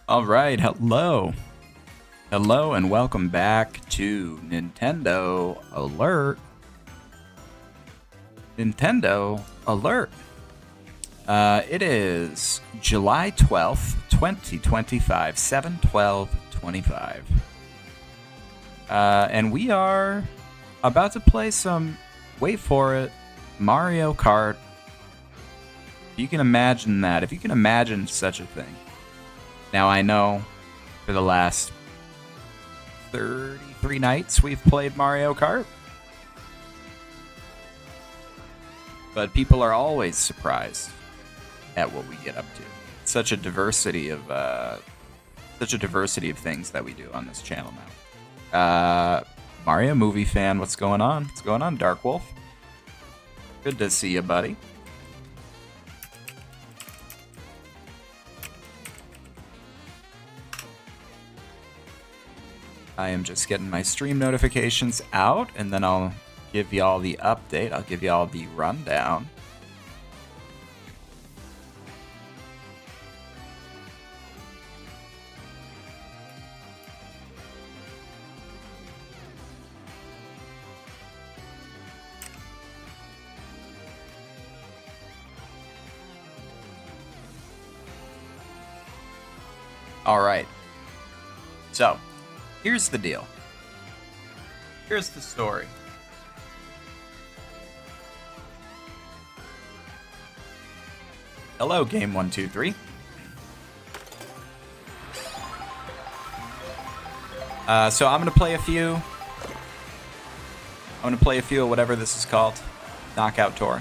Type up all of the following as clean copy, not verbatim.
All right, hello. Hello and welcome back to Nintendo Alert. Nintendo Alert. It is July 12th, 2025, 7/12/25. And we are about to play some, wait for it, Mario Kart. If you can imagine that, if you can imagine such a thing. Now, I know for the last 33 nights we've played Mario Kart. But people are always surprised at what we get up to. Such a diversity of things that we do on this channel now. Mario movie fan, what's going on? What's going on, Dark Wolf? Good to see you, buddy. I am just getting my stream notifications out, and then I'll give y'all the update. I'll give y'all the rundown. All right. So, here's the deal. Here's the story. Hello, Game 123. So I'm gonna play a few. I'm gonna play a few of whatever this is called, Knockout Tour,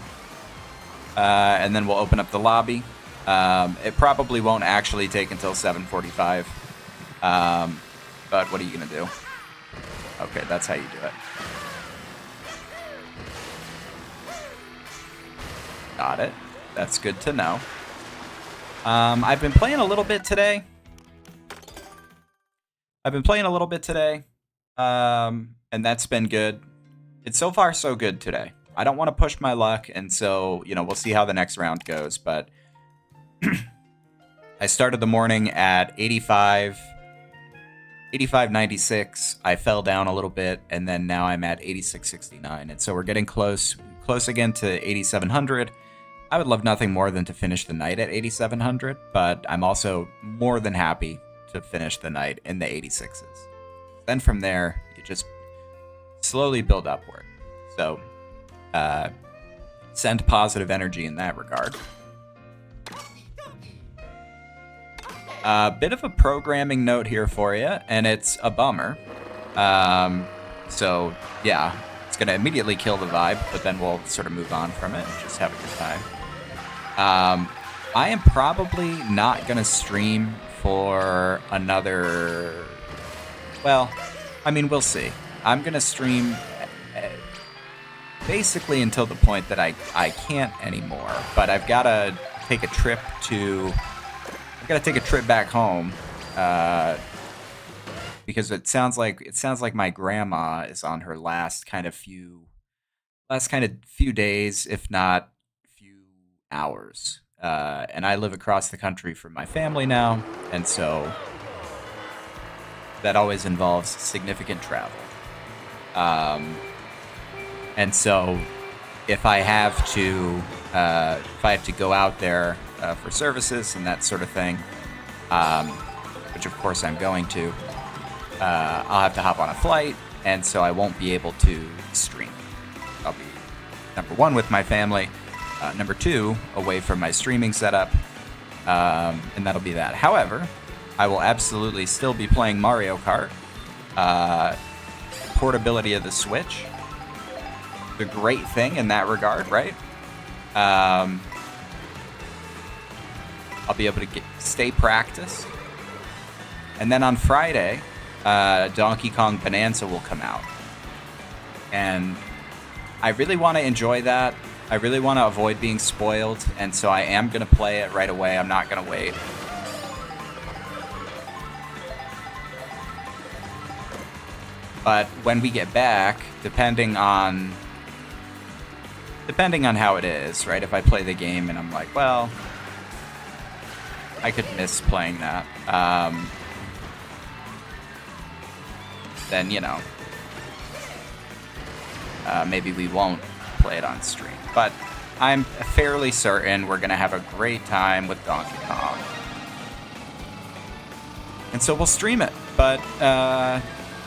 and then we'll open up the lobby. It probably won't actually take until 7:45. But what are you gonna do? Okay, that's how you do it. Got it. That's good to know. I've been playing a little bit today. And that's been good. It's so far so good today. I don't want to push my luck, and so, we'll see how the next round goes, but I started the morning at 85.96. I fell down a little bit, and then now I'm at 86.69, and so we're getting close again to 8,700. I would love nothing more than to finish the night at 8,700, but I'm also more than happy to finish the night in the 86s. Then from there, you just slowly build upward. So, send positive energy in that regard. Bit of a programming note here for you, and it's a bummer. So, yeah, it's going to immediately kill the vibe, but then we'll sort of move on from it and just have a good time. I am probably not going to stream for another... Well, I mean, we'll see. I'm going to stream basically until the point that I can't anymore, but I've got to take a trip back home, because it sounds like my grandma is on her last kind of few days, if not few hours. And I live across the country from my family now, and so that always involves significant travel. And so if I have to go out there for services and that sort of thing, which of course I'm going to, I'll have to hop on a flight, and so I won't be able to stream. I'll be, number one, with my family, number two, away from my streaming setup, and that'll be that. However, I will absolutely still be playing Mario Kart. Portability of the Switch, the great thing in that regard, right? I'll be able to stay practiced. And then on Friday, Donkey Kong Bonanza will come out. And I really want to enjoy that. I really want to avoid being spoiled, and so I am going to play it right away. I'm not going to wait. But when we get back, depending on how it is, right? If I play the game and I'm like, well, I could miss playing that. Then, you know, maybe we won't play it on stream. But I'm fairly certain we're going to have a great time with Donkey Kong. And so we'll stream it. But,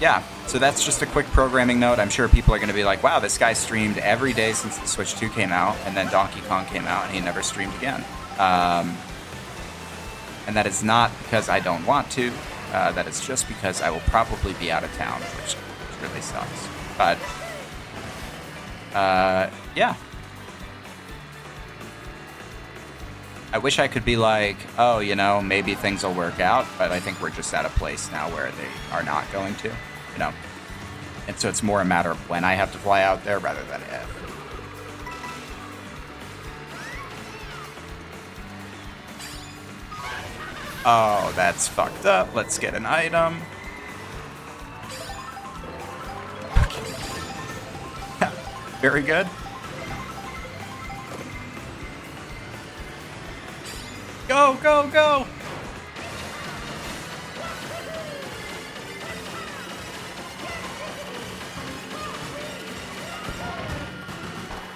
yeah. So that's just a quick programming note. I'm sure people are going to be like, wow, this guy streamed every day since the Switch 2 came out, and then Donkey Kong came out, and he never streamed again. And that is not because I don't want to. That is just because I will probably be out of town, which really sucks. But, yeah. I wish I could be like, oh, you know, maybe things will work out, but I think we're just at a place now where they are not going to, you know. And so it's more a matter of when I have to fly out there rather than if. Oh, that's fucked up. Let's get an item. Very good. Go, go, go!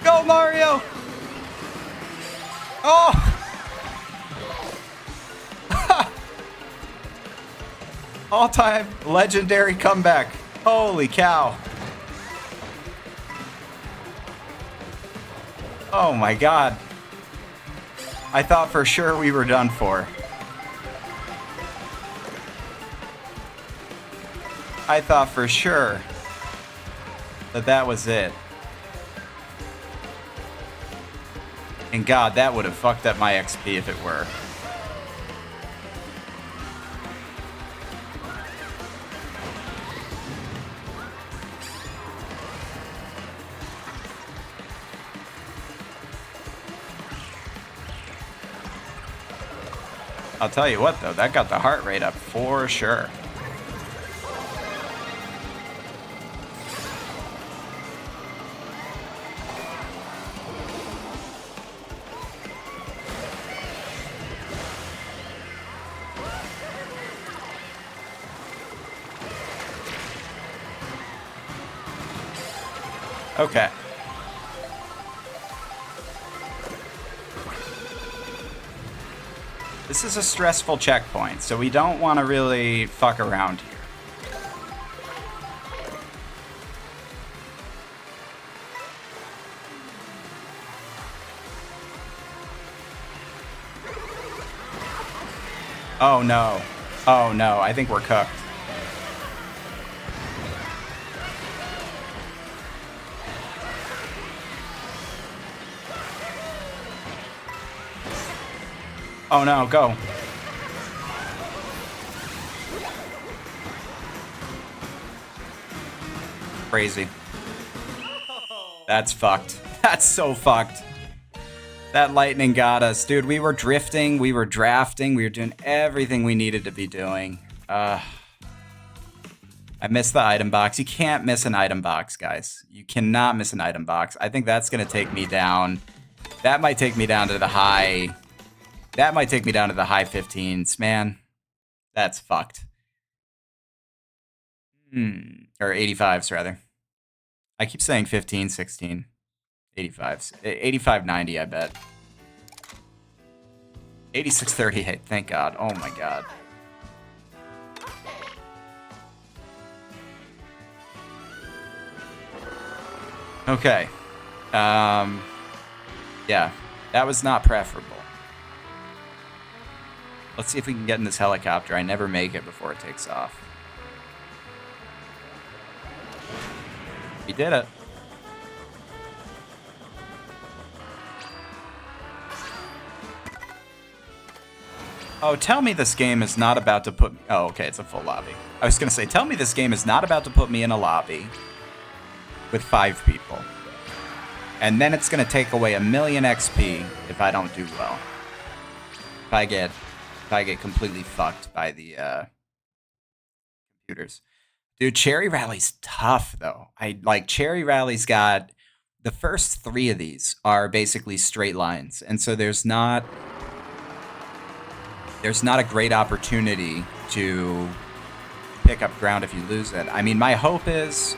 Go, Mario! Oh! All-time legendary comeback. Holy cow. Oh my god. I thought for sure we were done for. I thought for sure that was it. And god, that would have fucked up my XP if it were. I'll tell you what, though, that got the heart rate up for sure. Okay. This is a stressful checkpoint, so we don't want to really fuck around here. Oh no. Oh no, I think we're cooked. Oh no, go. Crazy. That's fucked. That's so fucked. That lightning got us. Dude, we were drifting, we were drafting, we were doing everything we needed to be doing. I missed the item box. You can't miss an item box, guys. You cannot miss an item box. I think that's going to take me down. That might take me down to the high... That might take me down to the high 15s, man. That's fucked. Or 85s, rather. I keep saying 15, 16. 85s. 85, 90, I bet. 86, 38, thank God. Oh my God. Okay. Yeah, that was not preferable. Let's see if we can get in this helicopter. I never make it before it takes off. We did it. Oh, tell me this game is not about to put... Oh, okay, it's a full lobby. I was going to say, tell me this game is not about to put me in a lobby with 5 people. And then it's going to take away 1,000,000 XP if I don't do well. If I get completely fucked by the computers. Dude, Cherry Rally's tough, though. Cherry Rally's got... The first 3 of these are basically straight lines. And so there's not there's not a great opportunity to pick up ground if you lose it. I mean, my hope is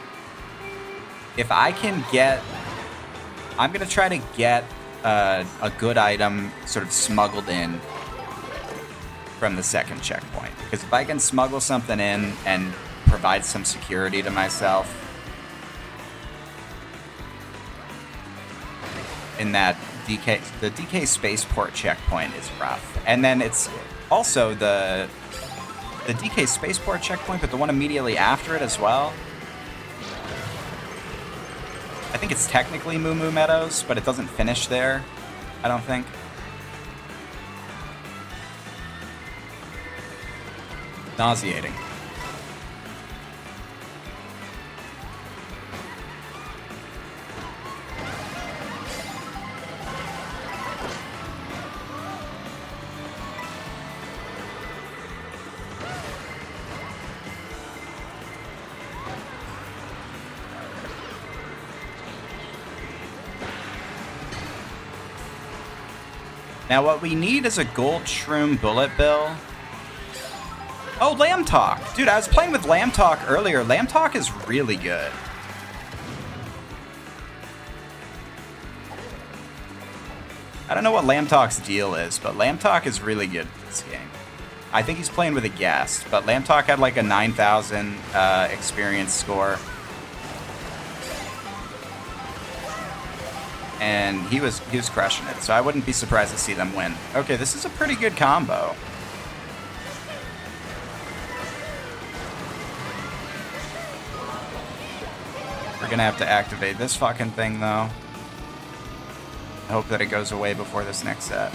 if I can get... I'm going to try to get a good item sort of smuggled in from the second checkpoint. Because if I can smuggle something in and provide some security to myself in that the DK spaceport checkpoint is rough. And then it's also the DK spaceport checkpoint, but the one immediately after it as well. I think it's technically Moo Moo Meadows, but it doesn't finish there, I don't think. Nauseating. Now what we need is a gold shroom bullet bill. Oh, Lamb Talk! Dude, I was playing with Lamb Talk earlier. Lamb Talk is really good. I don't know what Lamb Talk's deal is, but Lamb Talk is really good at this game. I think he's playing with a guest, but Lamb Talk had like a 9,000 experience score. And he was crushing it, so I wouldn't be surprised to see them win. Okay, this is a pretty good combo. We're gonna have to activate this fucking thing, though. I hope that it goes away before this next set.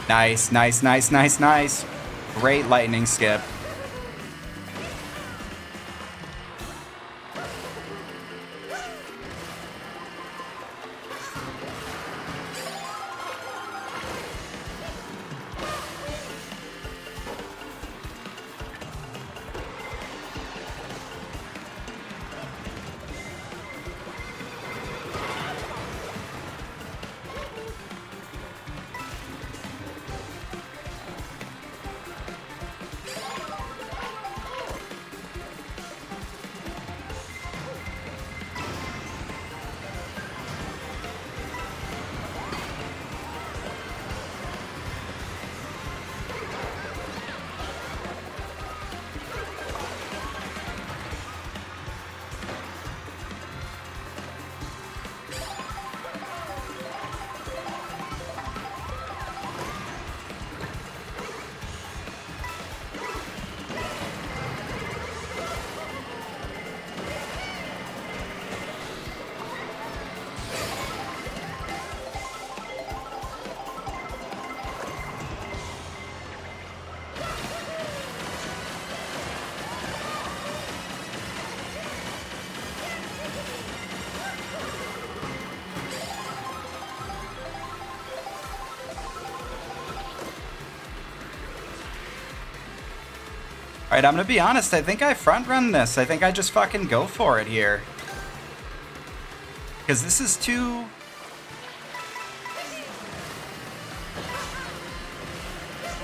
Nice, nice, nice, nice, nice. Great lightning skip. Alright, I'm gonna be honest, I think I front-run this. I think I just fucking go for it here. Because this is too...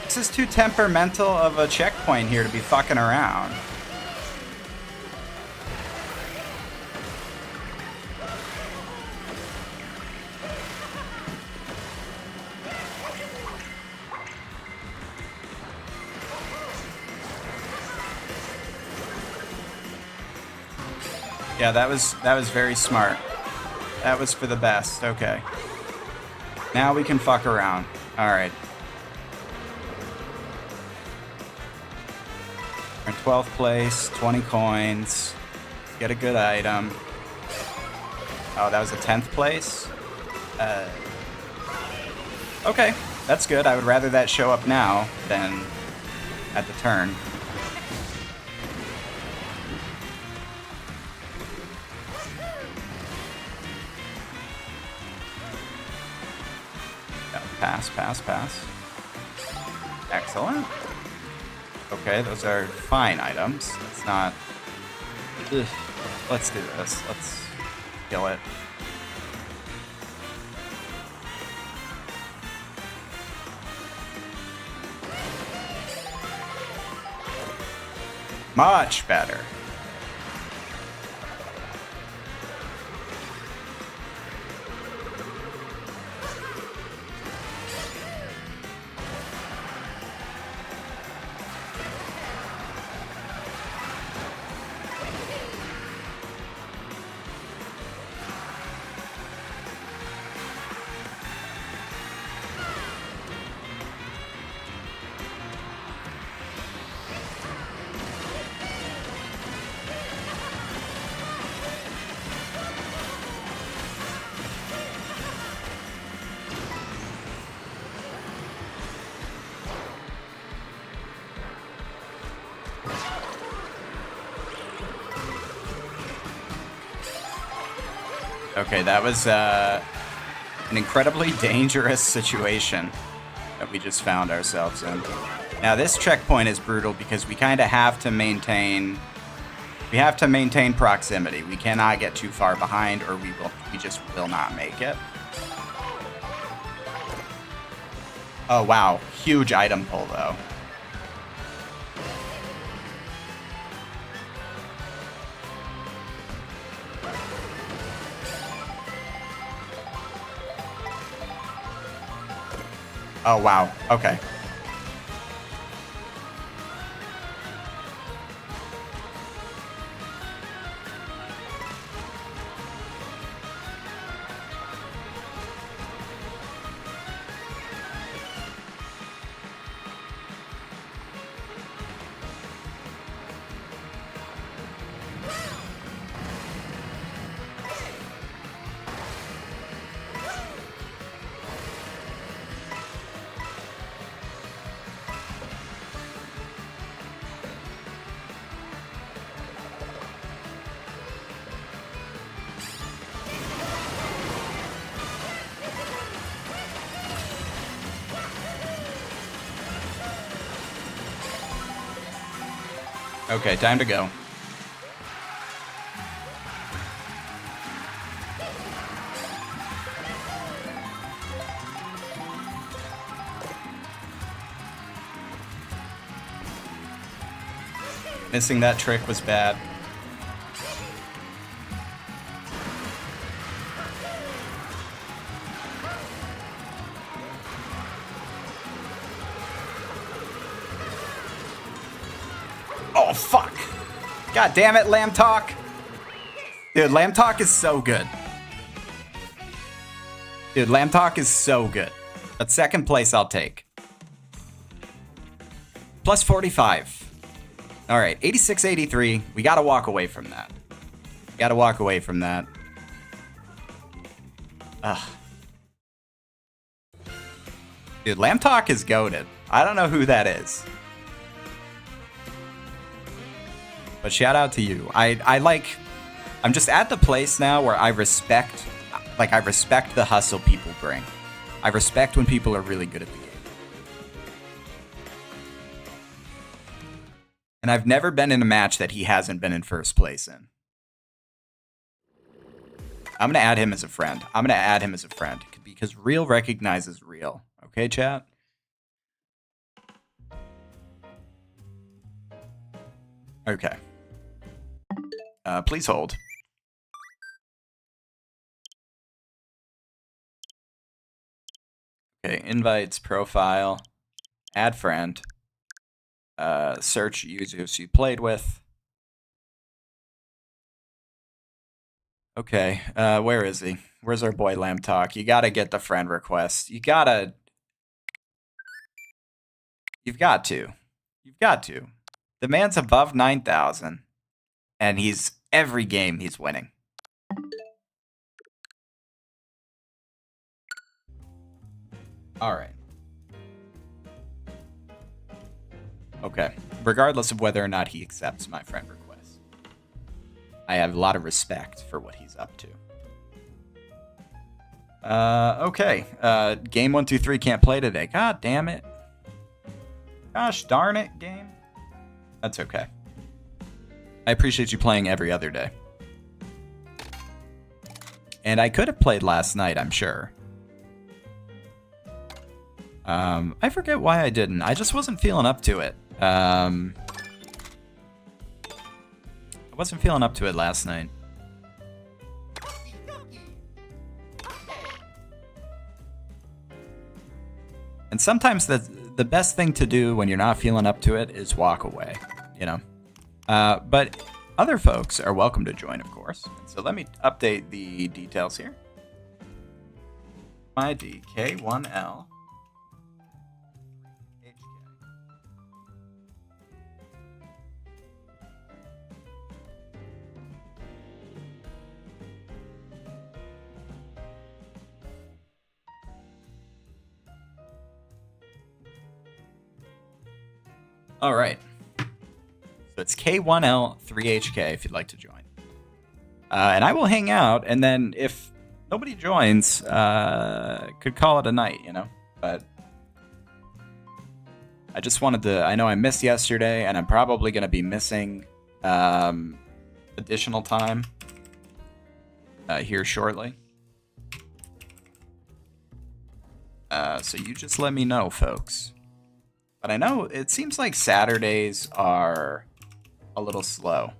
This is too temperamental of a checkpoint here to be fucking around. Yeah, that was very smart. That was for the best. Okay. Now we can fuck around. All right. We're in 12th place, 20 coins. Get a good item. Oh, that was a 10th place? Okay, that's good. I would rather that show up now than at the turn. Pass, pass, pass. Excellent. Okay, those are fine items. Let's not... Ugh. Let's do this. Let's kill it. Much better. Okay, that was an incredibly dangerous situation that we just found ourselves in. Now, this checkpoint is brutal because we kind of have to maintain... We have to maintain proximity. We cannot get too far behind or we just will not make it. Oh, wow. Huge item pull, though. Oh, wow. Okay. Okay, time to go. Missing that trick was bad. Oh, fuck. God damn it, Lamb Talk. Dude, Lamb Talk is so good. Dude, Lamb Talk is so good. But second place I'll take. Plus 45. All right, 86-83. We got to walk away from that. Got to walk away from that. Ugh. Dude, Lamb Talk is goated. I don't know who that is. But shout out to you. I'm just at the place now where I respect the hustle people bring. I respect when people are really good at the game. And I've never been in a match that he hasn't been in first place in. I'm going to add him as a friend. Because real recognizes real. Okay, chat? Okay. Please hold. Okay, invites, profile, add friend, search users you played with. Okay, where is he? Where's our boy Lamb Talk? You gotta get the friend request. You've got to. You've got to. The man's above 9,000. And every game he's winning. All right. Okay. Regardless of whether or not he accepts my friend request, I have a lot of respect for what he's up to. Okay. Game 123 can't play today. God damn it. Gosh darn it, game. That's okay. I appreciate you playing every other day. And I could have played last night, I'm sure. I forget why I didn't. I just wasn't feeling up to it. I wasn't feeling up to it last night. And sometimes the best thing to do when you're not feeling up to it is walk away, you know? But other folks are welcome to join, of course. So let me update the details here. ID K1L. All right. So it's K1L3HK if you'd like to join. And I will hang out, and then if nobody joins, could call it a night, you know? But I just wanted to... I know I missed yesterday, and I'm probably going to be missing additional time here shortly. So you just let me know, folks. But I know it seems like Saturdays are a little slow.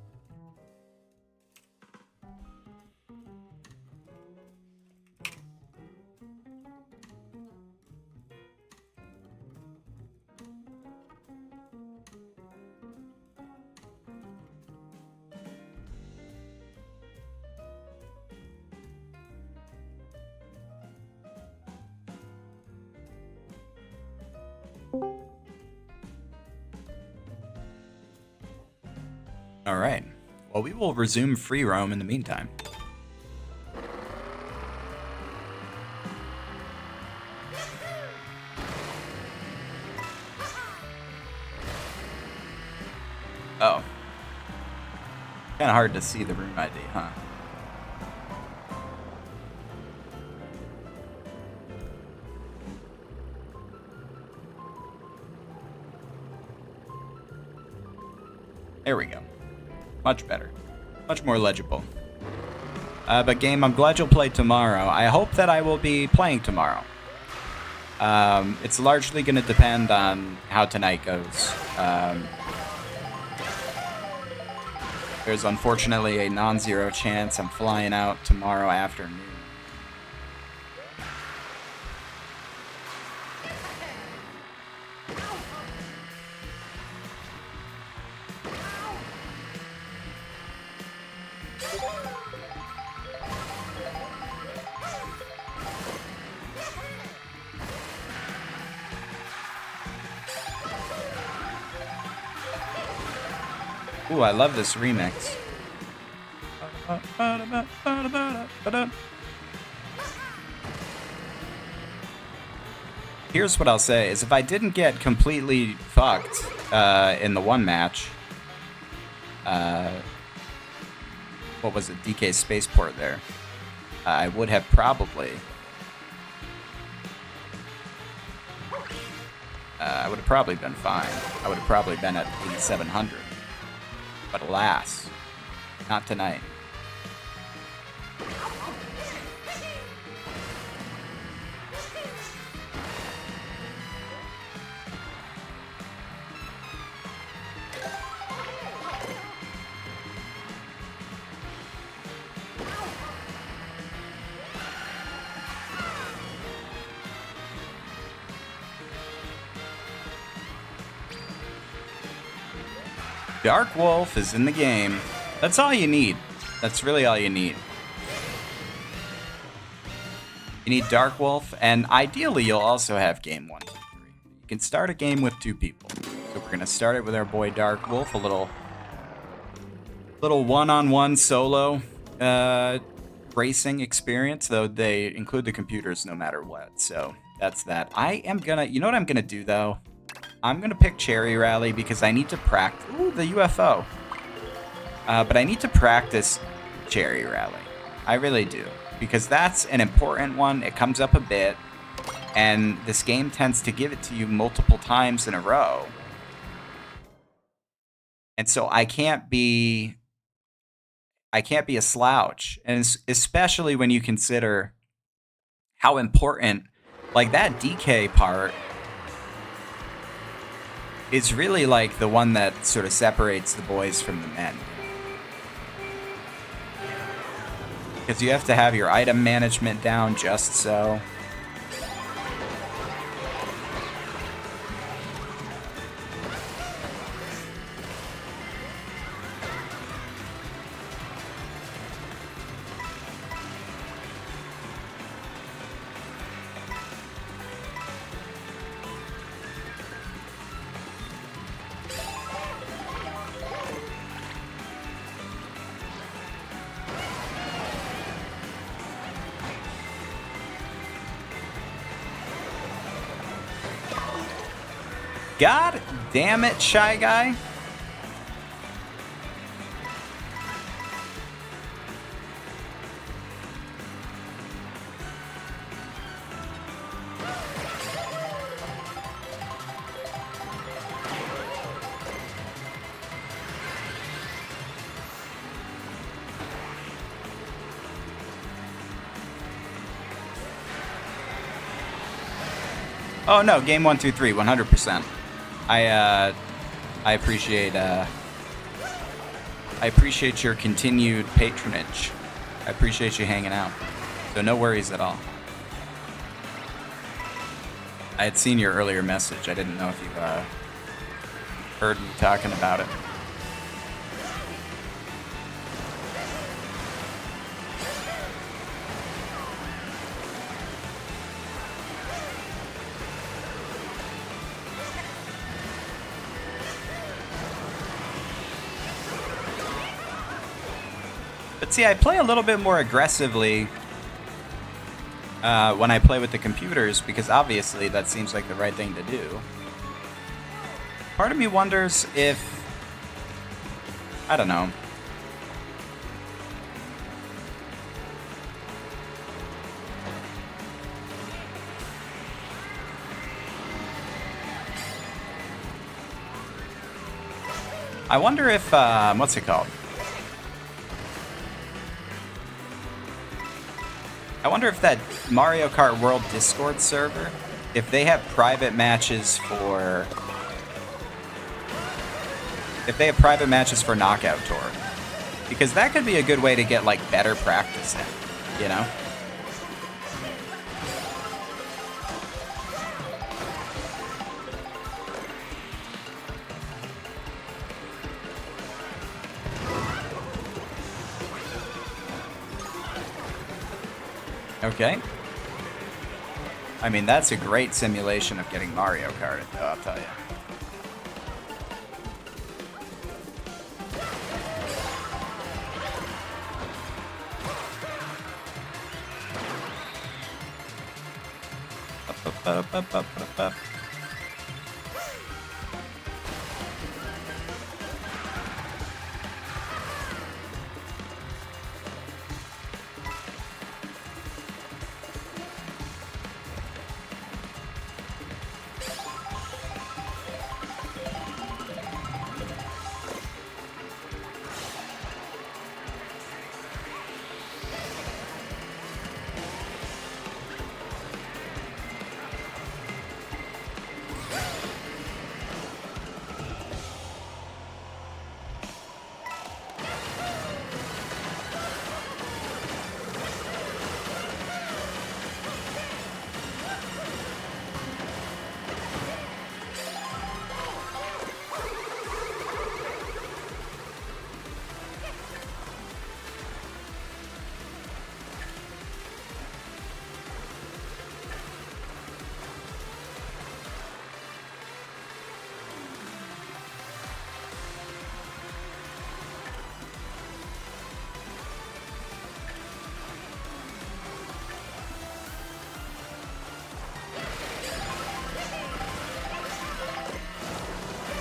All right. Well, we will resume free roam in the meantime. Oh. Kind of hard to see the room ID, huh? There we go. Much better. Much more legible. But game, I'm glad you'll play tomorrow. I hope that I will be playing tomorrow. It's largely going to depend on how tonight goes. There's unfortunately a non-zero chance I'm flying out tomorrow afternoon. Ooh, I love this remix. Here's what I'll say, is if I didn't get completely fucked in the one match, what was it, DK Spaceport there, I would have probably... I would have probably been fine. I would have probably been at 8,700. But alas, not tonight. Dark Wolf is in the game. That's all you need. That's really all you need. You need Dark Wolf, and ideally you'll also have game 1, 2, 3. You can start a game with 2 people. So we're gonna start it with our boy Dark Wolf, a little one-on-one solo racing experience, though they include the computers no matter what. So that's that. You know what I'm gonna do though? I'm going to pick Cherry Rally because I need to practice... Ooh, the UFO. But I need to practice Cherry Rally. I really do. because that's an important one. It comes up a bit, and this game tends to give it to you multiple times in a row. And so I can't be a slouch, and especially when you consider how important, like, that DK part is really like the one that sort of separates the boys from the men. Because you have to have your item management down just so. God damn it, Shy Guy. Oh no, game 1, 2, 3, 100%. I appreciate your continued patronage. I appreciate you hanging out. So no worries at all. I had seen your earlier message. I didn't know if you heard me talking about it. But see, I play a little bit more aggressively when I play with the computers, because obviously that seems like the right thing to do. Part of me wonders if, I don't know. I wonder if, what's it called? I wonder if that Mario Kart World Discord server, if they have private matches for... if they have private matches for Knockout Tour. Because that could be a good way to get, like, better practice in, you know? Okay. I mean, that's a great simulation of getting Mario Kart, though, I'll tell you. Up.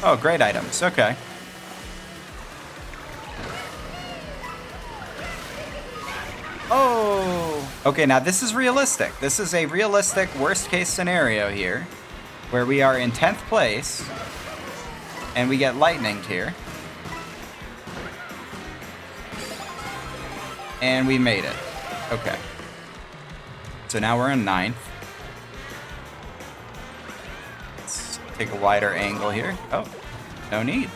Oh, great items. Okay. Oh! Okay, now this is realistic. This is a realistic worst case scenario here, where we are in 10th place, and we get lightninged here. And we made it. Okay. So now we're in 9th. Let's take a wider angle here. Oh, no need.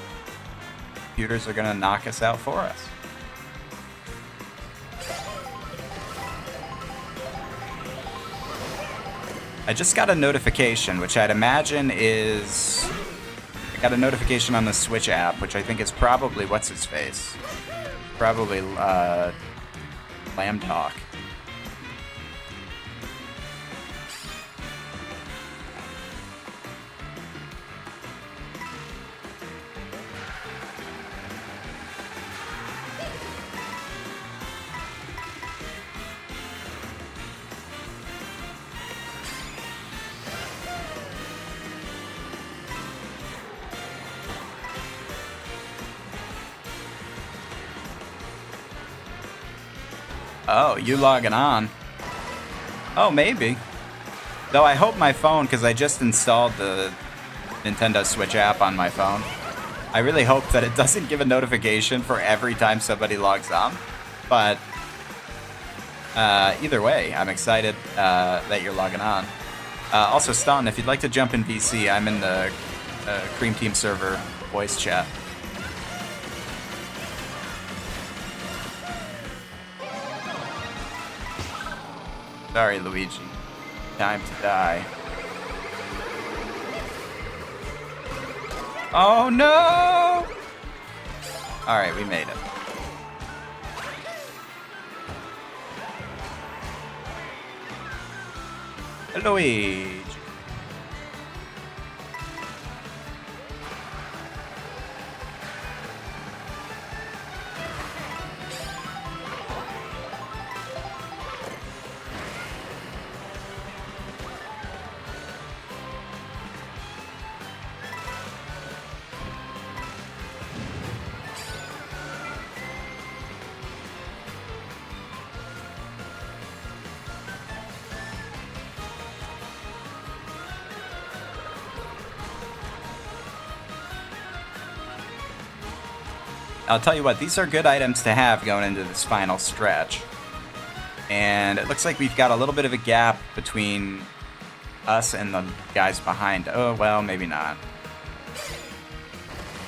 Computers are gonna knock us out for us. I just got a notification, which I'd imagine is... I got a notification on the Switch app, which I think is probably what's-his-face. Probably, Lamb Talk. Oh, you logging on? Oh, maybe. Though I hope my phone, because I just installed the Nintendo Switch app on my phone. I really hope that it doesn't give a notification for every time somebody logs on. But either way, I'm excited that you're logging on. Also, Ston, if you'd like to jump in VC, I'm in the Cream Team server voice chat. Sorry, Luigi. Time to die. Oh, no! Alright, we made it. Luigi. I'll tell you what, these are good items to have going into this final stretch. And it looks like we've got a little bit of a gap between us and the guys behind. Oh, well, maybe not.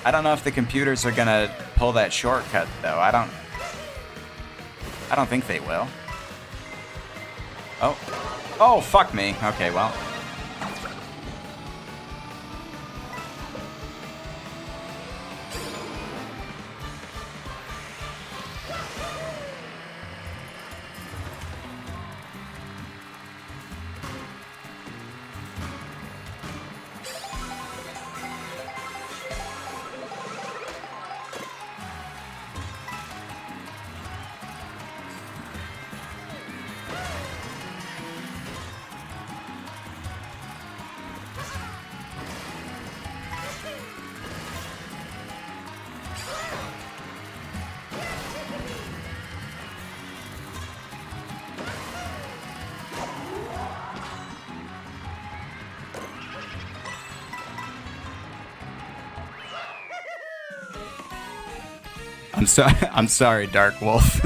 I don't know if the computers are gonna pull that shortcut, though. I don't think they will. Oh. Oh, fuck me. Okay, well. I'm sorry, Dark Wolf.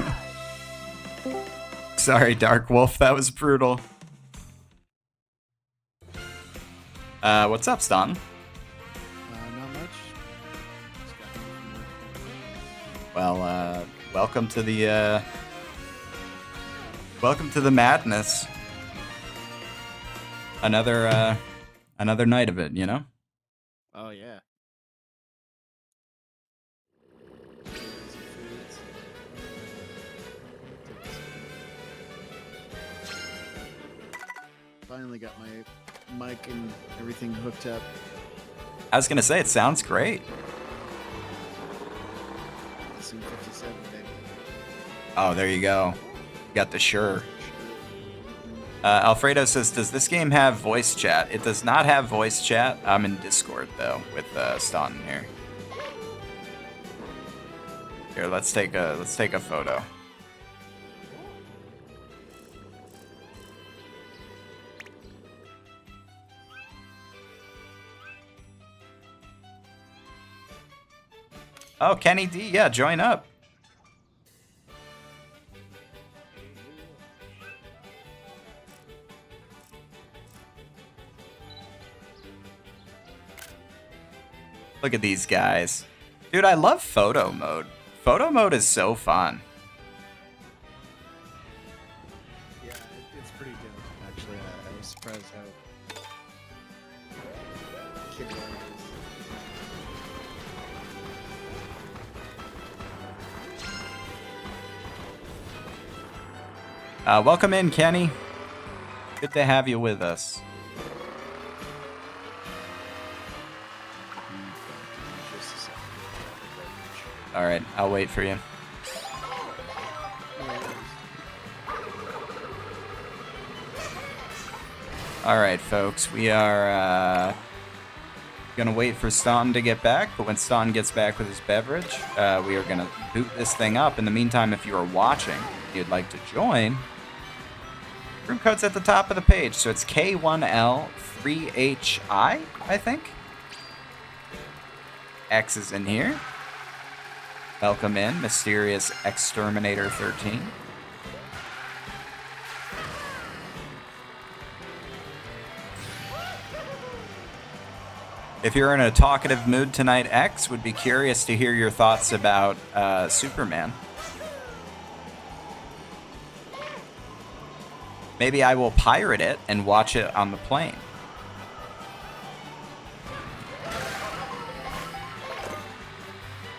Sorry, Dark Wolf. That was brutal. What's up, Ston? Not much. Well, welcome to the madness. Another night of it, you know? Oh yeah. Finally got my mic and everything hooked up. I was gonna say, it sounds great. Soon 57, baby. Oh, there you go. You got the sure. Alfredo says, does this game have voice chat? It does not have voice chat. I'm in Discord, though, with Staunton here. Here, let's take a photo. Oh, Kenny D, yeah, join up. Look at these guys. Dude, I love photo mode. Photo mode is so fun. Yeah, it's pretty dope. Actually, I was surprised how kid-like it is. Welcome in, Kenny. Good to have you with us. Just a second. All right, I'll wait for you. All right, folks, we are gonna wait for Staunton to get back, but when Staunton gets back with his beverage, we are gonna boot this thing up. In the meantime, if you are watching, if you'd like to join, room code's at the top of the page, so it's K1L3HI, I think. X is in here. Welcome in, Mysterious Exterminator 13. If you're in a talkative mood tonight, X, would be curious to hear your thoughts about Superman. Maybe I will pirate it and watch it on the plane.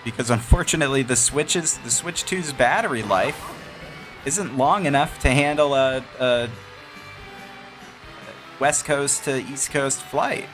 Because unfortunately, the Switch 2's battery life isn't long enough to handle a West Coast to East Coast flight.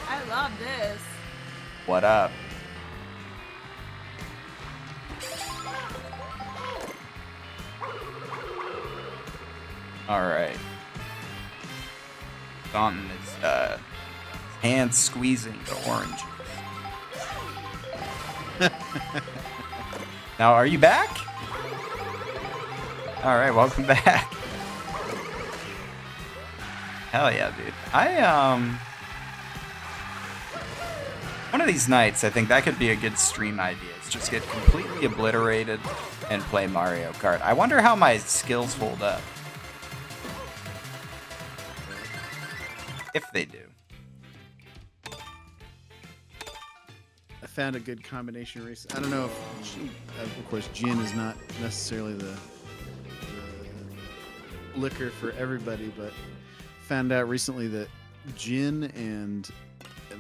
I love this. What up? All right. Staunton is hand squeezing the orange. Now, are you back? All right, welcome back. Hell yeah, dude. One of these nights, I think that could be a good stream idea. Is just get completely obliterated and play Mario Kart. I wonder how my skills hold up. If they do. I found a good combination recently. I don't know if, of course, gin is not necessarily the liquor for everybody, but found out recently that gin and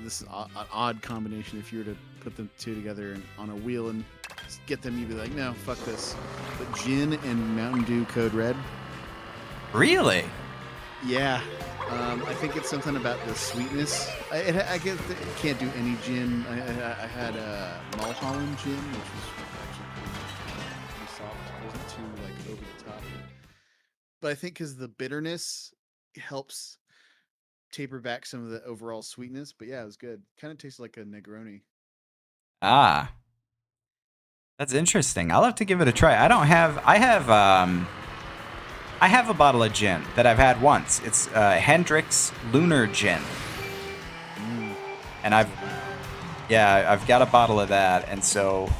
this is an odd combination. If you were to put the two together and on a wheel and get them, you'd be like, no, fuck this. But gin and Mountain Dew Code Red. Really? Yeah. I think it's something about the sweetness. I guess it can't do any gin. I had a Mulholland gin, which was actually pretty soft. It wasn't too like over the top. But I think because the bitterness helps taper back some of the overall sweetness. But yeah, it was good. Kind of tastes like a Negroni. Ah. That's interesting. I'll have to give it a try. I have a bottle of gin that I've had once. It's Hendrick's Lunar Gin. And I've got a bottle of that, and so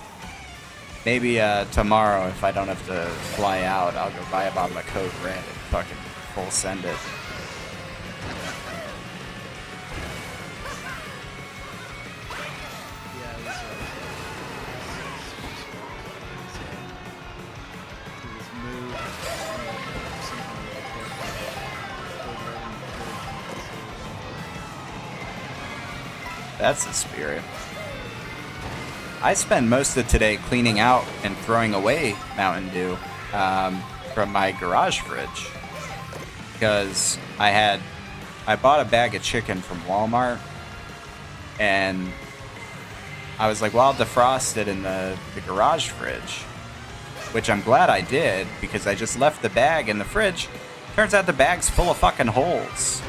maybe tomorrow, if I don't have to fly out, I'll go buy a bottle of Code Red and fucking full send it. Yeah, it was. It was moved. That's the spirit. I spend most of today cleaning out and throwing away Mountain Dew from my garage fridge because I bought a bag of chicken from Walmart and I was like, well, I'll defrost it in the garage fridge, which I'm glad I did because I just left the bag in the fridge. Turns out the bag's full of fucking holes.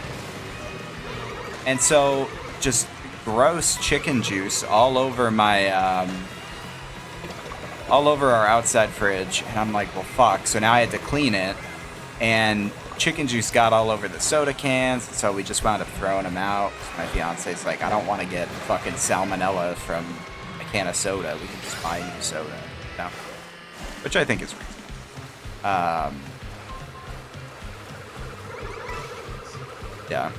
And so just gross chicken juice all over my all over our outside fridge, and I'm like, well, fuck. So now I had to clean it, and chicken juice got all over the soda cans, so we just wound up throwing them out. My fiance's like, I don't want to get fucking salmonella from a can of soda. We can just buy new soda. No. Which I think is reasonable. Yeah.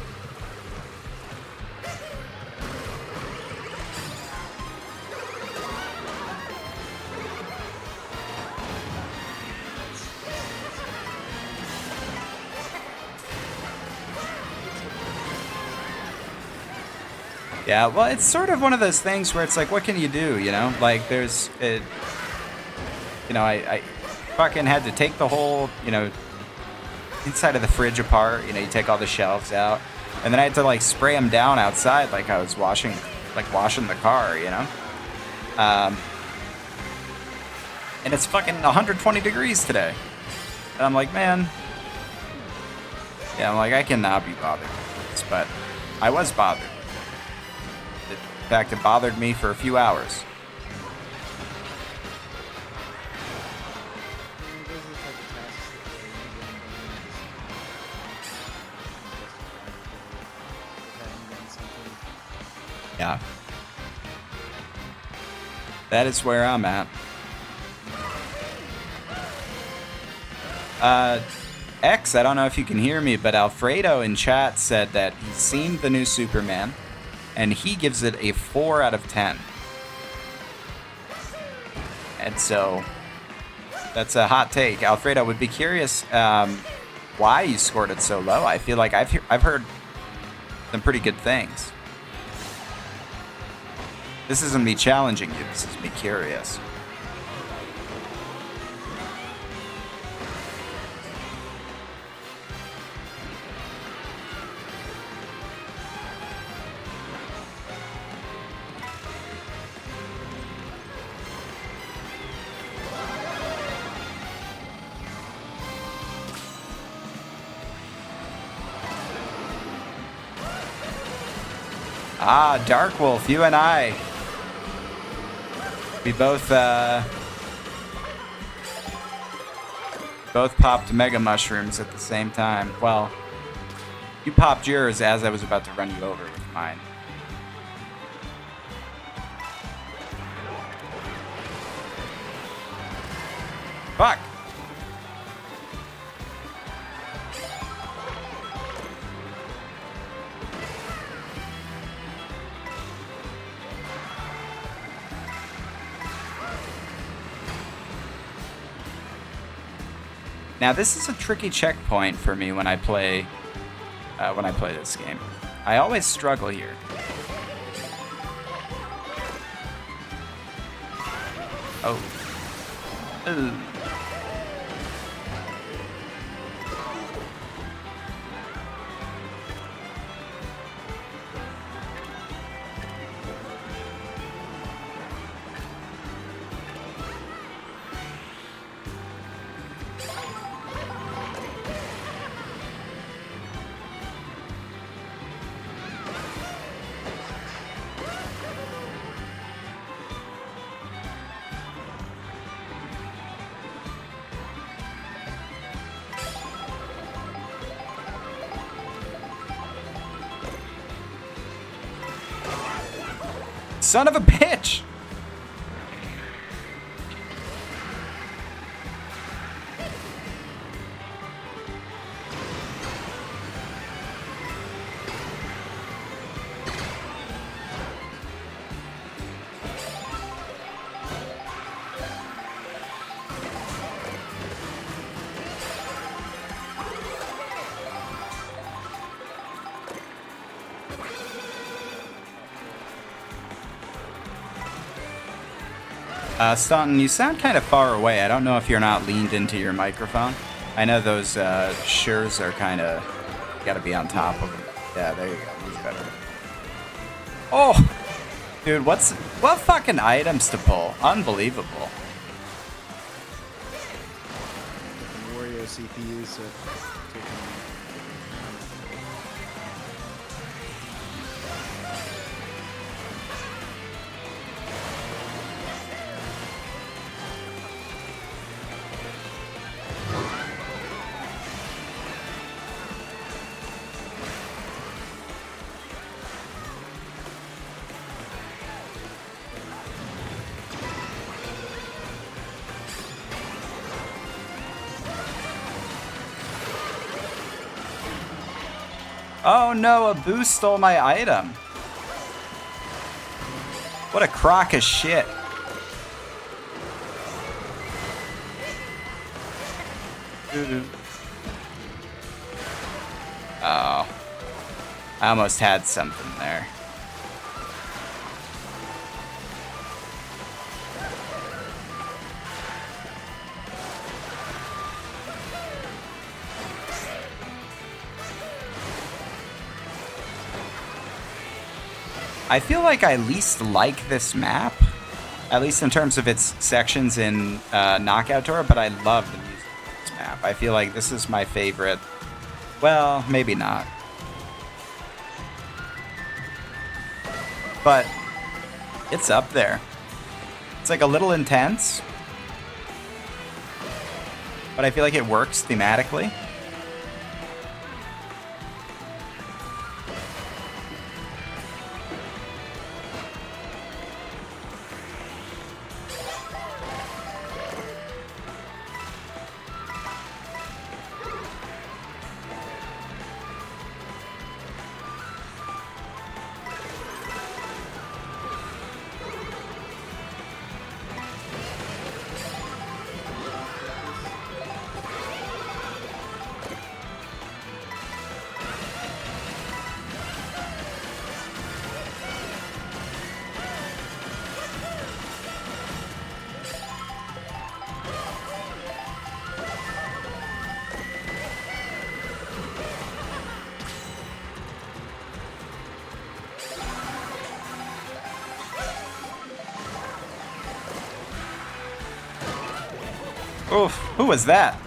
Yeah, well, it's sort of one of those things where it's like, what can you do, you know? Like, there's, it, you know, I fucking had to take the whole, you know, inside of the fridge apart. You know, you take all the shelves out, and then I had to like spray them down outside, like I was washing the car, you know. And it's fucking 120 degrees today, and I'm like, man, yeah, I'm like, I cannot be bothered with this, but I was bothered. In fact, it bothered me for a few hours. Yeah. That is where I'm at. X, I don't know if you can hear me, but Alfredo in chat said that he's seen the new Superman, and he gives it a 4 out of 10. And so, that's a hot take. Alfredo, would be curious why you scored it so low. I feel like I've heard some pretty good things. This isn't me challenging you. This is me curious. Ah, Dark Wolf, you and I. We both popped mega mushrooms at the same time. Well, you popped yours as I was about to run you over with mine. Fuck! Now this is a tricky checkpoint for me when I play this game. I always struggle here. Oh. Ooh. Son of a bitch! Staunton, you sound kind of far away. I don't know if you're not leaned into your microphone. I know those shures are kind of... Gotta be on top of them. Yeah, there you go. That's better. Oh! Dude, what fucking items to pull? Unbelievable. Wario CPUs Oh no, a boost stole my item. What a crock of shit. Oh. I almost had something there. I feel like I least like this map, at least in terms of its sections in Knockout Tour, but I love the music of this map. I feel like this is my favorite. Well, maybe not. But it's up there. It's like a little intense, but I feel like it works thematically. Oof, who was that?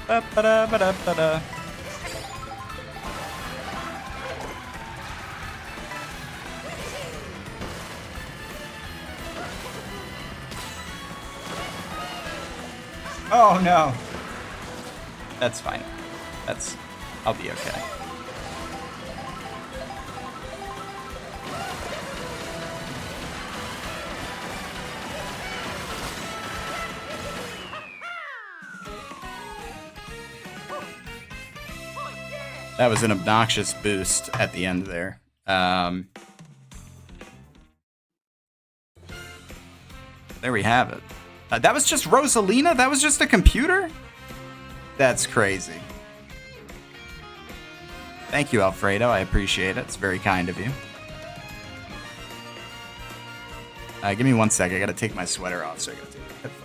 Ba-ba-da-ba-da-ba-da. Oh no. That's fine. I'll be okay. That was an obnoxious boost at the end there. There we have it. That was just Rosalina? That was just a computer? That's crazy. Thank you, Alfredo. I appreciate it. It's very kind of you. Give me 1 second. I gotta take my sweater off, so I gotta take my headphones.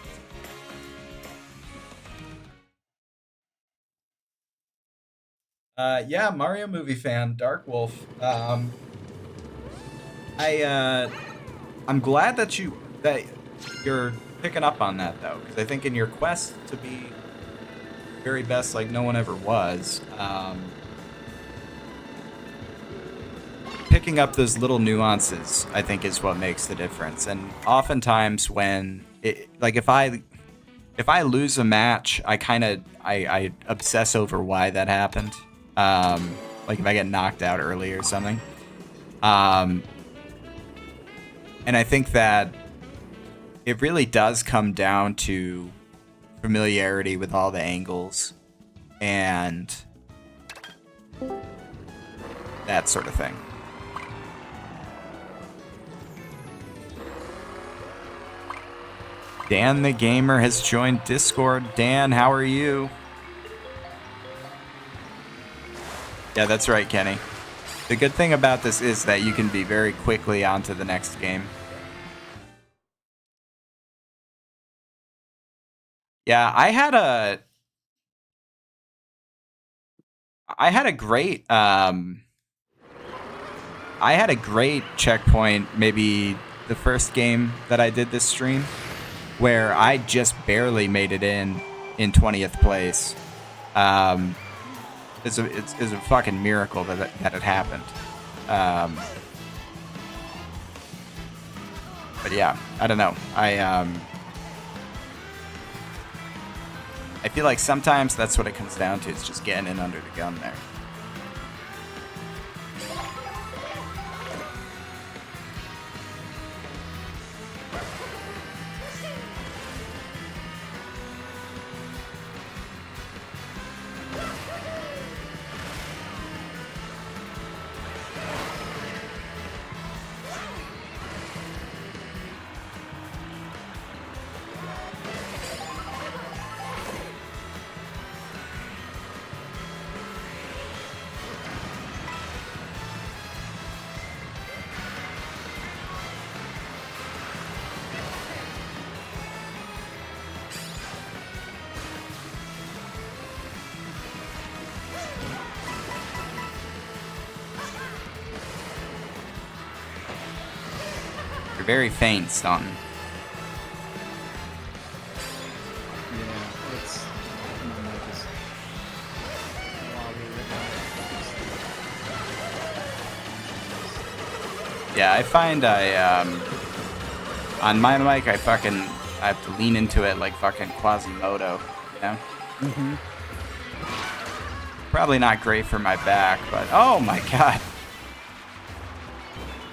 Yeah, Mario movie fan, Dark Wolf. I'm glad that you're picking up on that though, because I think in your quest to be very best like no one ever was, picking up those little nuances I think is what makes the difference. And oftentimes when if I lose a match, I obsess over why that happened. Like if I get knocked out early or something. And I think that it really does come down to familiarity with all the angles and that sort of thing. Dan the Gamer has joined Discord. Dan, how are you? Yeah, that's right, Kenny. The good thing about this is that you can be very quickly on to the next game. Yeah, I had a great checkpoint, maybe the first game that I did this stream, where I just barely made it in 20th place. It's a fucking miracle that it happened. But yeah, I don't know. I feel like sometimes that's what it comes down to. It's just getting in under the gun there. You're very faint, Staunton. Yeah, it's my mic is wobbly right now. Yeah, I find on my mic, I have to lean into it like fucking Quasimodo, you know? Mm-hmm. Probably not great for my back, but oh my god.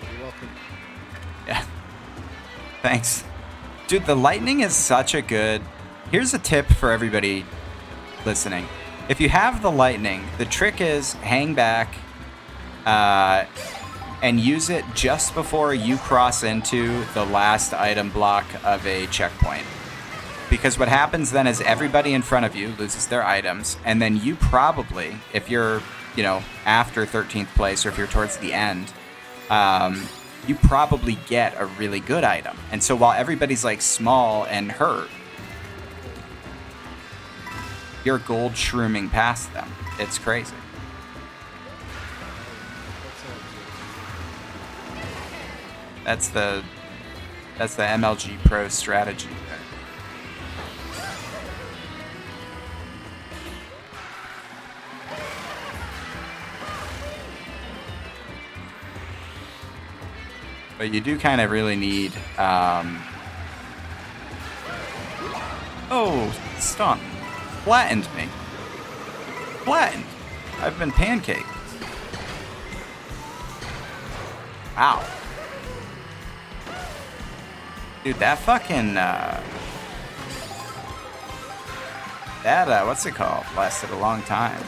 You're welcome. Yeah. Thanks. Dude, the lightning is such a good... Here's a tip for everybody listening. If you have the lightning, the trick is hang back and use it just before you cross into the last item block of a checkpoint. Because what happens then is everybody in front of you loses their items, and then you probably, if you're, you know, after 13th place or if you're towards the end, you probably get a really good item. And so while everybody's like small and hurt, you're gold shrooming past them. It's crazy. That's the MLG Pro strategy there. But you do kind of really need oh, stun. Flattened me. Flattened. I've been pancaked. Wow. Dude, that fucking, what's it called? Lasted a long time.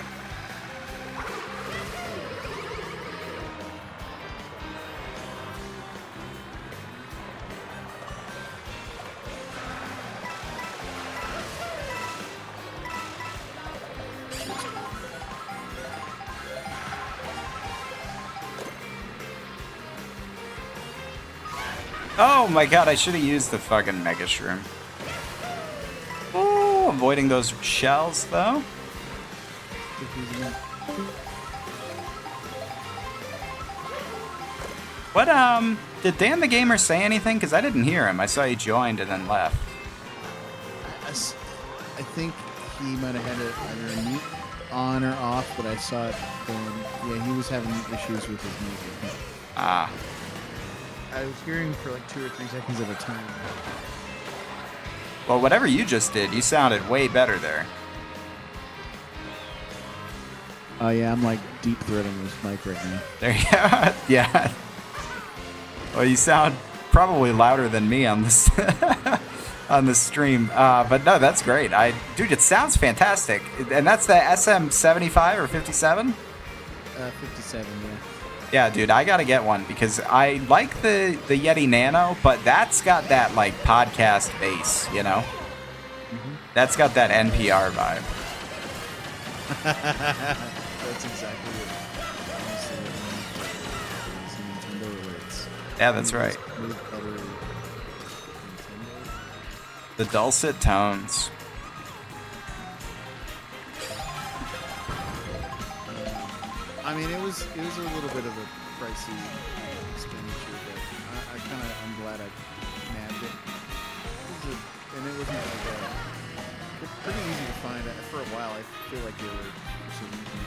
Oh my god, I should have used the fucking Mega Shroom. Oh, avoiding those shells though. What, did Dan the Gamer say anything? Because I didn't hear him. I saw he joined and then left. I think he might have had it either a mute on or off, but I saw it going. Yeah, he was having issues with his music. Ah. I was hearing for like 2 or 3 seconds at a time. Well, whatever you just did, you sounded way better there. Oh yeah, I'm like deep throating this mic right now. There you go. Yeah. Well, you sound probably louder than me on this on the stream. But no, that's great. Dude, it sounds fantastic. And that's the SM75 or 57? 57, yeah. Yeah, dude, I gotta get one because I like the Yeti Nano, but that's got that like podcast bass, you know? Mm-hmm. That's got that NPR vibe. That's exactly what Nintendo relates. Yeah, that's right. The dulcet tones. I mean, it was a little bit of a pricey expenditure, but I'm glad I nabbed it. And it wasn't like they're pretty easy to find. For a while, I feel like they were so easy.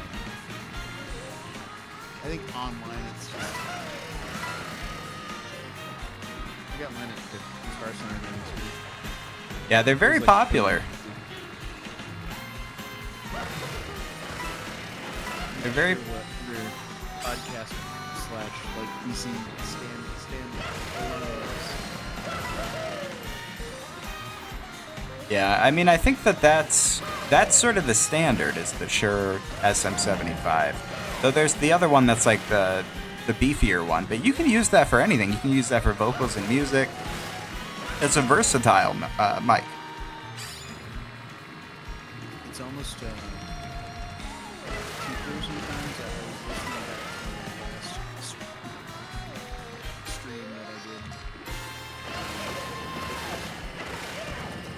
I think online it's just... I got mine at the Star Center games too. Yeah, they're very popular. They're very... Your podcast / like PC stand. Yeah, I mean, I think that's sort of the standard is the Shure SM75. Though there's the other one that's like the beefier one, but you can use that for anything. You can use that for vocals and music. It's a versatile mic. It's almost cheaper sometimes. I was listening back to the last stream that I did.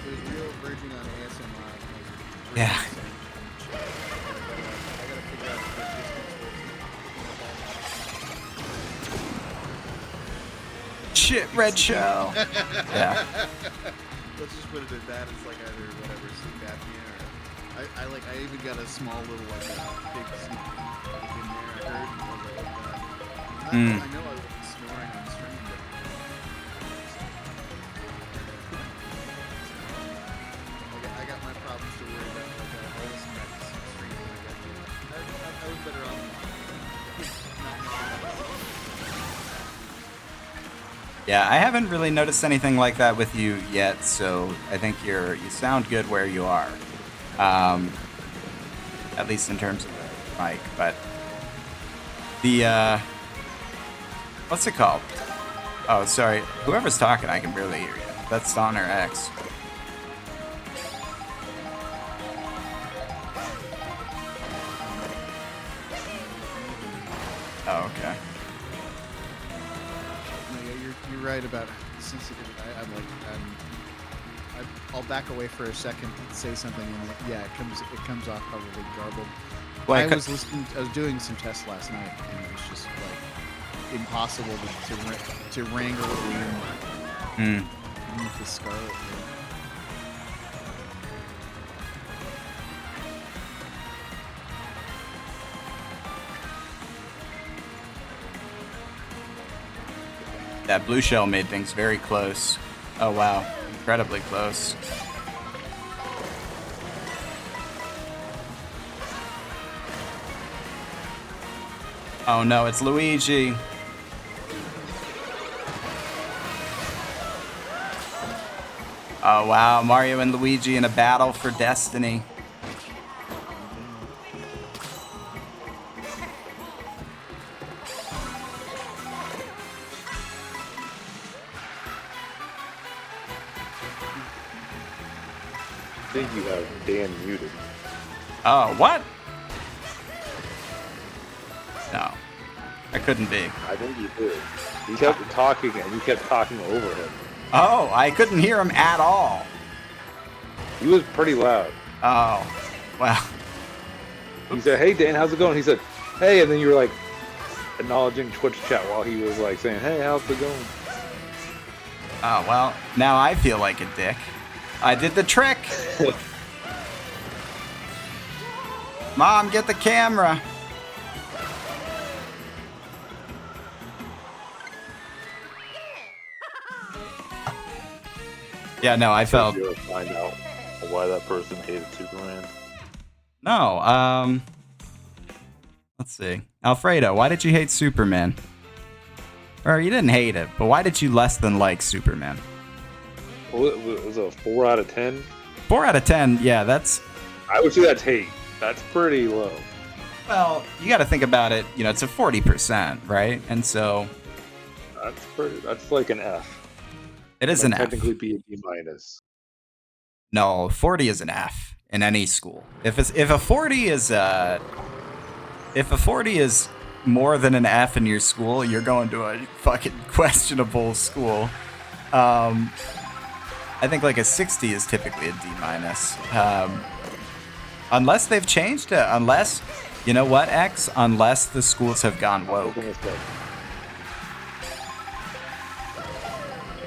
It was real verging on ASMR. Yeah. I gotta figure out the distance. Shit, Red show. Yeah. Let's just put it at that. It's like either whatever, sleep apnea or I even got a small little like big sneak peek in there. I heard. I know I wasn't snoring on stream, but I got my problems to worry about. Like I'll listen back to some stream. I was better off. Yeah, I haven't really noticed anything like that with you yet, so I think you sound good where you are. At least in terms of the mic, but the what's it called? Oh, sorry. Whoever's talking, I can barely hear you. That's Don or X. Oh, okay. You're right about sensitivity. I'll back away for a second, say something, and it comes off probably garbled. Well, I was doing some tests last night, and it was just like impossible to wrangle it in with the Scarlet. That blue shell made things very close. Oh wow, incredibly close. Oh no, it's Luigi. Oh wow, Mario and Luigi in a battle for destiny. I think you have Dan muted. Oh, what? No, I couldn't be. I think you did. He kept talking and you kept talking over him. Oh, I couldn't hear him at all. He was pretty loud. Oh, well. He said, "Hey Dan, how's it going?" He said, "Hey," and then you were like acknowledging Twitch chat while he was like saying, "Hey, how's it going?" Oh, well, now I feel like a dick. I did the trick. Mom, get the camera. Yeah, no, I felt. You'll find out why that person hated Superman. No, let's see. Alfredo, why did you hate Superman? Or you didn't hate it, but why did you less than like Superman? Well, it was a 4 out of 10. 4 out of 10, yeah, that's... I would say that's hate. That's pretty low. Well, you got to think about it. You know, it's a 40%, right? And so... That's like an F. It is an F. Technically be a B minus. No, 40 is an F in any school. If a 40 is more than an F in your school, you're going to a fucking questionable school. I think like a 60 is typically a D minus. Unless they've changed it. Unless, you know what, X? Unless the schools have gone woke.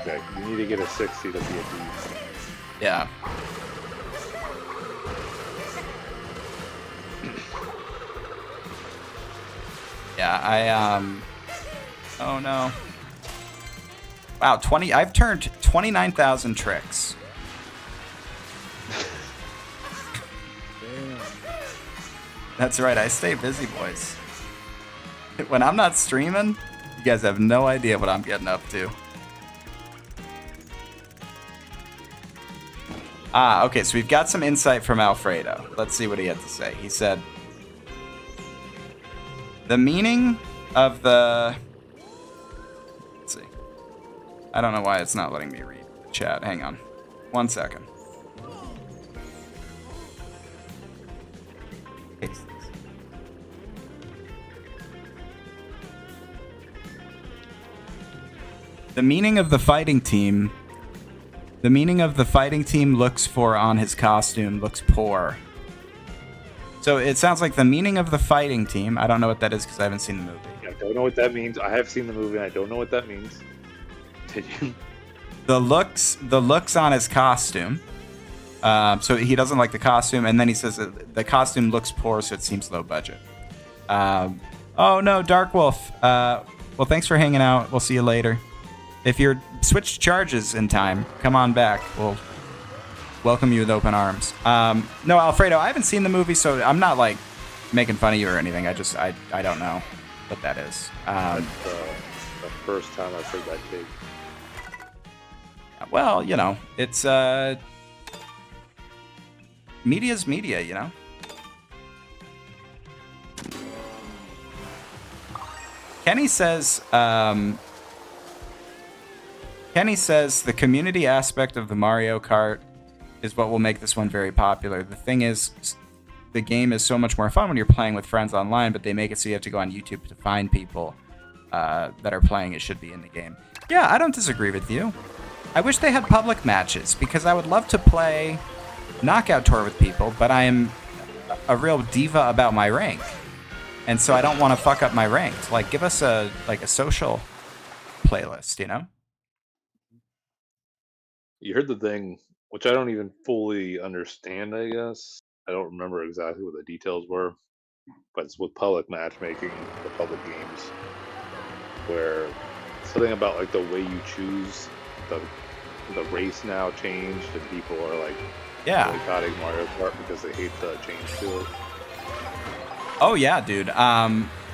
Okay, you need to get a 60 to be a D. Yeah. Yeah, oh no. Wow, I've turned 29,000 tricks. Damn. That's right, I stay busy, boys. When I'm not streaming, you guys have no idea what I'm getting up to. Ah, okay, so we've got some insight from Alfredo. Let's see what he had to say. He said, the meaning of the... Let's see. I don't know why it's not letting me read the chat. Hang on. 1 second. The meaning of the fighting team... The meaning of the fighting team looks for on his costume looks poor. So it sounds like the meaning of the fighting team... I don't know what that is because I haven't seen the movie. I don't know what that means. I have seen the movie and I don't know what that means. Continue. The looks on his costume. So he doesn't like the costume, and then he says that the costume looks poor, so it seems low budget. Oh no, Dark Wolf. Well, thanks for hanging out. We'll see you later. If you're switched charges in time, come on back. We'll welcome you with open arms. No, Alfredo, I haven't seen the movie, so I'm not like making fun of you or anything. I don't know what that is. That's the first time I've heard that take. Well, you know, it's media's media, you know. Kenny says the community aspect of the Mario Kart is what will make this one very popular. The thing is, the game is so much more fun when you're playing with friends online, but they make it so you have to go on YouTube to find people that are playing it should be in the game. Yeah, I don't disagree with you. I wish they had public matches, because I would love to play Knockout Tour with people, but I am a real diva about my rank. And so I don't want to fuck up my rank. Like, give us a social playlist, you know? You heard the thing, which I don't even fully understand, I guess. I don't remember exactly what the details were, but it's with public matchmaking, the public games, where something about like the way you choose the race now changed, and people are like boycotting Mario Kart because they hate the change to it. Oh yeah, dude.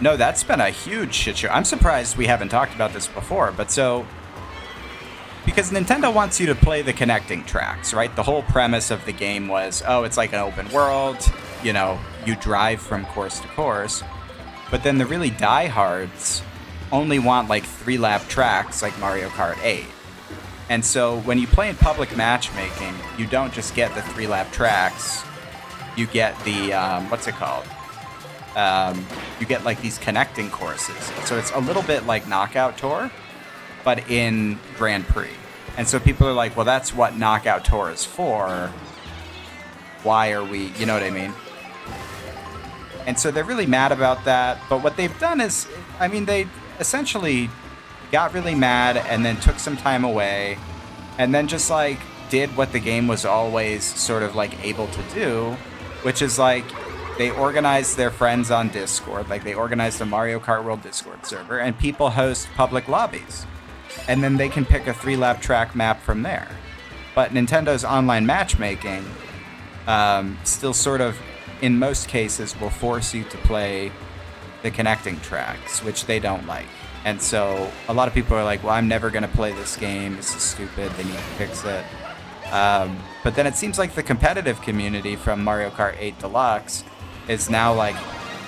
No, that's been a huge shit show. I'm surprised we haven't talked about this before, but so because Nintendo wants you to play the connecting tracks, right? The whole premise of the game was, oh, it's like an open world, you know, you drive from course to course. But then the really diehards only want like 3-lap tracks like Mario Kart 8. And so when you play in public matchmaking, you don't just get the 3-lap tracks. You get the, what's it called? You get like these connecting courses. So it's a little bit like Knockout Tour, but in Grand Prix. And so people are like, well, that's what Knockout Tour is for. Why are we, you know what I mean? And so they're really mad about that. But what they've done is, I mean, they essentially got really mad and then took some time away and then just like did what the game was always sort of like able to do, which is like they organized their friends on Discord, like they organized a Mario Kart World Discord server, and people host public lobbies. And then they can pick a 3-lap track map from there. But Nintendo's online matchmaking still sort of, in most cases, will force you to play the connecting tracks, which they don't like. And so a lot of people are like, well, I'm never going to play this game. This is stupid. They need to fix it. But then it seems like the competitive community from Mario Kart 8 Deluxe is now like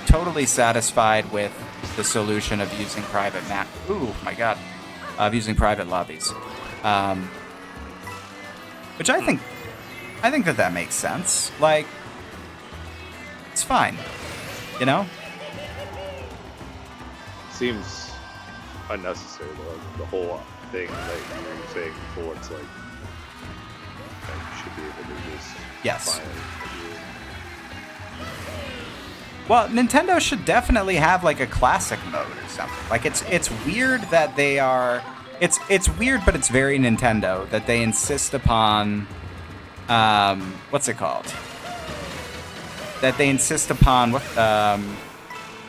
totally satisfied with the solution of using private Ooh, my God. Of using private lobbies. Which I think that makes sense. Like, it's fine. You know? Seems unnecessary though. The whole thing that you were saying before, it's like you should be able to just yes. find it. Well, Nintendo should definitely have like a classic mode or something. Like it's weird that they are. It's weird, but it's very Nintendo that they insist upon. What's it called? That they insist upon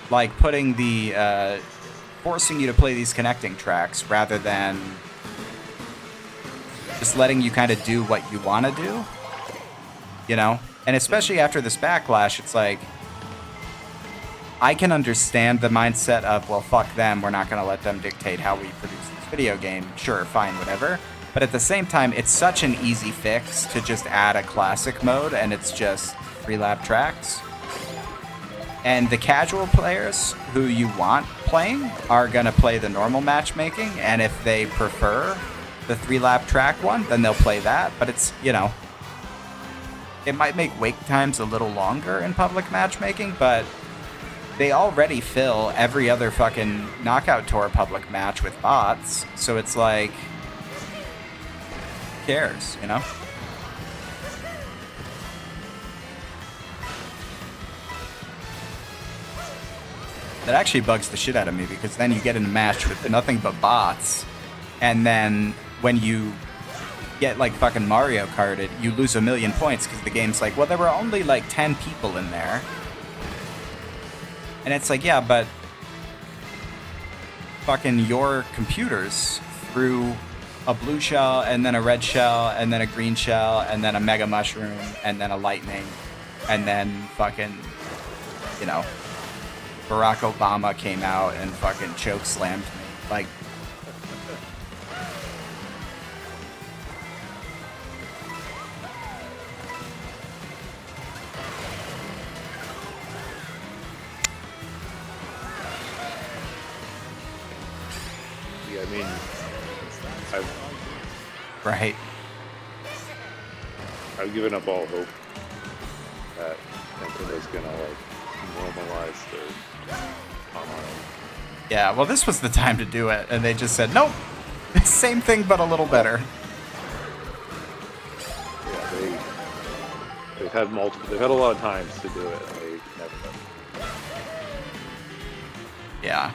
like putting the forcing you to play these connecting tracks rather than just letting you kind of do what you want to do. You know, and especially after this backlash, it's like. I can understand the mindset of, well, fuck them, we're not going to let them dictate how we produce this video game. Sure, fine, whatever. But at the same time, it's such an easy fix to just add a classic mode, and it's just 3-lap tracks. And the casual players who you want playing are going to play the normal matchmaking, and if they prefer the 3-lap track one, then they'll play that. But it's, you know, it might make wait times a little longer in public matchmaking, but they already fill every other fucking Knockout Tour public match with bots, so it's like, who cares, you know? That actually bugs the shit out of me, because then you get in a match with nothing but bots, and then when you get like fucking Mario Karted, you lose 1,000,000 points because the game's like, well, there were only like 10 people in there. And it's like, yeah, but fucking your computers threw a blue shell and then a red shell and then a green shell and then a mega mushroom and then a lightning and then fucking, you know, Barack Obama came out and fucking choke slammed me. Like, Yeah, I mean, right. I've given up all hope that Nintendo's gonna like normalize their online. Yeah, well, this was the time to do it, and they just said, nope, same thing but a little better. Yeah, they've had a lot of times to do it, and they never done it. Yeah.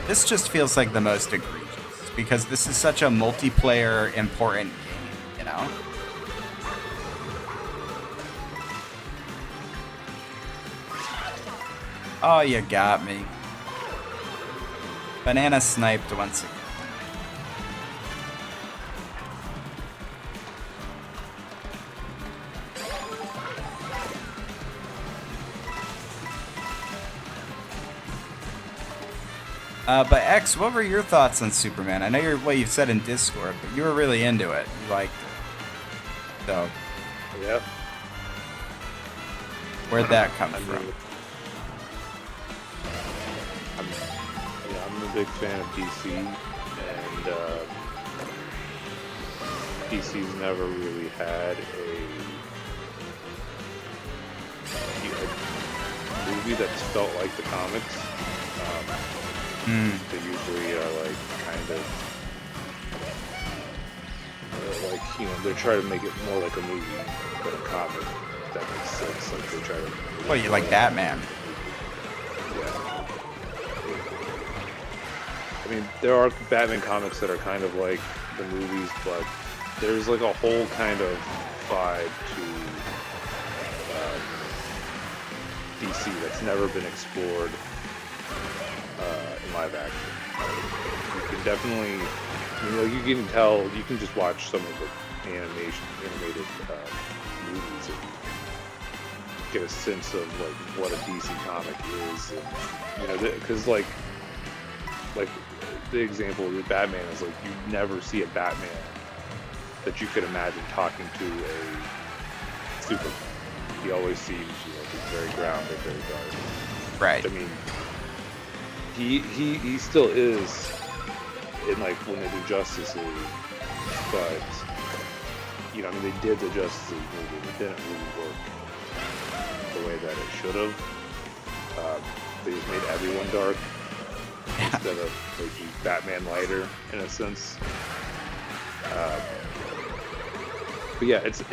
This just feels like the most egregious, because this is such a multiplayer important game, you know? Oh, you got me. Banana sniped once again. But X, what were your thoughts on Superman? I know you've said in Discord, but you were really into it. You liked it. So, Yeah. where'd that come from? I'm a big fan of DC, and DC's never really had a movie that's felt like the comics. They usually are like kind of like, you know, they're trying to make it more like a movie than a comic. If that makes sense. Like they try to. Well, you like Batman. Yeah. I mean, there are Batman comics that are kind of like the movies, but there's like a whole kind of vibe to DC that's never been explored in live action. You can definitely, you know, you can tell, you can just watch some of the animated movies and get a sense of like what a DC comic is, and, you know, because like the example with Batman is like you never see a Batman that you could imagine talking to a Superman. He always seems, you know, he's very grounded, very dark. Right. I mean, he still is in like when they do Justice League, but you know, I mean, they did the Justice League movie, it didn't really work the way that it should have. They just made everyone dark instead of making Batman lighter in a sense. But yeah, it's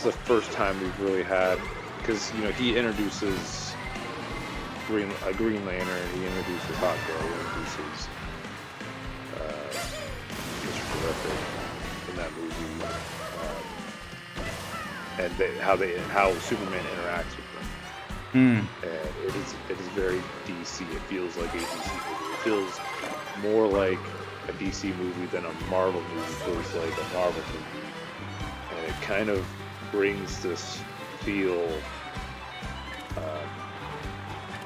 the first time we've really had, because you know he introduces Green Lantern, he introduces Hawkgirl, he introduces Mr. Terrific in that movie, and how Superman interacts with them. And it is very DC. It feels like a DC movie. It feels more like a DC movie than a Marvel movie feels like a Marvel movie, and it kind of brings this feel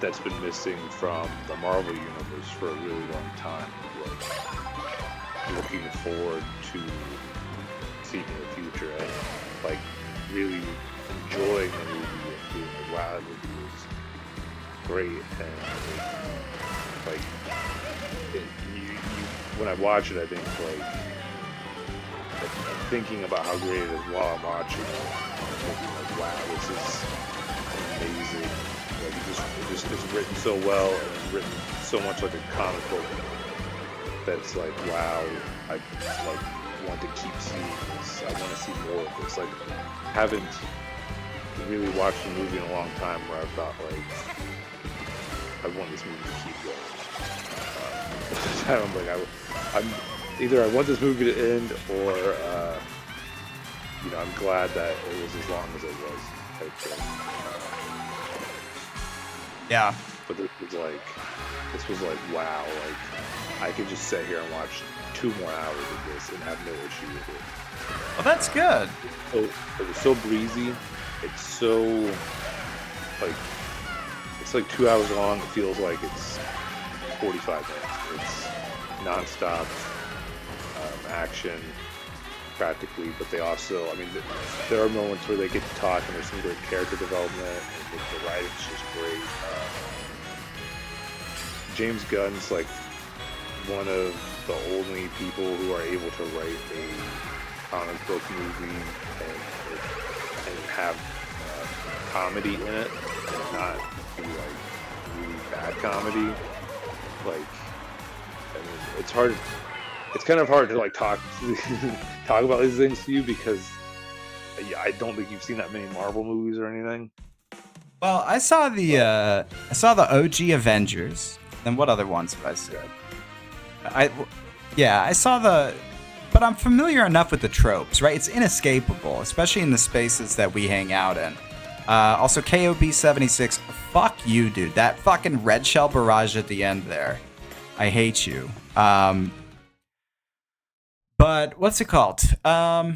that's been missing from the Marvel universe for a really long time. Like looking forward to seeing the future and like really enjoying the movie and being like, wow, the movie was great, and like when I watch it, I think like I'm thinking about how great it is while I'm watching it. I'm thinking like, wow, this is amazing. Like it's written so well, and it's written so much like a comic book that's like, wow, I like want to keep seeing this. I want to see more of this. Like, haven't really watched a movie in a long time where I thought like I want this movie to keep going. time I'm like, I'm either I want this movie to end, or I'm glad that it was as long as it was. Type thing. Yeah. But this was like wow, like I could just sit here and watch 2 more hours of this and have no issue with it. Well, that's good. So it was so breezy. It's so like it's like 2 hours long. It feels like it's 45 minutes. It's nonstop action, practically. But they also, I mean, there are moments where they get to talk, and there's some great character development. And the writing's just great. James Gunn's like one of the only people who are able to write a comic book movie and have comedy in it, and not be like really bad comedy. Like, I mean, it's hard. It's kind of hard to like talk about these things to you, because I don't think you've seen that many Marvel movies or anything. Well, I saw the OG Avengers. Then what other ones have I said? I saw but I'm familiar enough with the tropes, right? It's inescapable, especially in the spaces that we hang out in. Also, KOB-76, fuck you, dude. That fucking red shell barrage at the end there. I hate you. But what's it called? Yeah,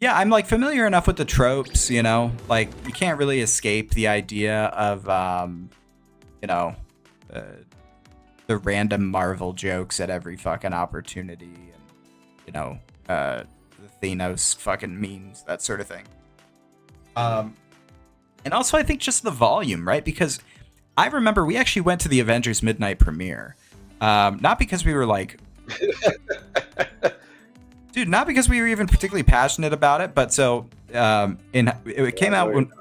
I'm like familiar enough with the tropes, like you can't really escape the idea of, the random Marvel jokes at every fucking opportunity, and the Thanos fucking memes, that sort of thing. And also I think just the volume, right? Because I remember we actually went to the Avengers Midnight premiere, not because we were like, dude, not because we were even particularly passionate about it, but so it came out when,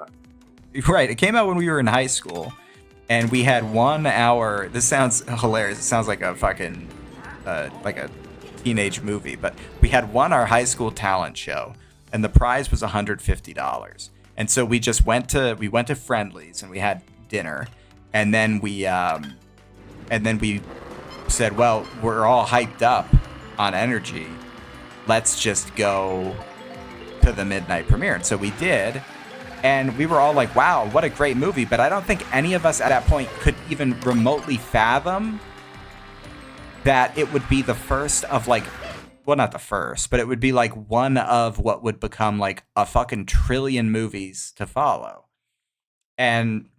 right? It came out when we were in high school. And we had 1 hour. This sounds hilarious. It sounds like a fucking like a teenage movie. But we had won our high school talent show, and the prize was $150. And so we just went to Friendly's, and we had dinner, and then we said, well, we're all hyped up on energy. Let's just go to the midnight premiere. And so we did. And we were all like, wow, what a great movie. But I don't think any of us at that point could even remotely fathom that it would be the first of like, well, not the first, but it would be like one of what would become like a fucking trillion movies to follow. And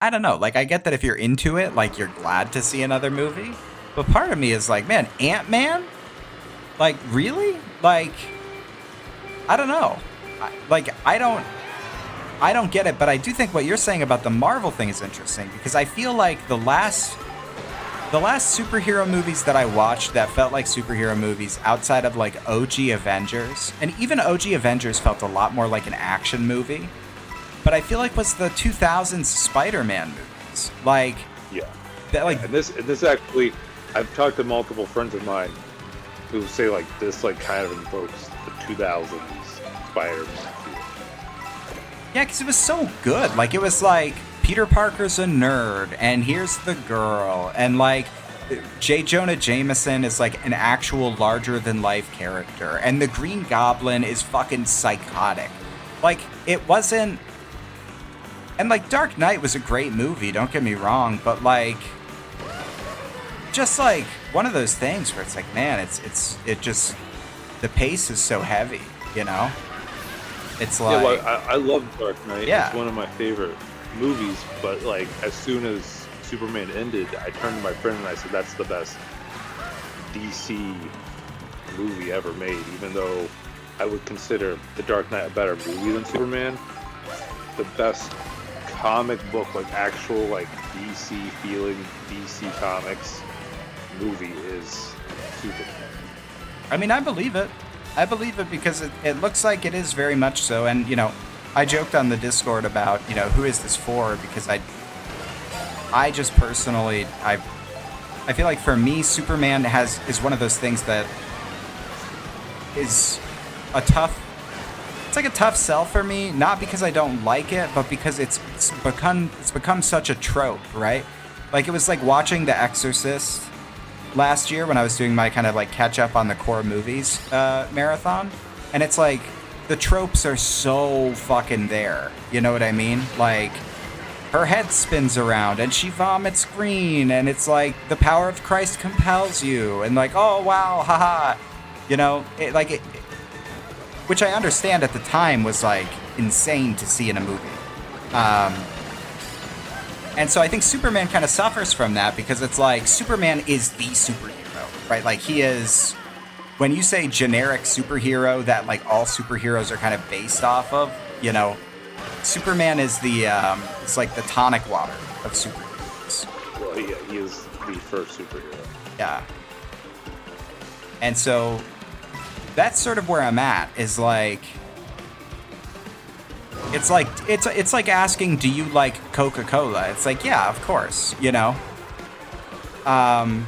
I don't know, like I get that if you're into it, like you're glad to see another movie. But part of me is like, man, Ant-Man? Like, really? Like, I don't know. I don't get it, but I do think what you're saying about the Marvel thing is interesting, because I feel like the last superhero movies that I watched that felt like superhero movies outside of like OG Avengers, and even OG Avengers felt a lot more like an action movie, but I feel like was the 2000s Spider-Man movies. Like, yeah. That, like, and this actually, I've talked to multiple friends of mine who say like this like kind of invokes the 2000s Spider-Man. Yeah, because it was so good. Like, it was like, Peter Parker's a nerd, and here's the girl, and like, J. Jonah Jameson is like an actual larger-than-life character, and the Green Goblin is fucking psychotic. Like, it wasn't... And like, Dark Knight was a great movie, don't get me wrong, but like, just like, one of those things where it's like, man, it just, the pace is so heavy, It's like... Yeah, well, I love Dark Knight. Yeah. It's one of my favorite movies, but like as soon as Superman ended, I turned to my friend and I said, that's the best DC movie ever made, even though I would consider The Dark Knight a better movie than Superman. The best comic book, like actual like DC feeling, DC Comics movie is Superman. I mean, I believe it. Because it looks like it is very much so. And, I joked on the Discord about, who is this for? Because I just personally, I feel like for me, Superman is one of those things that is it's like a tough sell for me. Not because I don't like it, but because it's become such a trope, right? Like, it was like watching The Exorcist last year when I was doing my kind of like catch up on the core movies marathon, and it's like the tropes are so fucking there. You know what I mean? Like, her head spins around and she vomits green, and it's like the power of Christ compels you, and like, oh wow, haha, you know, which I understand at the time was like insane to see in a movie. And so I think Superman kind of suffers from that because it's like Superman is the superhero, right? Like, he is, when you say generic superhero that like all superheroes are kind of based off of, you know, Superman is the, it's like the tonic water of superheroes. Well, yeah, he is the first superhero. Yeah. And so that's sort of where I'm at, is like, it's like asking, do you like Coca-Cola? It's like, yeah, of course, you know. But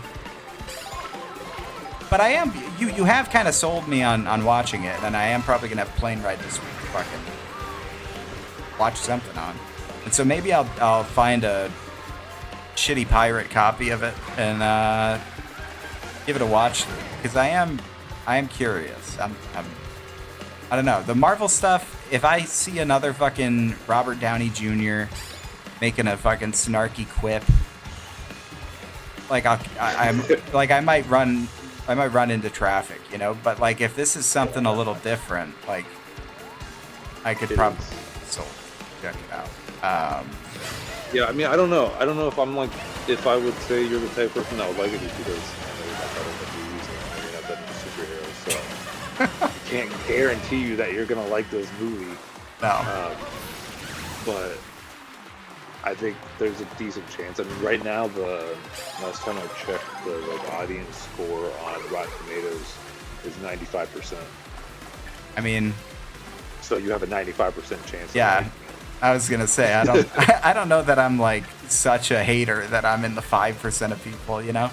I am, you have kind of sold me on watching it, and I am probably gonna have a plane ride this week to fucking watch something on. And so maybe I'll find a shitty pirate copy of it and give it a watch, because I am curious. I don't know, the Marvel stuff. If I see another fucking Robert Downey Jr. making a fucking snarky quip, like I might run into traffic, you know. But like, if this is something a little different, like, I could probably check it out. Yeah, I mean, I don't know if I'm like, if I would say you're the type of person that would like it, just because I know you're not that into movies and you're not that into superheroes, so I can't guarantee you that you're gonna like this movie. No. But I think there's a decent chance. I mean, right now, the last time I checked, the like audience score on Rotten Tomatoes is 95%. I mean, so you have a 95% chance. Yeah, I was gonna say, I don't I don't know that I'm like such a hater that I'm in the 5% of people, you know.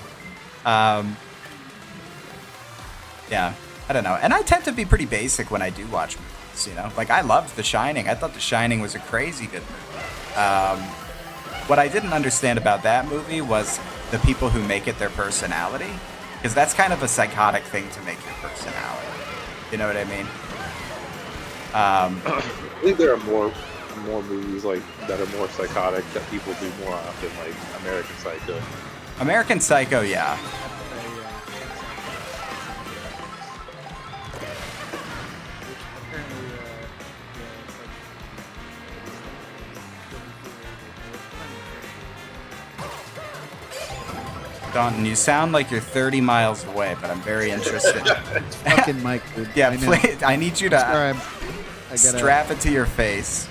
Yeah, I don't know, and I tend to be pretty basic when I do watch movies, you know. Like, I loved The Shining. I thought The Shining was a crazy good movie. What I didn't understand about that movie was the people who make it their personality, because that's kind of a psychotic thing to make your personality. You know what I mean? I think there are more movies like that are more psychotic that people do more often, like American Psycho. American Psycho, yeah. Dalton, you sound like you're 30 miles away, but I'm very interested. Fucking Mike, dude. Yeah, please, I need you to I gotta strap it to your face.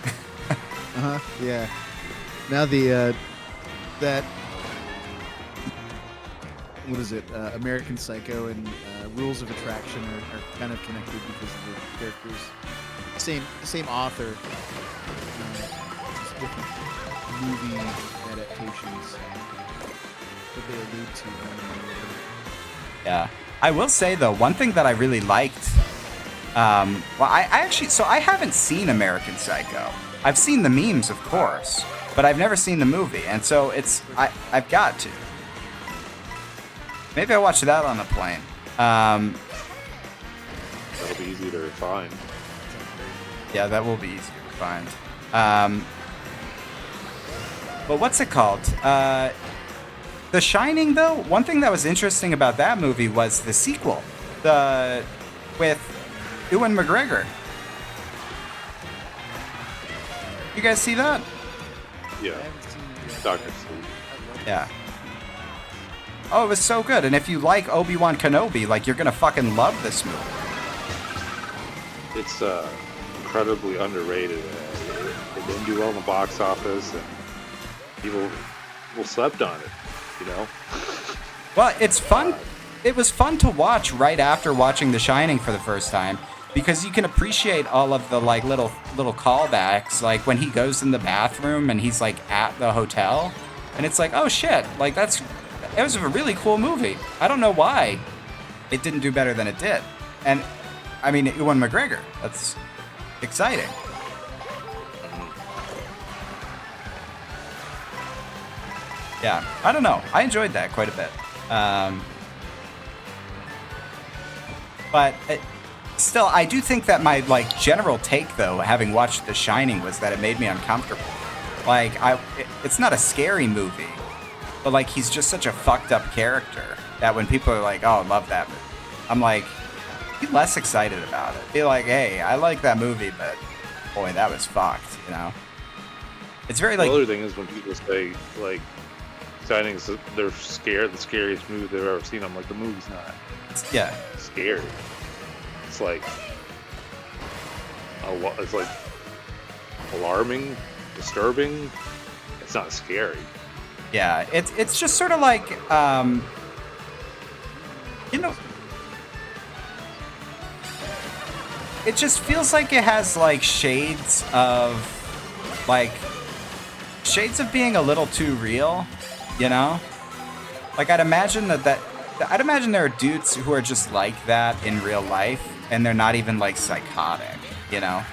Yeah. Now that what is it? American Psycho and Rules of Attraction are kind of connected because of the characters. Same author. Just different movie adaptations that they allude to. Yeah. I will say, though, one thing that I really liked, well, I haven't seen American Psycho. I've seen the memes, of course, but I've never seen the movie, and so I've got to. Maybe I'll watch that on the plane. That'll be easy to find. Yeah, that will be easier to find. But what's it called? The Shining, though, one thing that was interesting about that movie was the sequel, with Ewan McGregor. You guys see that? Yeah. Dr. Sleep. Yeah. Oh, it was so good. And if you like Obi-Wan Kenobi, like, you're gonna fucking love this movie. It's incredibly underrated. It didn't do well in the box office, and people slept on it, you know? Well, it's fun. It was fun to watch right after watching The Shining for the first time, because you can appreciate all of the like little callbacks, like when he goes in the bathroom and he's like at the hotel, and it's like, oh shit, like it was a really cool movie. I don't know why it didn't do better than it did. And I mean, Ewan McGregor, that's exciting. Yeah, I don't know. I enjoyed that quite a bit. But still, I do think that my like general take, though, having watched The Shining, was that it made me uncomfortable. Like, it's not a scary movie, but like he's just such a fucked up character that when people are like, "Oh, I love that movie," I'm like, be less excited about it. Be like, "Hey, I like that movie, but boy, that was fucked," you know? It's very like. The other thing is when people say like, Sightings, they're scared, the scariest movie they've ever seen. I'm like, the movie's not Yeah. scary. It's like alarming, disturbing. It's not scary. Yeah, it's just sort of like, you know, it just feels like it has like shades of being a little too real, you know? Like I'd imagine there are dudes who are just like that in real life, and they're not even like psychotic, you know?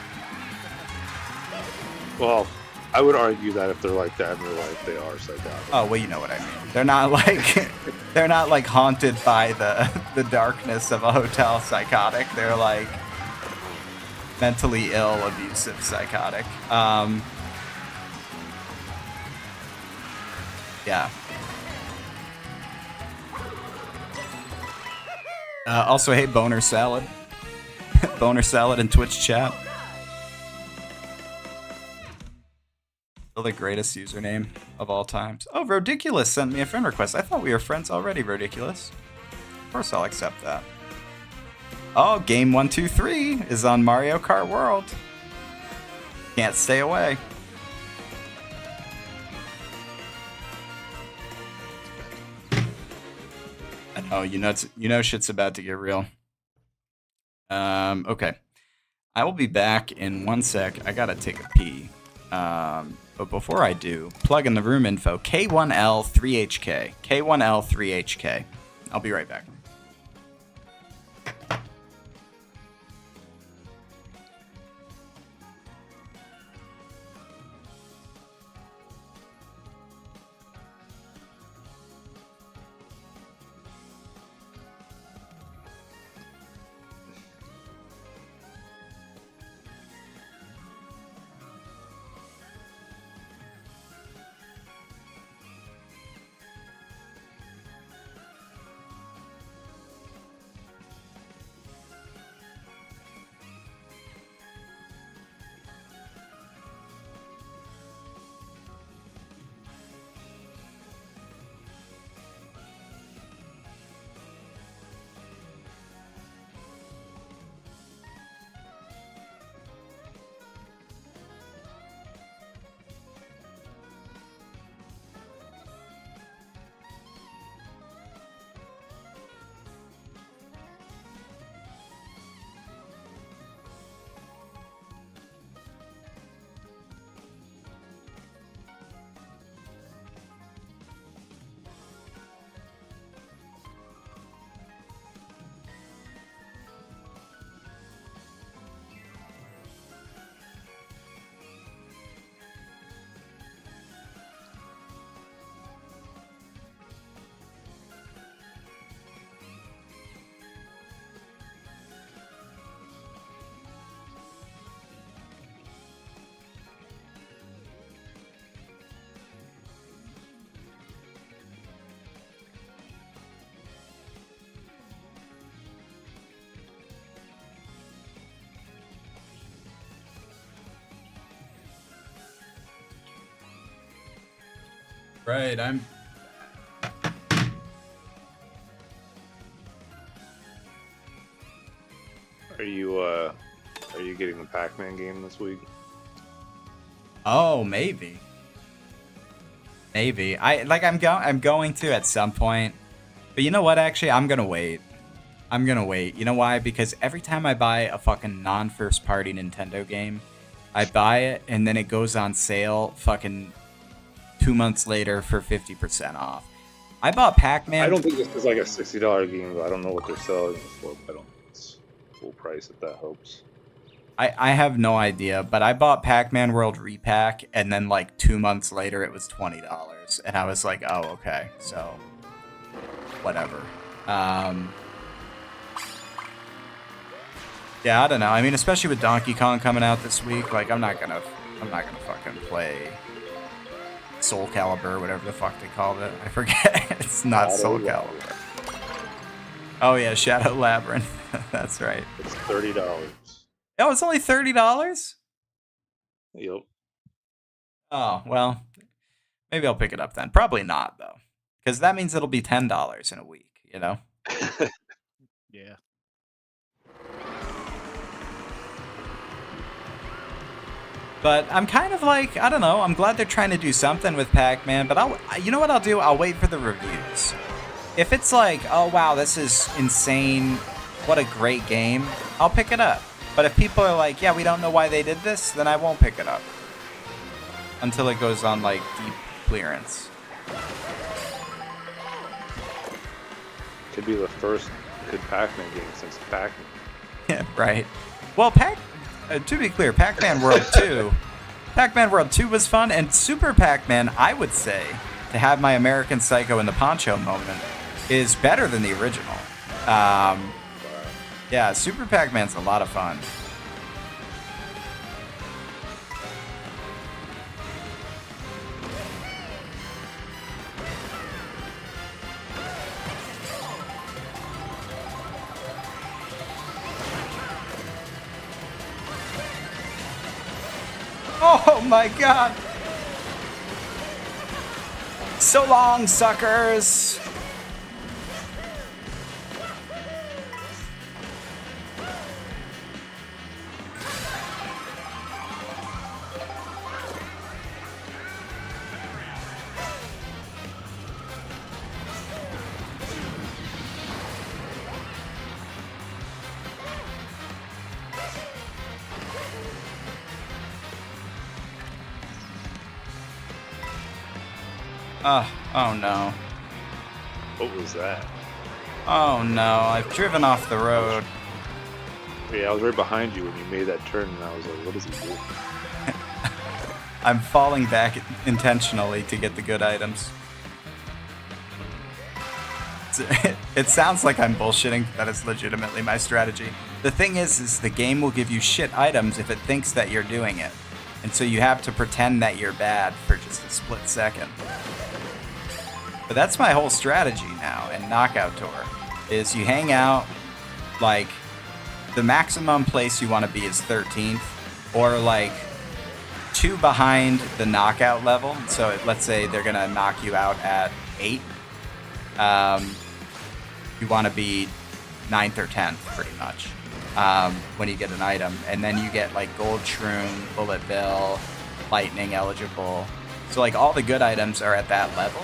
Well, I would argue that if they're like that in real life, they are psychotic. Oh, well, you know what I mean. They're not like haunted by the darkness of a hotel psychotic. They're like mentally ill, abusive psychotic. Yeah. Also, hey, Boner Salad. Boner Salad in Twitch chat. Still the greatest username of all times. Oh, Rodiculous sent me a friend request. I thought we were friends already, Rodiculous. Of course I'll accept that. Oh, game 123 is on Mario Kart World. Can't stay away. I know, you know shit's about to get real. Okay. I will be back in 1 sec. I gotta take a pee. But before I do, plug in the room info. K1L3HK. K1L3HK. I'll be right back. Right, I'm... Are you getting the Pac-Man game this week? Oh, maybe. Maybe. I'm going to at some point. But you know what, actually? I'm gonna wait. You know why? Because every time I buy a fucking non-first party Nintendo game, I buy it and then it goes on sale fucking 2 months later for 50% off. I bought Pac-Man. I don't think this is like a $60 game, but I don't know what they're selling it for. I don't think it's full price if that helps. I have no idea, but I bought Pac-Man World Repack, and then like 2 months later it was $20. And I was like, oh, okay, so whatever. Yeah, I don't know. I mean, especially with Donkey Kong coming out this week, like I'm not gonna fucking play Soul Calibur, whatever the fuck they called it. I forget. It's not Soul Calibur. Oh yeah, Shadow Labyrinth. That's right. It's $30. Oh, it's only $30? Yep. Oh, well, maybe I'll pick it up then. Probably not, though. Because that means it'll be $10 in a week, you know? Yeah. But I'm kind of like, I don't know, I'm glad they're trying to do something with Pac-Man, but you know what I'll do? I'll wait for the reviews. If it's like, oh wow, this is insane, what a great game, I'll pick it up. But if people are like, yeah, we don't know why they did this, then I won't pick it up. Until it goes on, like, deep clearance. Could be the first good Pac-Man game since Pac-Man. Yeah, right. Well, to be clear, Pac-Man World 2... Pac-Man World 2 was fun, and Super Pac-Man, I would say, to have my American Psycho in the Poncho moment, is better than the original. Yeah, Super Pac-Man's a lot of fun. Oh my god! So long, suckers! Oh no. What was that? Oh no, I've driven off the road. Yeah, I was right behind you when you made that turn, and I was like, what is he doing? I'm falling back intentionally to get the good items. It sounds like I'm bullshitting, but that is legitimately my strategy. The thing is the game will give you shit items if it thinks that you're doing it. And so you have to pretend that you're bad for just a split second. But that's my whole strategy now in Knockout Tour, is you hang out, like, the maximum place you want to be is 13th, or like 2 behind the knockout level. So let's say they're going to knock you out at 8. You want to be 9th or 10th, pretty much, when you get an item. And then you get, like, Gold Shroom, Bullet Bill, Lightning eligible. So, like, all the good items are at that level.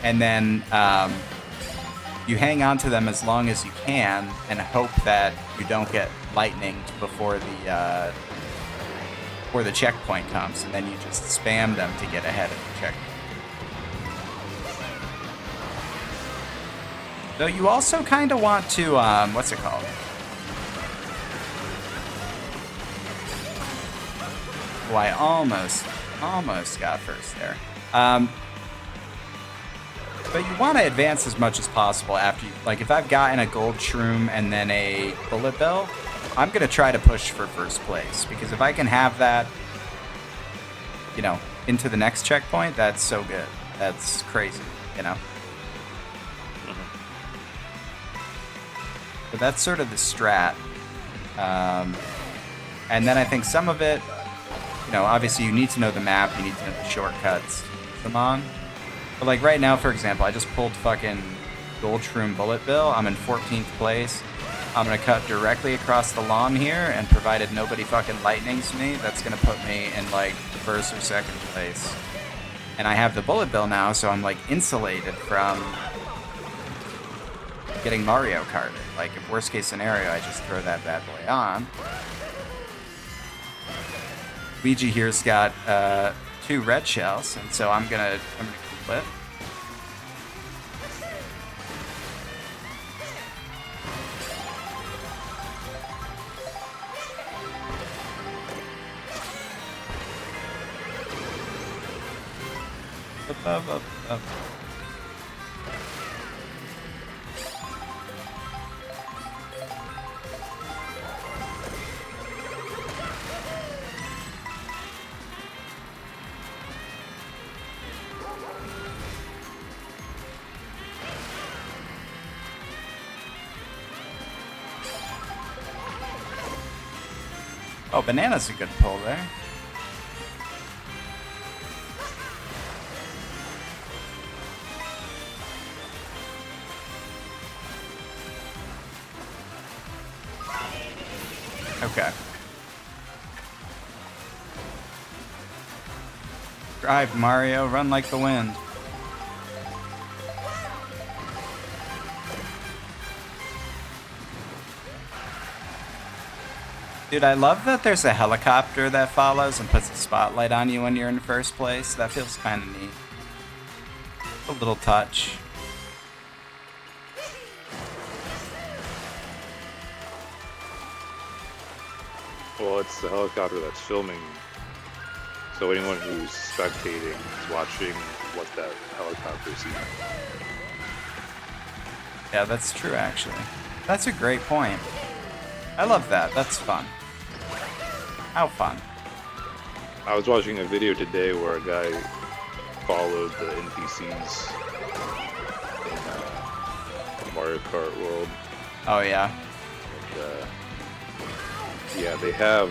And then you hang on to them as long as you can and hope that you don't get lightninged before the checkpoint comes, and then you just spam them to get ahead of the checkpoint. Though you also kind of want to, what's it called? Oh, I almost got first there. But you want to advance as much as possible after you, like, if I've gotten a Gold Shroom and then a Bullet Bill, I'm going to try to push for first place. Because if I can have that, you know, into the next checkpoint, that's so good. That's crazy, you know? But that's sort of the strat. And then I think some of it, you know, obviously you need to know the map, you need to know the shortcuts. Come on. But like right now, for example, I just pulled fucking Gold Shroom Bullet Bill. I'm in 14th place. I'm going to cut directly across the lawn here, and provided nobody fucking lightnings me, that's going to put me in like first or second place. And I have the Bullet Bill now, so I'm like insulated from getting Mario Karted. Like, if worst case scenario, I just throw that bad boy on. Luigi here's got 2 red shells, and so I'm gonna keep it. Up. Oh, banana's a good pull there. Okay. Drive, Mario. Run like the wind. Dude, I love that there's a helicopter that follows and puts a spotlight on you when you're in first place. That feels kind of neat. A little touch. Well, it's the helicopter that's filming, so anyone who's spectating is watching what that helicopter sees. Yeah, that's true, actually. That's a great point. I love that. That's fun. How fun. I was watching a video today where a guy followed the NPCs in Mario Kart World. Oh, yeah. And, yeah, they have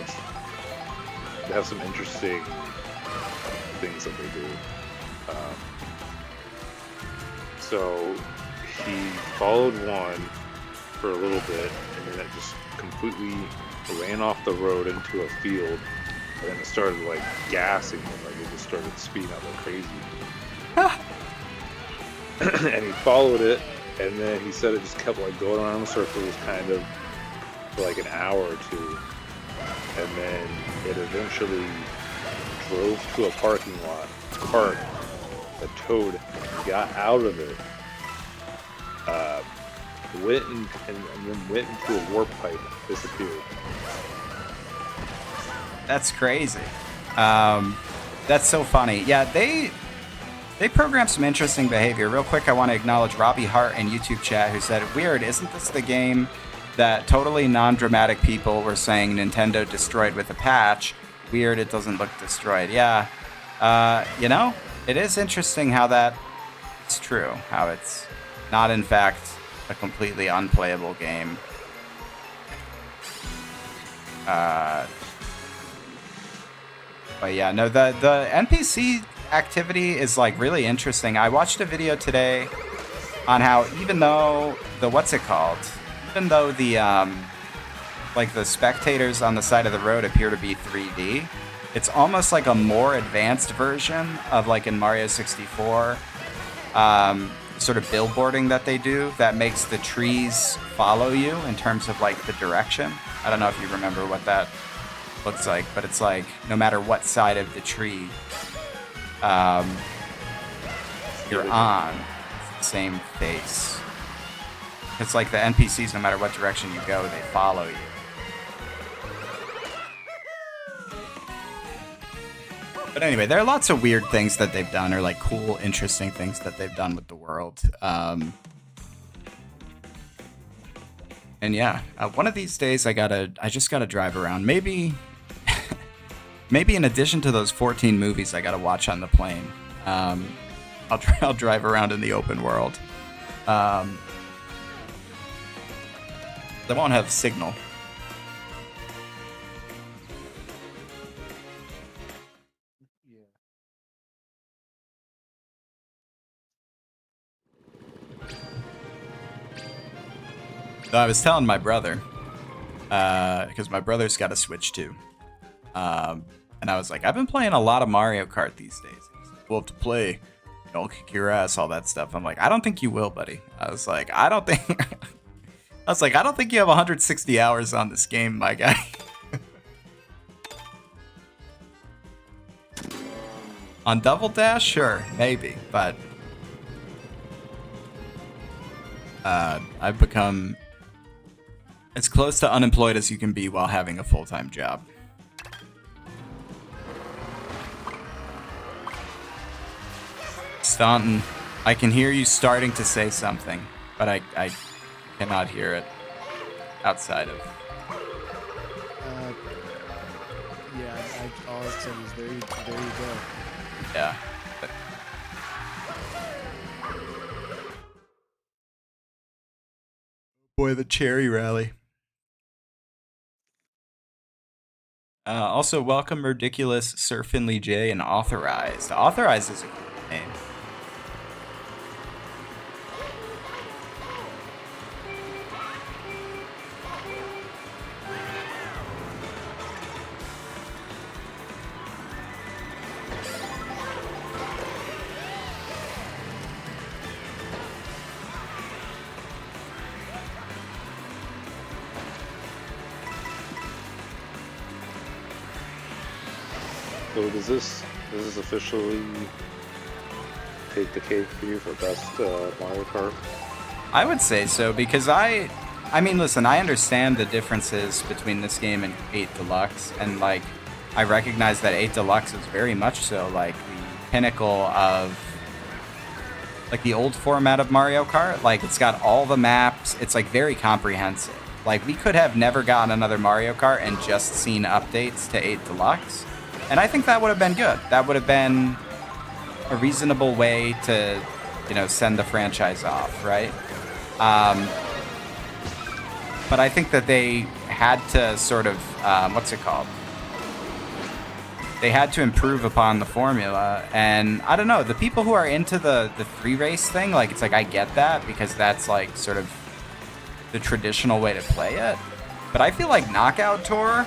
some interesting things that they do. So he followed one for a little bit, and then it just completely ran off the road into a field, and then it started like gassing him, like it just started speeding out like crazy. And he followed it, and then he said it just kept like going around in circles, kind of for like an hour or two, and then it eventually drove to a parking lot, parked, the Toad got out of it, went and then went into a warp pipe, disappeared. That's crazy. That's so funny. Yeah, they program some interesting behavior. Real quick, I want to acknowledge Robbie Hart in YouTube chat who said, "Weird, isn't this the game that totally non-dramatic people were saying Nintendo destroyed with a patch? Weird, it doesn't look destroyed." Yeah. You know, it is interesting how that is true. How it's not, in fact, a completely unplayable game. But yeah, no, the NPC activity is like really interesting. I watched a video today on how even though the even though the like the spectators on the side of the road appear to be 3D, it's almost like a more advanced version of like in Mario 64 sort of billboarding that they do that makes the trees follow you in terms of like the direction. I don't know if you remember what that looks like, but it's like no matter what side of the tree you're on, it's the same face. It's like the NPCs, no matter what direction you go, they follow you. But anyway, there are lots of weird things that they've done, or like cool, interesting things that they've done with the world. And yeah, one of these days I just gotta drive around. Maybe in addition to those 14 movies I gotta watch on the plane, I'll drive around in the open world. I won't have signal. So I was telling my brother, because my brother's got a Switch too, and I was like, I've been playing a lot of Mario Kart these days. He's like, we'll have to play, I'll kick your ass, all that stuff. I'm like, I don't think you will, buddy. I was like, I don't think you have 160 hours on this game, my guy. On Double Dash, sure, maybe, but I've become as close to unemployed as you can be while having a full-time job. Staunton, I can hear you starting to say something, but I cannot hear it outside of... Yeah, all I said was there you go. Yeah. Boy, the cherry rally. Also, welcome Ridiculous, Sir Finley J, and Authorized. Authorized is a cool name. So does this officially take the cake for you for best Mario Kart? I would say so because I mean, listen, I understand the differences between this game and 8 Deluxe, and like, I recognize that 8 Deluxe is very much so like the pinnacle of like the old format of Mario Kart. Like, it's got all the maps. It's like very comprehensive. Like, we could have never gotten another Mario Kart and just seen updates to 8 Deluxe, and I think that would have been good. That would have been a reasonable way to, you know, send the franchise off, right? But I think that they had to sort of, what's it called? They had to improve upon the formula, and I don't know, the people who are into the 3-race thing, like, it's like, I get that, because that's, like, sort of the traditional way to play it, but I feel like Knockout Tour,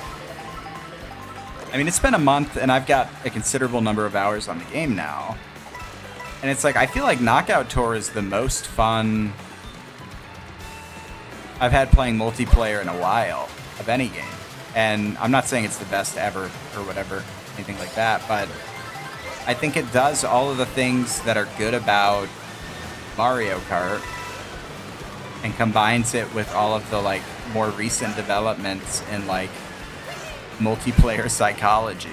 I mean, it's been a month, and I've got a considerable number of hours on the game now, and it's like, I feel like Knockout Tour is the most fun I've had playing multiplayer in a while of any game. And I'm not saying it's the best ever or whatever, anything like that, but I think it does all of the things that are good about Mario Kart and combines it with all of the like more recent developments in like multiplayer psychology.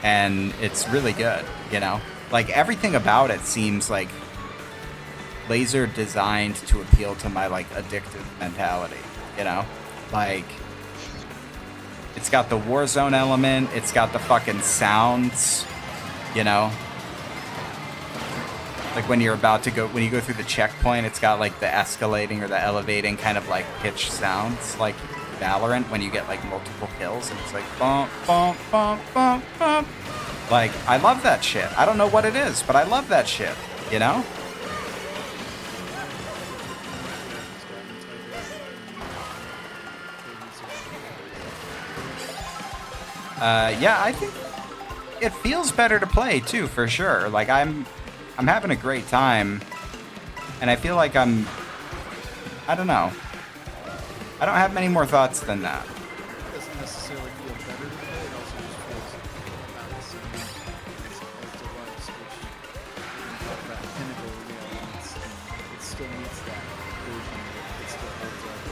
And it's really good, you know? Like, everything about it seems like laser designed to appeal to my like addictive mentality, you know? Like, it's got the Warzone element, it's got the fucking sounds, you know? Like when you go through the checkpoint, it's got like the escalating or the elevating kind of like pitch sounds, like Valorant when you get like multiple kills and it's like bump, bump, bump, bump, bump. Like, I love that shit. I don't know what it is, but I love that shit, you know? Yeah, I think it feels better to play too, for sure. Like, I'm having a great time, and I feel like I don't know. I don't have many more thoughts than that. It doesn't necessarily feel better to play. It also just feels about the same as Deluxe, which we can talk about Pinnacle. You know, it still meets that version. It still holds up.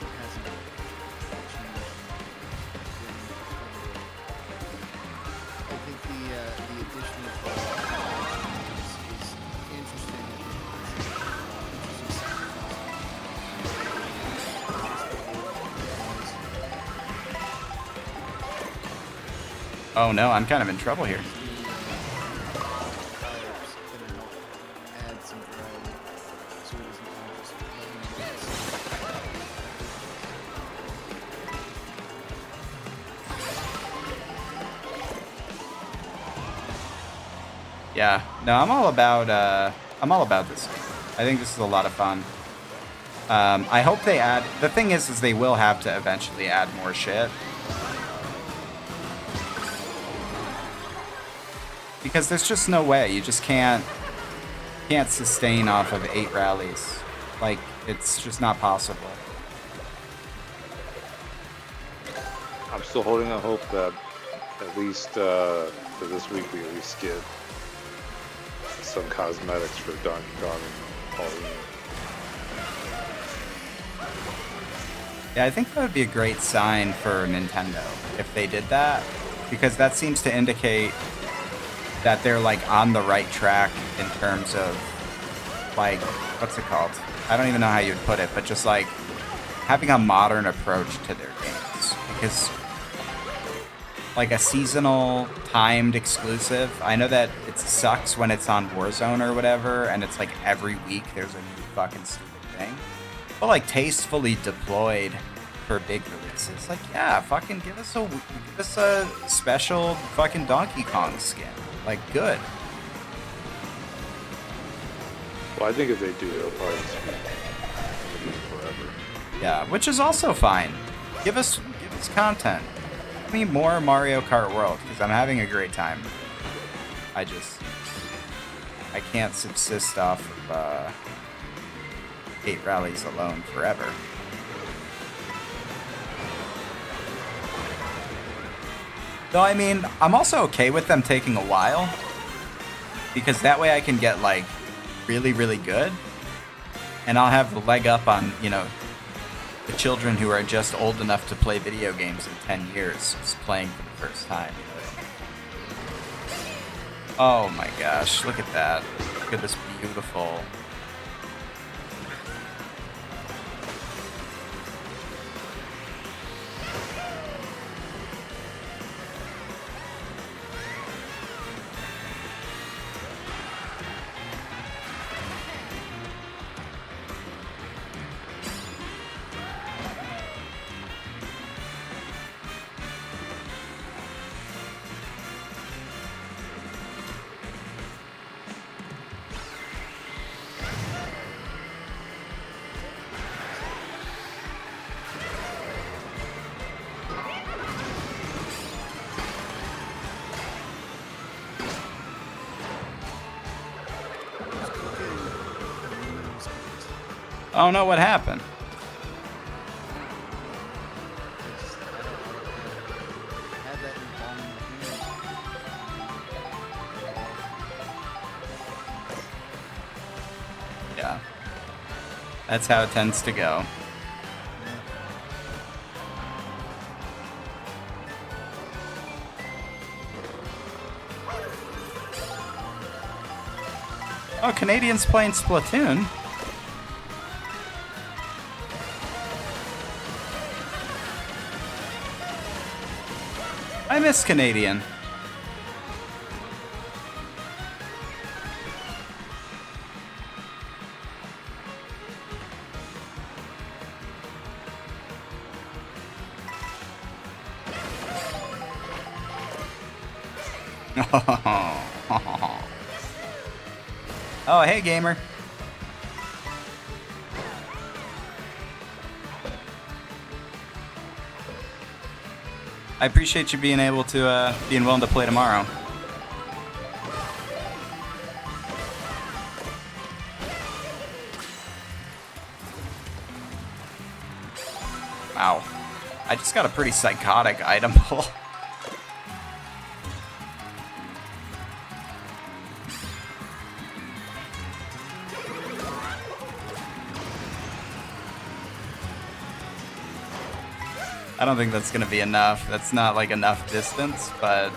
It hasn't changed. I think the addition of is interesting. Oh no, I'm kind of in trouble here. Yeah, no, I'm all about this. I think this is a lot of fun. I hope they add. The thing is they will have to eventually add more shit. Because there's just no way. You just can't sustain off of 8 rallies. Like, it's just not possible. I'm still holding out hope that at least for this week we at least get some cosmetics for Donkey Kong and Pauline. Yeah, I think that would be a great sign for Nintendo if they did that. Because that seems to indicate that they're like on the right track in terms of like, what's it called? I don't even know how you'd put it, but just like having a modern approach to their games. Because like a seasonal timed exclusive, I know that it sucks when it's on Warzone or whatever, and it's like every week there's a new fucking stupid thing. But like tastefully deployed for big releases, like, yeah, fucking give us a special fucking Donkey Kong skin. Like, good. Well, I think if they do, it'll probably just be forever. Yeah, which is also fine. Give us content. Give me more Mario Kart World, because I'm having a great time. I can't subsist off of 8 rallies alone forever. Though, I mean, I'm also okay with them taking a while, because that way I can get, like, really, really good, and I'll have the leg up on, you know, the children who are just old enough to play video games in 10 years, just playing for the first time. Oh my gosh, look at that. Look at this beautiful... Oh no, what happened? Had that in the palm of Yeah. That's how it tends to go. Oh, Canadians playing Splatoon. I miss Canadian. Oh, hey, gamer. I appreciate you being able to, being willing to play tomorrow. Wow. I just got a pretty psychotic item pull. I don't think that's gonna be enough. That's not like enough distance, but...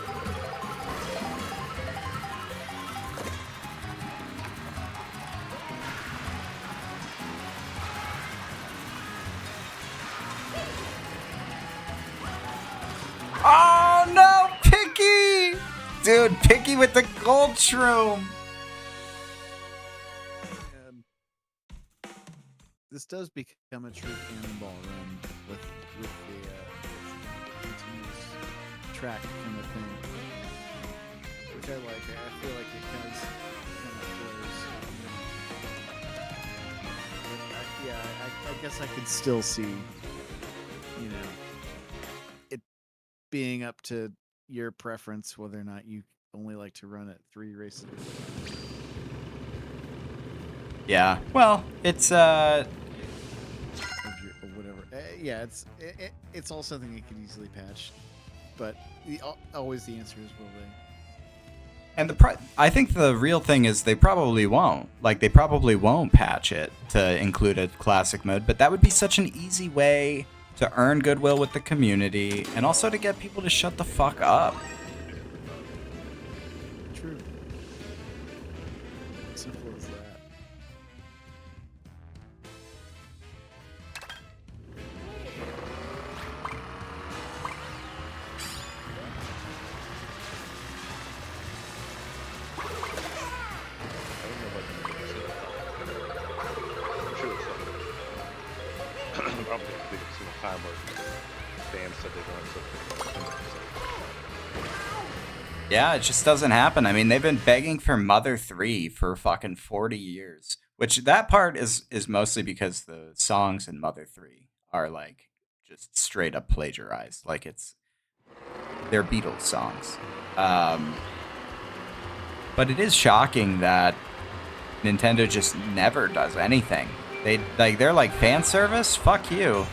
Oh no, Picky! Dude, Picky with the gold shroom! This does become a true cannonball run with the continuous track kind of thing, which I like. I feel like it kind of flows. I guess I could still see, you know, it being up to your preference whether or not you only like to run at 3 races. Yeah, well, it's Or whatever. Yeah, it's all something that could easily patch, but always the answer is will they? And I think the real thing is they probably won't. Like, they probably won't patch it to include a classic mode, but that would be such an easy way to earn goodwill with the community and also to get people to shut the fuck up. True. Simple as that. I don't think it's a single time where they don't accept it. Yeah, it just doesn't happen. I mean, they've been begging for Mother 3 for fucking 40 years. Which that part is mostly because the songs in Mother 3 are like just straight up plagiarized. Like they're Beatles songs. But it is shocking that Nintendo just never does anything. They're like fan service? Fuck you.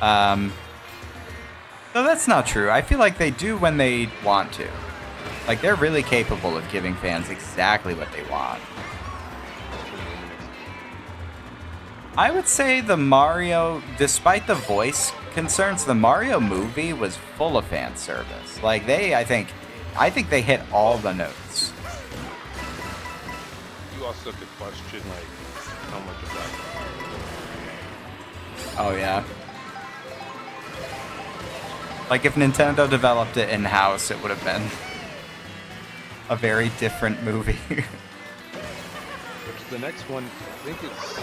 No, that's not true. I feel like they do when they want to. Like, they're really capable of giving fans exactly what they want. I would say the Mario, despite the voice concerns, the Mario movie was full of fan service. Like, I think they hit all the notes. You also have to question, like, how much of that. Oh, yeah. Like, if Nintendo developed it in-house, it would have been a very different movie. Which the next one, I think it's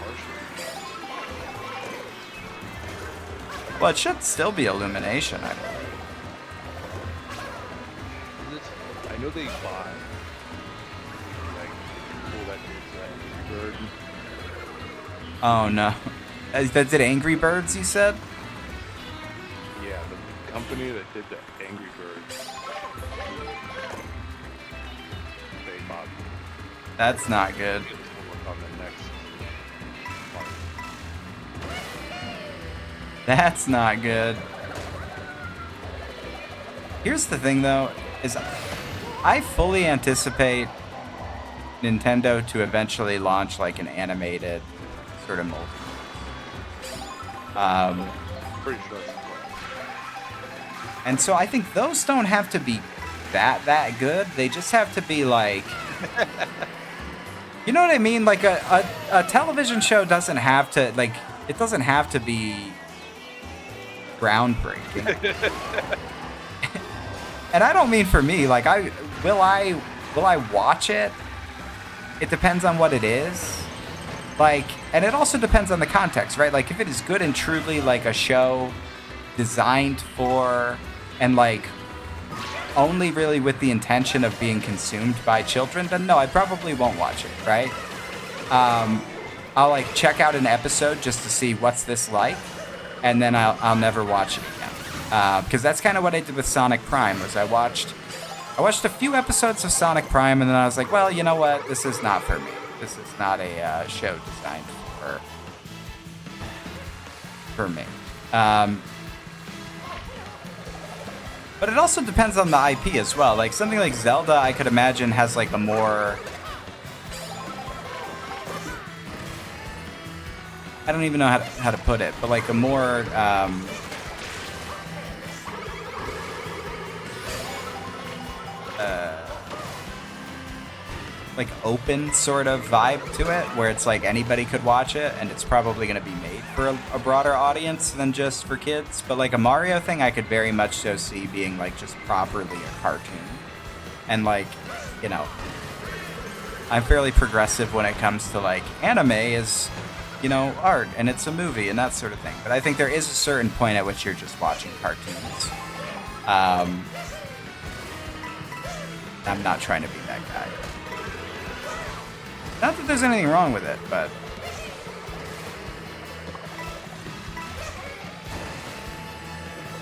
partially. Well, it should still be Illumination, I believe. I know they buy. Like, pull that Angry Bird. Oh, no. Is it Angry Birds, you said? Yeah, the company that did the Angry Birds. They bought. That's not good. We'll work on the next part. That's not good. Here's the thing, though, is I fully anticipate Nintendo to eventually launch like an animated sort of multiverse. Pretty sure that's the plan. And so I think those don't have to be that good. They just have to be like, you know what I mean? Like a television show doesn't have to it doesn't have to be groundbreaking. And I don't mean for me. Like will I watch it? It depends on what it is. Like, and it also depends on the context, right? Like, if it is good and truly like a show designed for and like only really with the intention of being consumed by children, then no, I probably won't watch it, right? I'll like check out an episode just to see what's this like, and then I'll never watch it again. Because that's kind of what I did with Sonic Prime. Was I watched a few episodes of Sonic Prime, and then I was like, well, you know what? This is not for me. This is not a show designed for me. But it also depends on the IP as well. Like something like Zelda, I could imagine has like a more, I don't even know how to put it, but like a more like open sort of vibe to it, where it's like anybody could watch it, and it's probably going to be made for a broader audience than just for kids. But like a Mario thing, I could very much so see being like just properly a cartoon. And like, you know, I'm fairly progressive when it comes to like anime is, you know, art and it's a movie and that sort of thing. But I think there is a certain point at which you're just watching cartoons. I'm not trying to be that guy. Not that there's anything wrong with it, but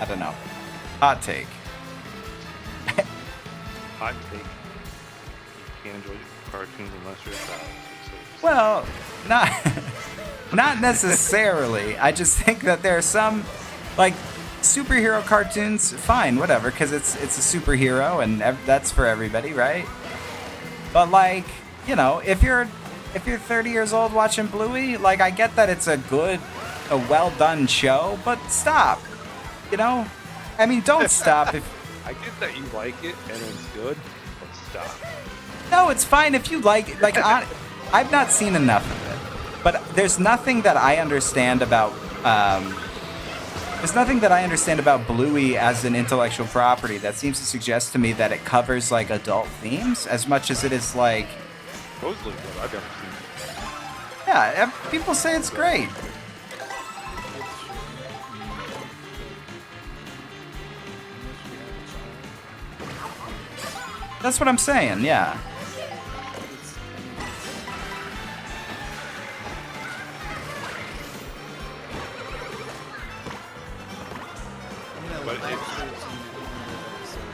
I don't know. Hot take. Hot take. You can't enjoy cartoons unless you're a child. Well, not necessarily. I just think that there are some, like, superhero cartoons, fine, whatever, because it's a superhero and that's for everybody, right? But like, you know, if you're 30 years old watching Bluey, like, I get that it's a well done show, but stop. You know, I mean, don't stop. If I get that you like it and it's good, but stop. no, it's fine if you like it. Like, I've not seen enough of it, but there's nothing that I understand about. There's nothing that I understand about Bluey as an intellectual property that seems to suggest to me that it covers like adult themes as much as it is like. Supposedly good. I've never seen it. Yeah, people say it's great. That's what I'm saying. Yeah. It's, I mean, But I've it's- sort of seen it in the episode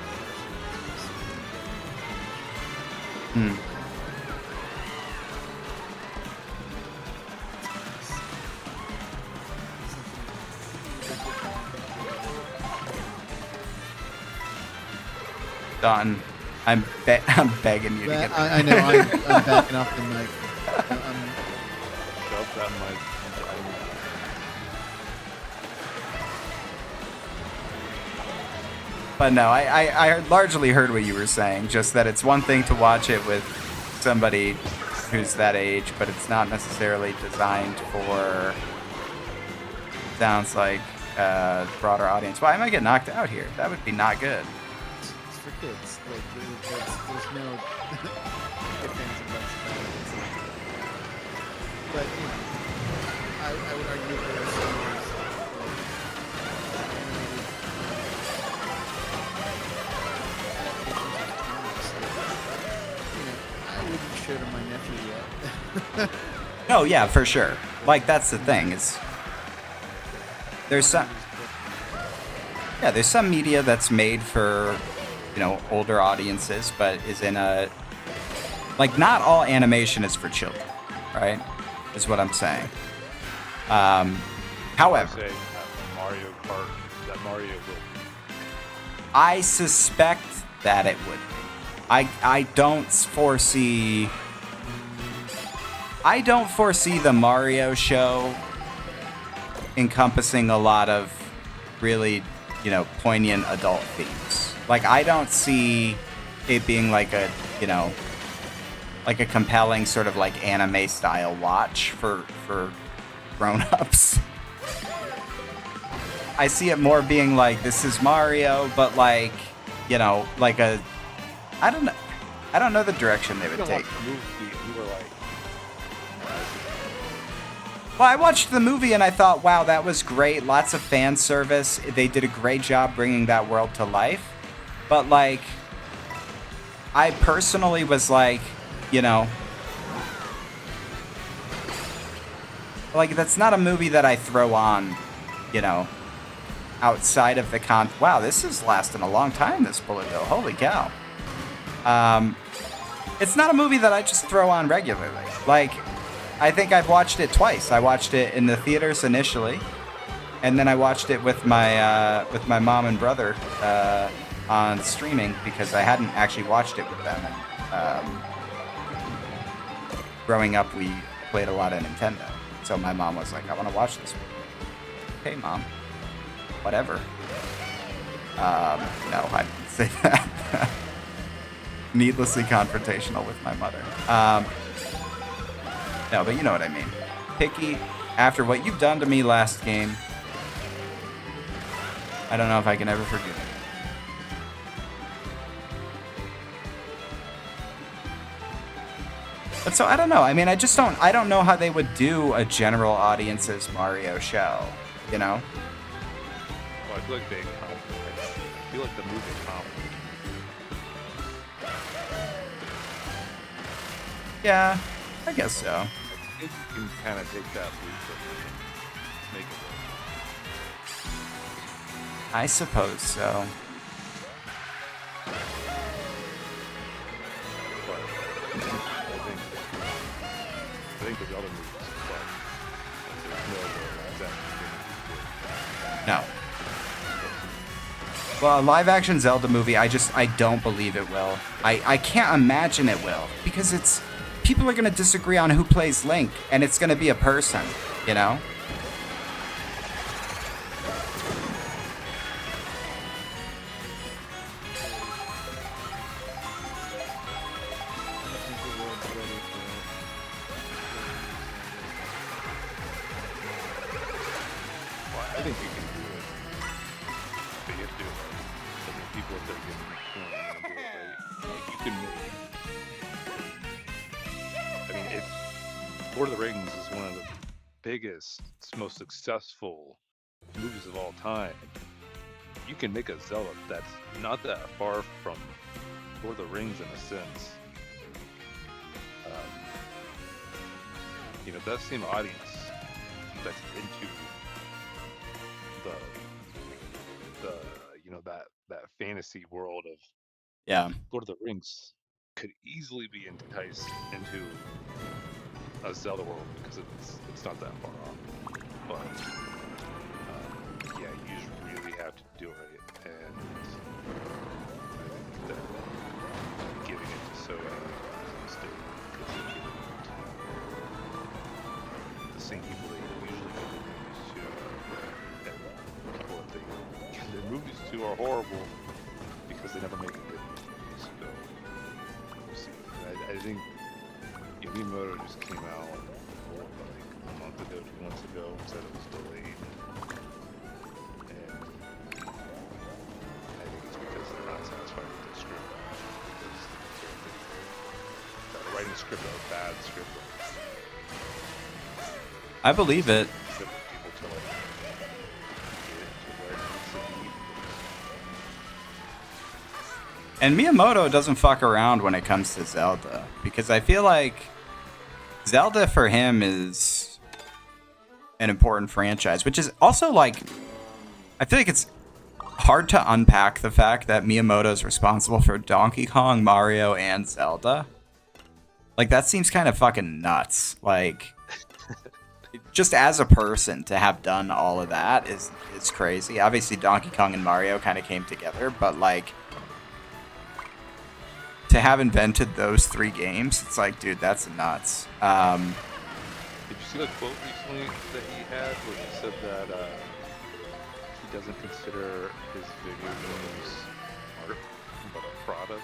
Hmm. Don, I'm begging you to get. I know. I'm backing off the mic. I'm, Shove that mic into my mouth. But no, I largely heard what you were saying. Just that it's one thing to watch it with somebody who's that age, but it's not necessarily designed for. Sounds like a broader audience. Why am I getting knocked out here? That would be not good. it's for kids. Like there's no ifs, ands, and buts about it. It's like, but you know, I would argue that there are some ways, like animated adaptations of comics that, you know, I wouldn't show to my nephew yet. Oh yeah, for sure. Like that's the thing is. There's some. Yeah, there's some media that's made for, older audiences, but is in a. Like, not all animation is for children, right? Is what I'm saying. However, Say Mario Kart, that Mario will. I suspect that it would be. I don't foresee. I don't foresee the Mario show encompassing a lot of really, poignant adult themes. Like, I don't see it being like a, like a compelling sort of like anime style watch for grown-ups. I see it more being like, this is Mario, but like, like a, I don't know the direction they would take. Watch the movie, and you were like, Well, I watched the movie and I thought, wow, that was great. Lots of fan service. They did a great job bringing that world to life. But, like, I personally was like, like, that's not a movie that I throw on, outside of the Wow, this is lasting a long time, this bullet bill. Holy cow. It's not a movie that I just throw on regularly. Like, I think I've watched it twice. I watched it in the theaters initially, and then I watched it with my mom and brother on streaming because I hadn't actually watched it with them. And, growing up, we played a lot of Nintendo, so my mom was like, "I want to watch this." Okay, mom. Whatever. No, I didn't say that. Needlessly confrontational with my mother. No, but you know what I mean. Picky, after what you've done to me last game, I don't know if I can ever forgive you. But so, I don't know. I mean, I don't know how they would do a general audience's Mario show, well, I feel like they accomplished. I feel like the movie accomplished. Yeah, I guess so. I think you can kind of take that leap and make it work. I suppose so. But I think the other movies suck. There's no live action No. Well, a live-action Zelda movie, I don't believe it will. I can't imagine it will, because people are going to disagree on who plays Link, and it's going to be a person, you know? Well, I think you can do it. But you have to do it right. I mean, people if they're getting it, do it right. Like, you can make. I mean, Lord of the Rings is one of the biggest, most successful movies of all time. You can make a Zelda that's not that far from Lord of the Rings in a sense. That same audience that's into that fantasy world of Yeah. Lord of the Rings could easily be enticed into a Zelda world because it's not that far off. But yeah, you just really have to do it, and I think that giving it to Soda is a mistake because they're giving it to the same people they usually give their movies to, and people that they give their movies to are horrible because they never make a good movie. So we'll see. I think Miyamoto just came out like a month ago, 2 months ago, and said it was delayed. And I think it's because they're not satisfied with the script. Because they're writing a script, a bad script. I believe it. People to like get it to where it needs to be. And Miyamoto doesn't fuck around when it comes to Zelda, because I feel like Zelda for him is an important franchise, which is also like, I feel like it's hard to unpack the fact that Miyamoto is responsible for Donkey Kong, Mario, and Zelda. Like, that seems kind of fucking nuts. Like, just as a person to have done all of that is crazy. Obviously, Donkey Kong and Mario kind of came together, but like, to have invented those 3 games, it's like, dude, that's nuts. Did you see the quote recently that he had where he said that he doesn't consider his video games art, but a product?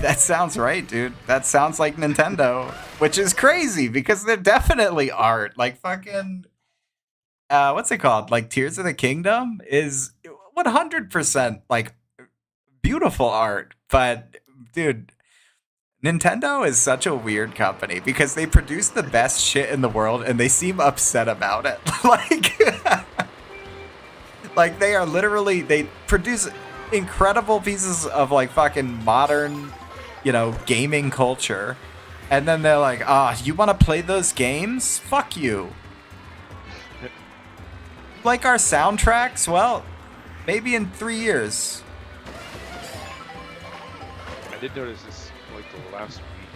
That sounds right, dude. That sounds like Nintendo, which is crazy because they're definitely art. Like fucking, what's it called? Like Tears of the Kingdom is 100% like beautiful art. But dude, Nintendo is such a weird company because they produce the best shit in the world and they seem upset about it. Like they are literally, they produce incredible pieces of like fucking modern, gaming culture. And then they're like, you want to play those games? Fuck you. Like our soundtracks? Well, maybe in 3 years. I did notice this, like the last week,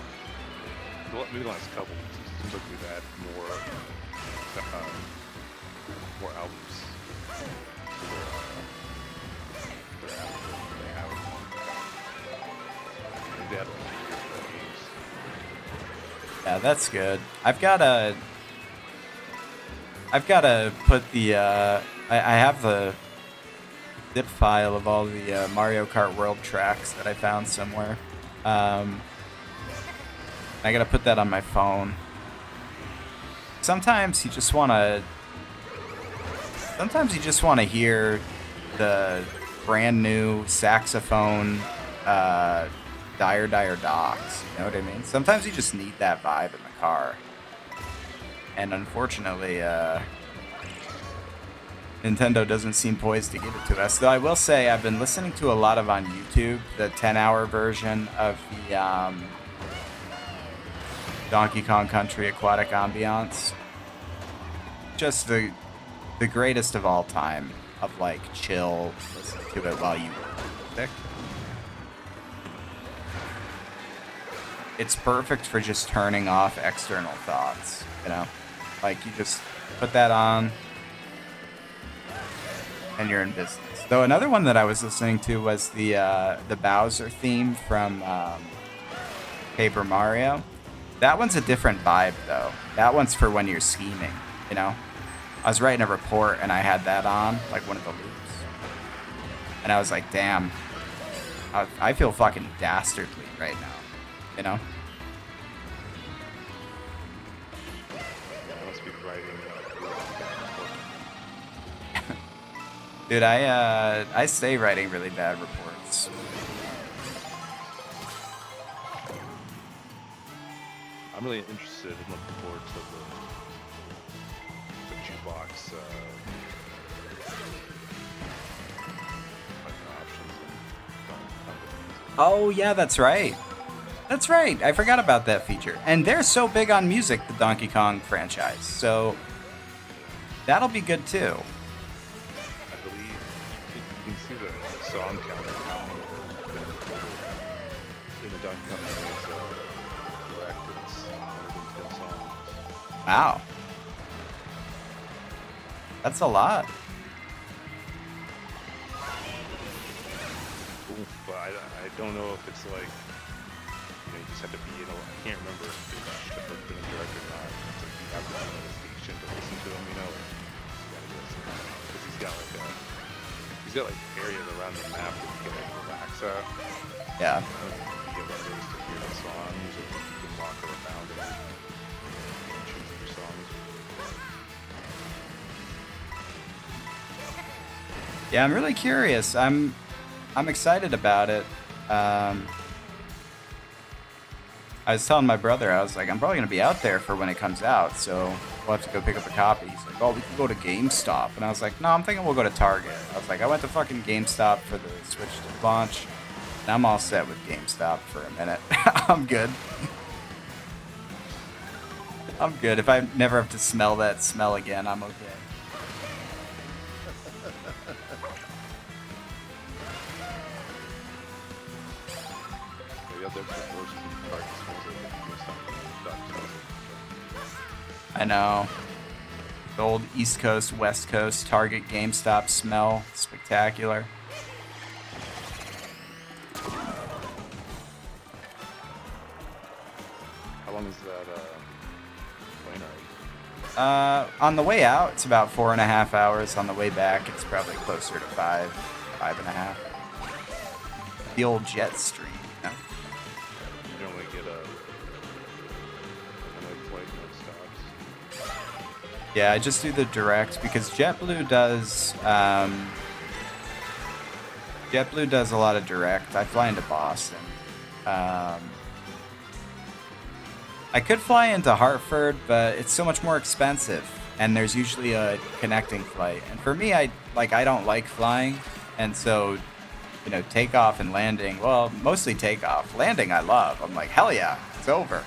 maybe the last couple weeks, it seems like we've had more albums. They had like games. Yeah, that's good. I've gotta put the I have the zip file of all the Mario Kart World tracks that I found somewhere. I gotta put that on my phone. Sometimes you just wanna hear the brand new saxophone Dire Docks, you know what I mean? Sometimes you just need that vibe in the car. And unfortunately, Nintendo doesn't seem poised to give it to us. Though I will say I've been listening to a lot of on YouTube, the 10-hour version of the Donkey Kong Country Aquatic Ambiance. Just the greatest of all time of like chill, listen to it while you pick. It's perfect for just turning off external thoughts, Like you just put that on and you're in business. Though another one that I was listening to was the Bowser theme from Paper Mario. That one's a different vibe though. That one's for when you're scheming, I was writing a report and I had that on, like one of the loops. And I was like, damn, I feel fucking dastardly right now. I must be writing. Dude, I stay writing really bad reports. I'm really interested in looking forward to the jukebox options and companies. Oh, yeah, that's right. That's right. I forgot about that feature. And they're so big on music, the Donkey Kong franchise. So that'll be good too. I believe you can see the song counter how many have been recorded in the Donkey Kong games. Direct, it's 110 songs. Wow. That's a lot. But I don't know if it's like, you just have to be in a, I can't remember if it's been a direct or not. It's like you have to be on a station to listen to them, you gotta do some, because he's got like areas around the map that you can like relax at. Yeah. You get one of those to hear the songs, or you can walk around and choose your songs. Yeah, I'm really curious. I'm excited about it. I was telling my brother, I was like, I'm probably gonna be out there for when it comes out, so we'll have to go pick up a copy. He's like, oh, we can go to GameStop, and I was like, no, I'm thinking we'll go to Target. I was like, I went to fucking GameStop for the Switch launch, and I'm all set with GameStop for a minute. I'm good. I'm good. If I never have to smell that smell again, I'm okay. I know. The old East Coast, West Coast, Target, GameStop smell. Spectacular. How long is that plane ride? On the way out, it's about 4.5 hours. On the way back, it's probably closer to 5.5. The old jet stream. You know? You normally get a flight, no stops. Yeah, I just do the direct because JetBlue does a lot of direct. I fly into Boston. I could fly into Hartford, but it's so much more expensive, and there's usually a connecting flight. And for me, I don't like flying, and so, takeoff and landing. Well, mostly takeoff. Landing, I love. I'm like, hell yeah, it's over.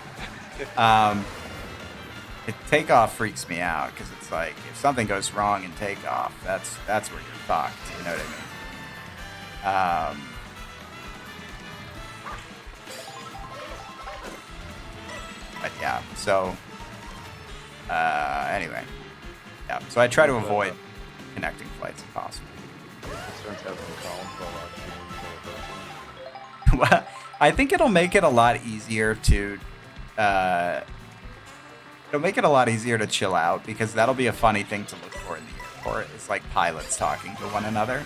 Takeoff freaks me out because it's like if something goes wrong in takeoff, that's where you're fucked. You know what I mean? But yeah, so anyway, yeah. So I try to avoid connecting flights if possible. Well, I think it'll make it a lot easier to chill out because that'll be a funny thing to look for in the airport. It's like pilots talking to one another.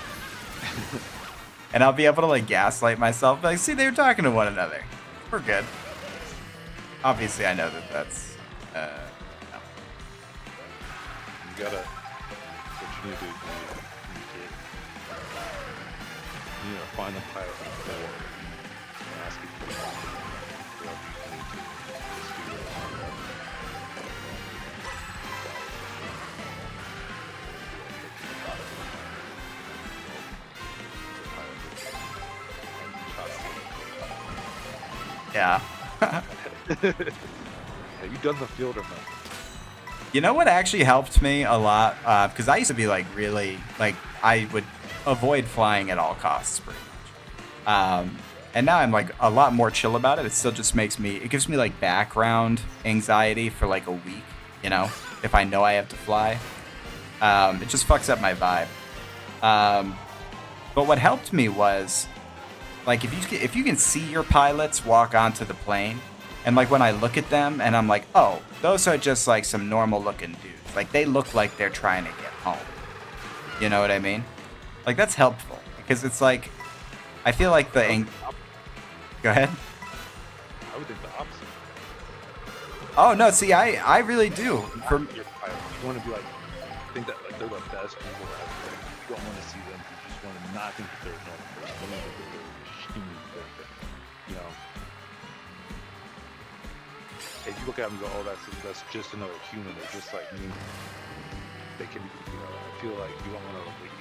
And I'll be able to gaslight myself. Like, see, they're talking to one another. We're good. Obviously, I know that's no. You gotta, what you need to do is you need to find the pilot on the floor and ask if you can talk to them. Whoever you need to just do it. Yeah. Have you done the field or not? You know what actually helped me a lot? Because I used to be really, I would avoid flying at all costs pretty much. And now I'm a lot more chill about it. It still just it gives me background anxiety for a week, if I know I have to fly. It just fucks up my vibe. But what helped me was, if you can see your pilots walk onto the plane, and when I look at them and I'm like, oh, those are just some normal looking dudes. They look like they're trying to get home. You know what I mean? That's helpful because it's I feel like Go ahead. I would think the opposite. Oh no, see, I really do. For your pilot, you want to be think that they're the best people out there. You don't want to see them. You just want to not think that they're a normal person. You want to think that they're extremely perfect. If you look at them and go, oh, that's just another human. They're just like me. They can, I feel like you don't want to wait.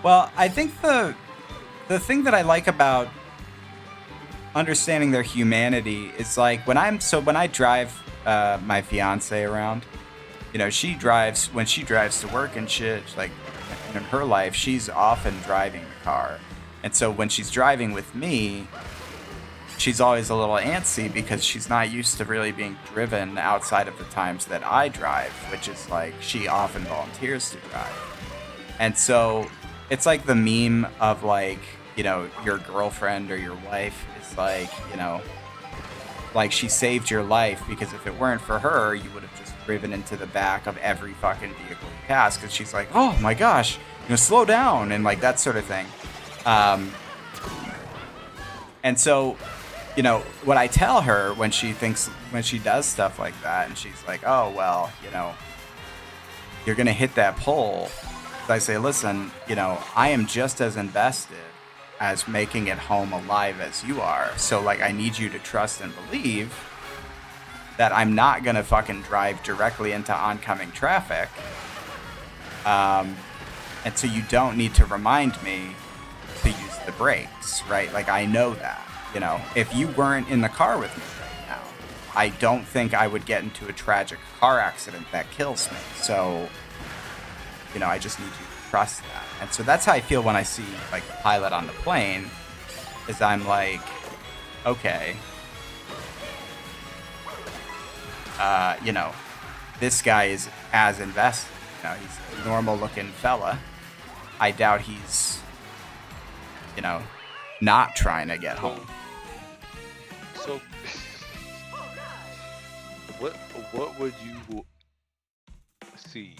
Well, I think the thing that I like about understanding their humanity is like when I drive my fiance around, you know, when she drives to work and shit, like in her life, she's often driving the car. And so when she's driving with me, she's always a little antsy because she's not used to really being driven outside of the times that I drive, which is like she often volunteers to drive. And so it's like the meme of like, you know, your girlfriend or your wife is like, you know, like she saved your life because if it weren't for her, you would have just driven into the back of every fucking vehicle you pass because she's like, oh my gosh, you know, slow down and like that sort of thing. And so, you know, what I tell her when she does stuff like that and she's like, oh, well, you know, you're going to hit that pole. I say, listen, you know, I am just as invested as making it home alive as you are. So, like, I need you to trust and believe that I'm not going to fucking drive directly into oncoming traffic. And so you don't need to remind me to use the brakes, right? Like, I know that, you know, if you weren't in the car with me right now, I don't think I would get into a tragic car accident that kills me. So, you know, I just need you to trust that. And so that's how I feel when I see, like, the pilot on the plane, is I'm like, okay, you know, this guy is as invested. You know, he's a normal-looking fella. I doubt he's, you know, not trying to get home. So, what would you see?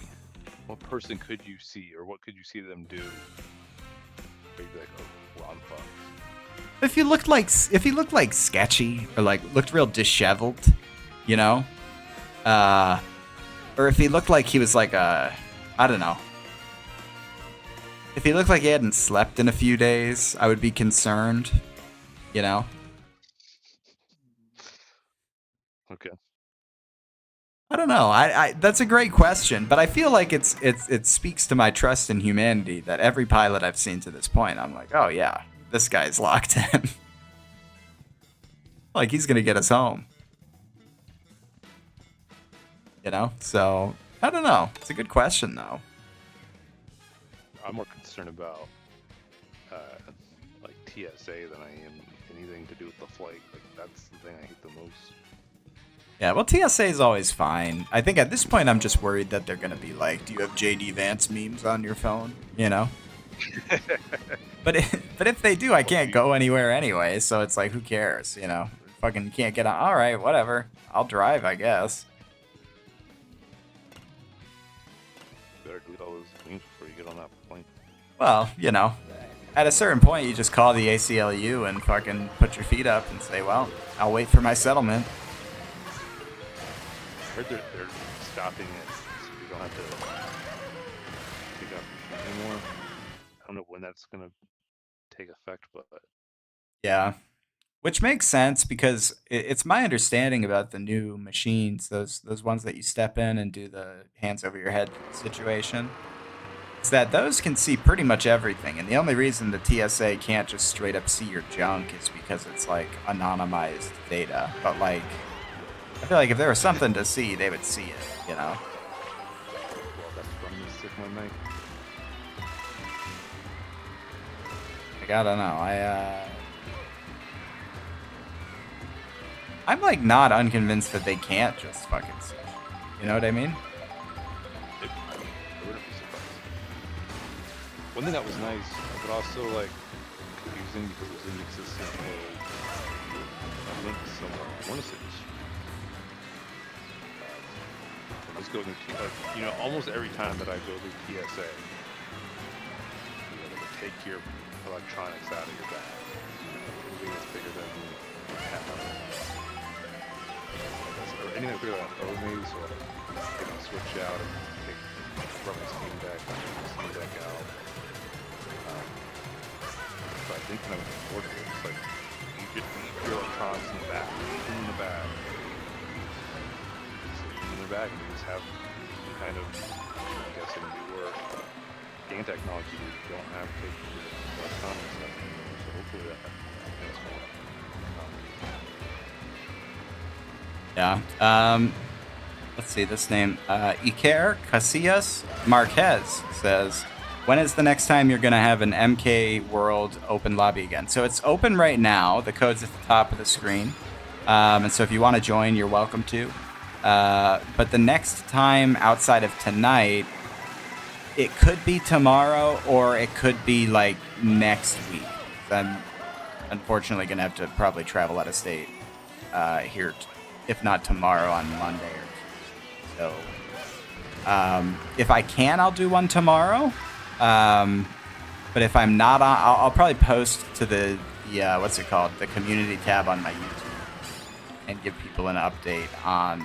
What person could you see, or what could you see them do? Where you'd be like, oh, well, I'm fucked. If he looked like sketchy or like looked real disheveled, you know, or if he looked like he was like I don't know. If he looked like he hadn't slept in a few days, I would be concerned, you know. Okay. I don't know. I that's a great question, but I feel like it speaks to my trust in humanity that every pilot I've seen to this point, I'm like, oh yeah, this guy's locked in. Like he's gonna get us home. You know? So I don't know. It's a good question though. I'm more concerned about like TSA than I am anything to do with the flight. Like that's the thing I hate the most. Yeah, well, TSA is always fine. I think at this point, I'm just worried that they're gonna be like, "Do you have JD Vance memes on your phone?" You know. but if they do, I can't go anywhere anyway. So it's like, who cares? You know, fucking can't get on. All right, whatever. I'll drive, I guess. Better delete all those memes before you get on that plane. Well, you know, at a certain point, you just call the ACLU and fucking put your feet up and say, "Well, I'll wait for my settlement." I heard they're stopping it so you don't have to take out the shit anymore. I don't know when that's gonna take effect, but Yeah. Which makes sense because it's my understanding about the new machines, those ones that you step in and do the hands over your head situation, is that those can see pretty much everything. And the only reason the TSA can't just straight up see your junk is because it's like anonymized data. But like, I feel like if there was something to see, they would see it, you know? well, that's from the sick my mic. Like, I don't know. I'm like not unconvinced that they can't just fucking see. You know what I mean? I wouldn't be surprised. One thing that was nice, but also like confusing because it was inconsistent was a link somewhere. I want to say this. Let's go to you know, almost every time that I go through PSA, you know, they would take your electronics out of your bag. Anything that's bigger than or anything bigger than a maybe, so they can switch out and take from the Steam Deck out. So I think when I was bored of it, it's like you just leave your electronics in the bag, in the bag. In the bag, and you just have kind of, I'm guessing, newer scan technology, you don't have to take your electronic stuff anymore. So hopefully that's more. Yeah. Let's see this name. Iker Casillas Marquez says, when is the next time you're going to have an MK World open lobby again? So it's open right now. The code's at the top of the screen. And so if you want to join, you're welcome to. But the next time outside of tonight, it could be tomorrow or it could be like next week. I'm unfortunately going to have to probably travel out of state here, if not tomorrow, on Monday or Tuesday. So if I can, I'll do one tomorrow. But if I'm not on, I'll probably post to the what's it called? The community tab on my YouTube and give people an update on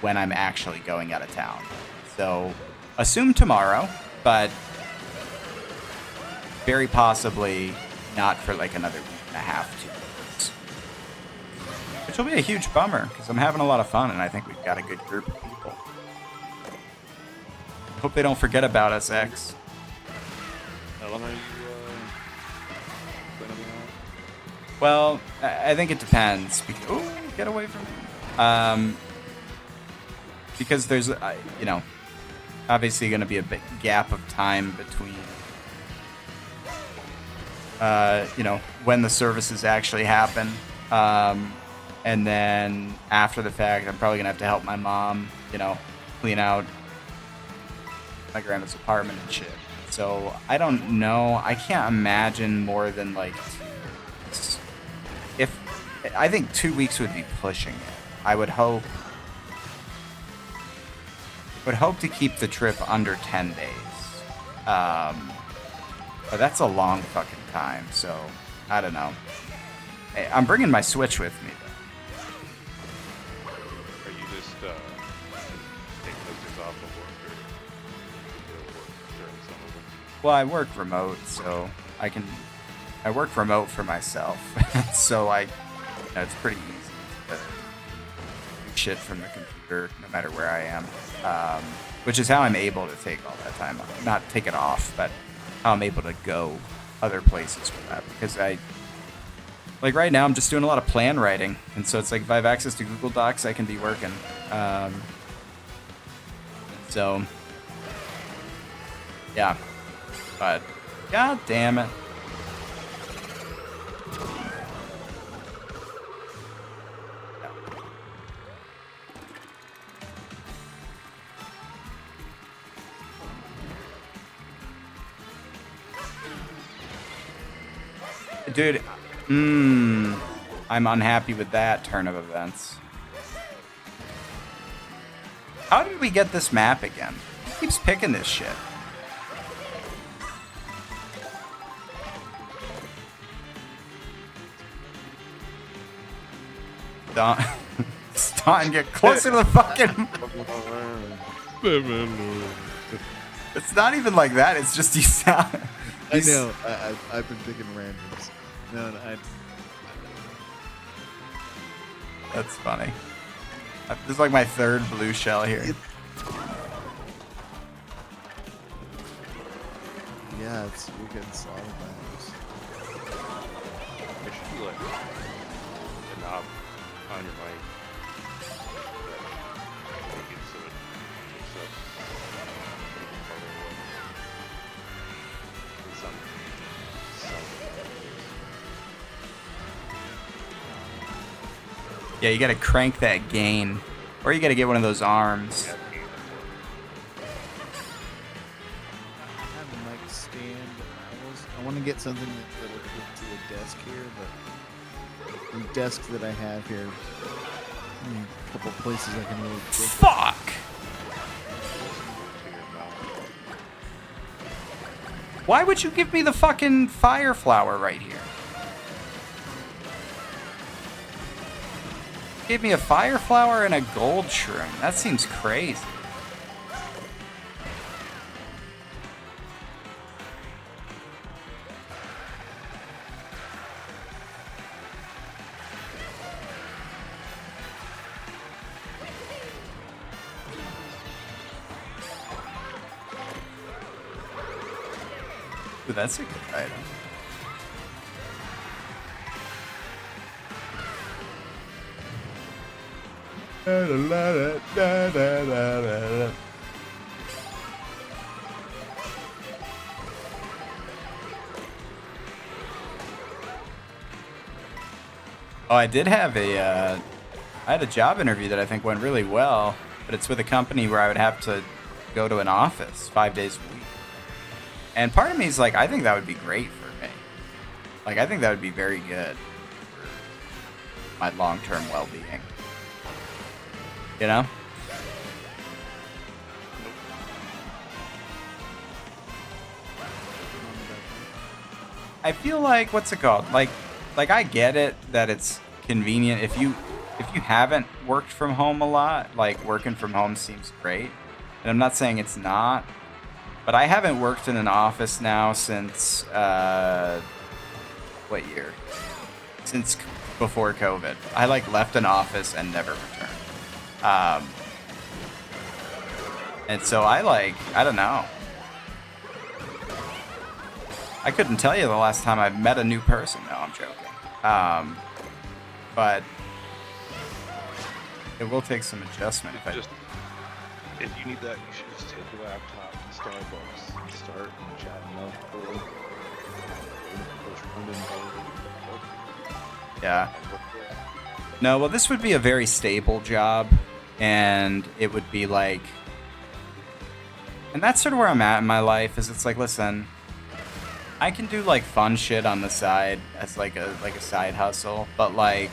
when I'm actually going out of town. So assume tomorrow, but very possibly not for like another week and a half, 2 weeks. Which will be a huge bummer because I'm having a lot of fun and I think we've got a good group of people. Hope they don't forget about us, X. Ellen, are you going to be on? Well, I think it depends. Ooh, get away from me. Because there's, obviously going to be a big gap of time between, when the services actually happen. And then after the fact, I'm probably going to have to help my mom, clean out my grandma's apartment and shit. So I don't know. I can't imagine more than like 2 weeks. I think 2 weeks would be pushing it. I would hope to keep the trip under 10 days. But that's a long fucking time, so I don't know. Hey, I'm bringing my Switch with me, though. Are you just taking those days off of work, or do you work during some of them? Well, I work remote, so I work remote for myself. So it's pretty easy to do shit from the computer, no matter where I am. Which is how I'm able to take all that time off. Not take it off, but how I'm able to go other places with that. Because right now I'm just doing a lot of plan writing. And so it's like if I have access to Google Docs, I can be working. So, yeah. But, god damn it. Dude, I'm unhappy with that turn of events. How did we get this map again? He keeps picking this shit. Staunton, get closer to the fucking... It's not even like that, it's just you sound... I know. I've been picking randoms. No, That's funny. This is like my third blue shell here. Yeah, you're getting slaughtered by this. There should be like a knob on your mic that make it so it picks up farther away. Yeah, you gotta crank that gain. Or you gotta get one of those arms. I have a mic stand. I want to get something that'll hook to a desk here, but the desk that I have here, a couple places I can really get. Fuck! Why would you give me the fucking fire flower right here? Give me a fire flower and a gold shroom. That seems crazy. Ooh, that's a good item. Oh, I did have I had a job interview that I think went really well, but it's with a company where I would have to go to an office 5 days a week. And part of me is like, I think that would be great for me. Like, I think that would be very good for my long-term well-being. You know? I feel like, what's it called? Like I get it that it's convenient if you haven't worked from home a lot. Like, working from home seems great, and I'm not saying it's not, but I haven't worked in an office now since what year? Since before COVID. I like left an office and never returned. And so I don't know. I couldn't tell you the last time I met a new person. No, I'm joking. But it will take some adjustment if you need that, you should just take your laptop to Starbucks and start chatting up. Yeah. No, well, this would be a very stable job, and it would be like, and that's sort of where I'm at in my life. Is it's like, listen, I can do like fun shit on the side as like a side hustle, but like,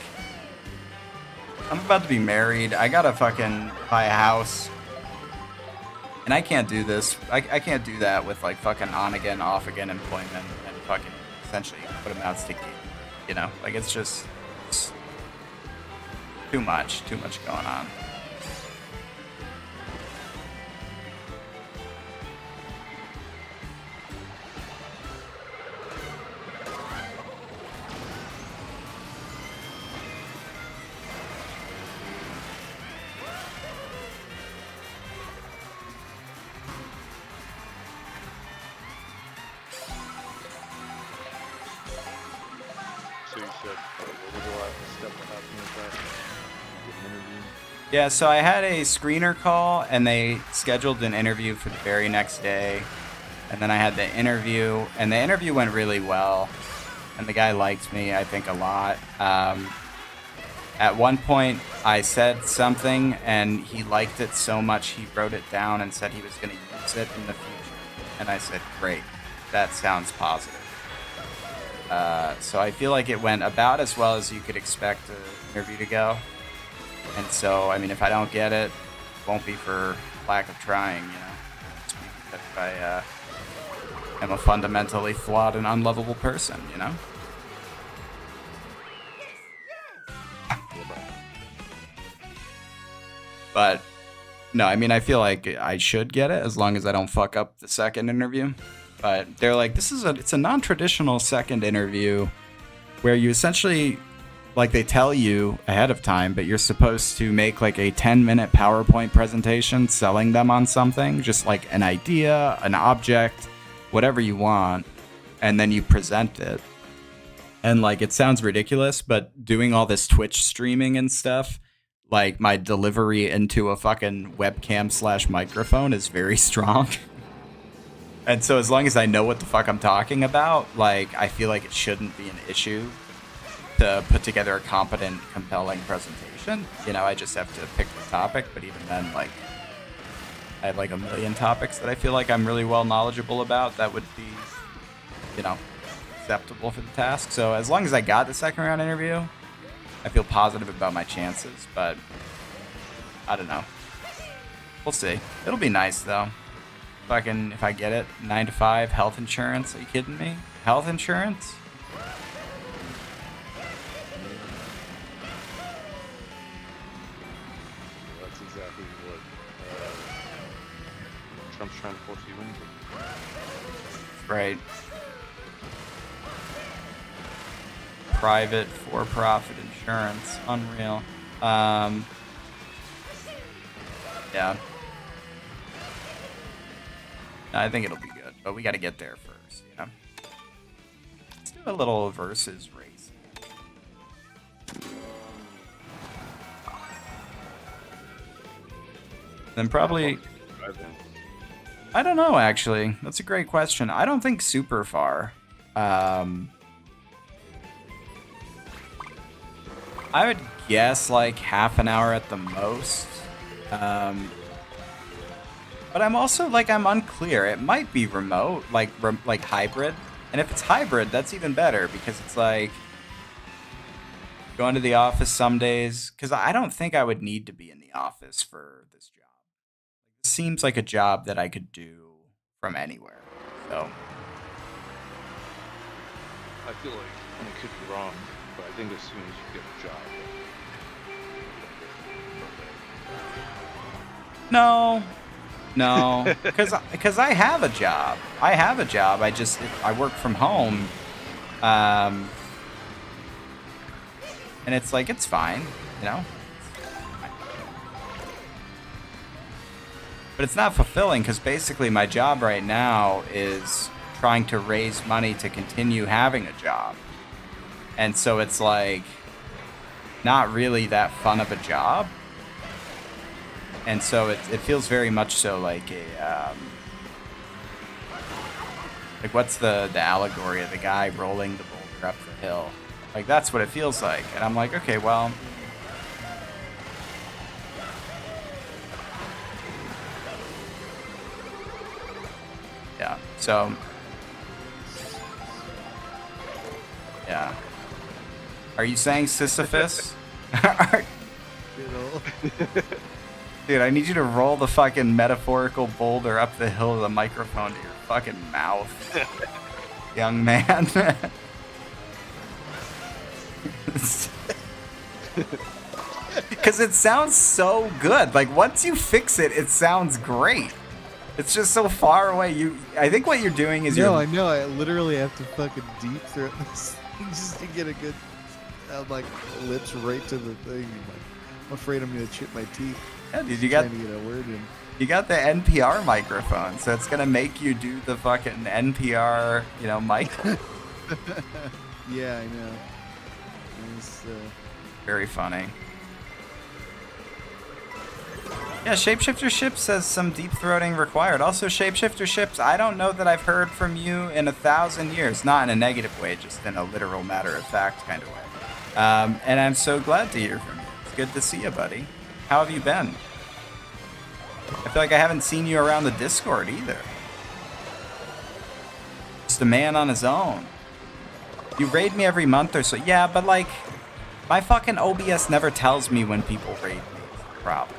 I'm about to be married. I gotta fucking buy a house, and I can't do this. I can't do that with like fucking on again, off again employment and fucking essentially what amounts to gig. You know, like it's too much going on. So you said, what was the last step that happened with that? You did an interview? Yeah, so I had a screener call, and they scheduled an interview for the very next day. And then I had the interview, and the interview went really well. And the guy liked me, I think, a lot. At one point, I said something, and he liked it so much, he wrote it down and said he was going to use it in the future. And I said, great, that sounds positive. So I feel like it went about as well as you could expect an interview to go. And so, I mean, if I don't get it, it won't be for lack of trying, you know. It's because I am a fundamentally flawed and unlovable person, you know. But no, I mean, I feel like I should get it as long as I don't fuck up the second interview. But they're like, it's a non-traditional second interview where you essentially, like, they tell you ahead of time, but you're supposed to make like a 10-minute PowerPoint presentation selling them on something, just like an idea, an object, whatever you want, and then you present it. And like, it sounds ridiculous, but doing all this Twitch streaming and stuff, like, my delivery into a fucking webcam / microphone is very strong. And so as long as I know what the fuck I'm talking about, like, I feel like it shouldn't be an issue to put together a competent, compelling presentation. You know, I just have to pick the topic, but even then, like, I have like a million topics that I feel like I'm really well knowledgeable about that would be, you know, acceptable for the task. So as long as I got the second round interview, I feel positive about my chances, but I don't know. We'll see. It'll be nice though. Fucking, if I get it, 9 to 5, health insurance. Are you kidding me? Health insurance? That's exactly what Trump's trying to force you into. Right. Private, for-profit insurance. Unreal. Yeah. I think it'll be good, but we got to get there first, you know? do a little versus race. Then probably, I don't know, actually. That's a great question. I don't think super far. I would guess like half an hour at the most. But I'm also like, I'm unclear. It might be remote, like hybrid. And if it's hybrid, that's even better because it's like going to the office some days. Because I don't think I would need to be in the office for this job. It seems like a job that I could do from anywhere. So I feel like, and I could be wrong, but I think as soon as you get a job. no, because I have a job. I work from home, and it's like it's fine, you know. But it's not fulfilling because basically my job right now is trying to raise money to continue having a job, and so it's like not really that fun of a job. And so it feels very much so like a, like what's the allegory of the guy rolling the boulder up the hill? Like that's what it feels like. And I'm like, okay, well, yeah, so, yeah. Are you saying Sisyphus? Dude, I need you to roll the fucking metaphorical boulder up the hill of the microphone to your fucking mouth, young man. Because it sounds so good. Like, once you fix it, it sounds great. It's just so far away. I think what you're doing is I know. I literally have to fucking deep throat this thing just to get a good, like, lips right to the thing. I'm afraid I'm going to chip my teeth. Yeah, dude, to get a word in. You got the NPR microphone, so it's gonna make you do the fucking NPR, mic. Yeah, I know. It's, very funny. Yeah, Shapeshifter Ships says some deep throating required. Also, Shapeshifter Ships, I don't know that I've heard from you in 1,000 years. Not in a negative way, just in a literal matter-of-fact kind of way. And I'm so glad to hear from you. It's good to see you, buddy. How have you been? I feel like I haven't seen you around the Discord either. Just a man on his own. You raid me every month or so. Yeah, but like, my fucking OBS never tells me when people raid me. It's the problem.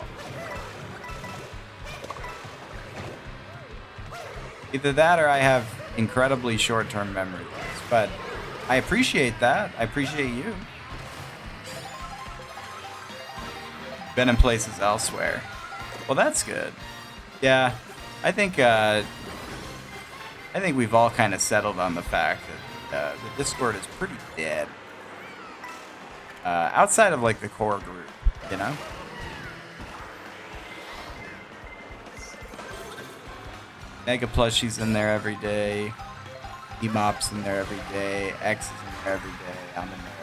Either that or I have incredibly short-term memory loss. But I appreciate that. I appreciate you. Been in places elsewhere. Well, that's good. Yeah, I think we've all kind of settled on the fact that the Discord is pretty dead. Outside of like the core group, you know. Mega Plushie's in there every day. Emop's in there every day. X is in there every day. I'm in there.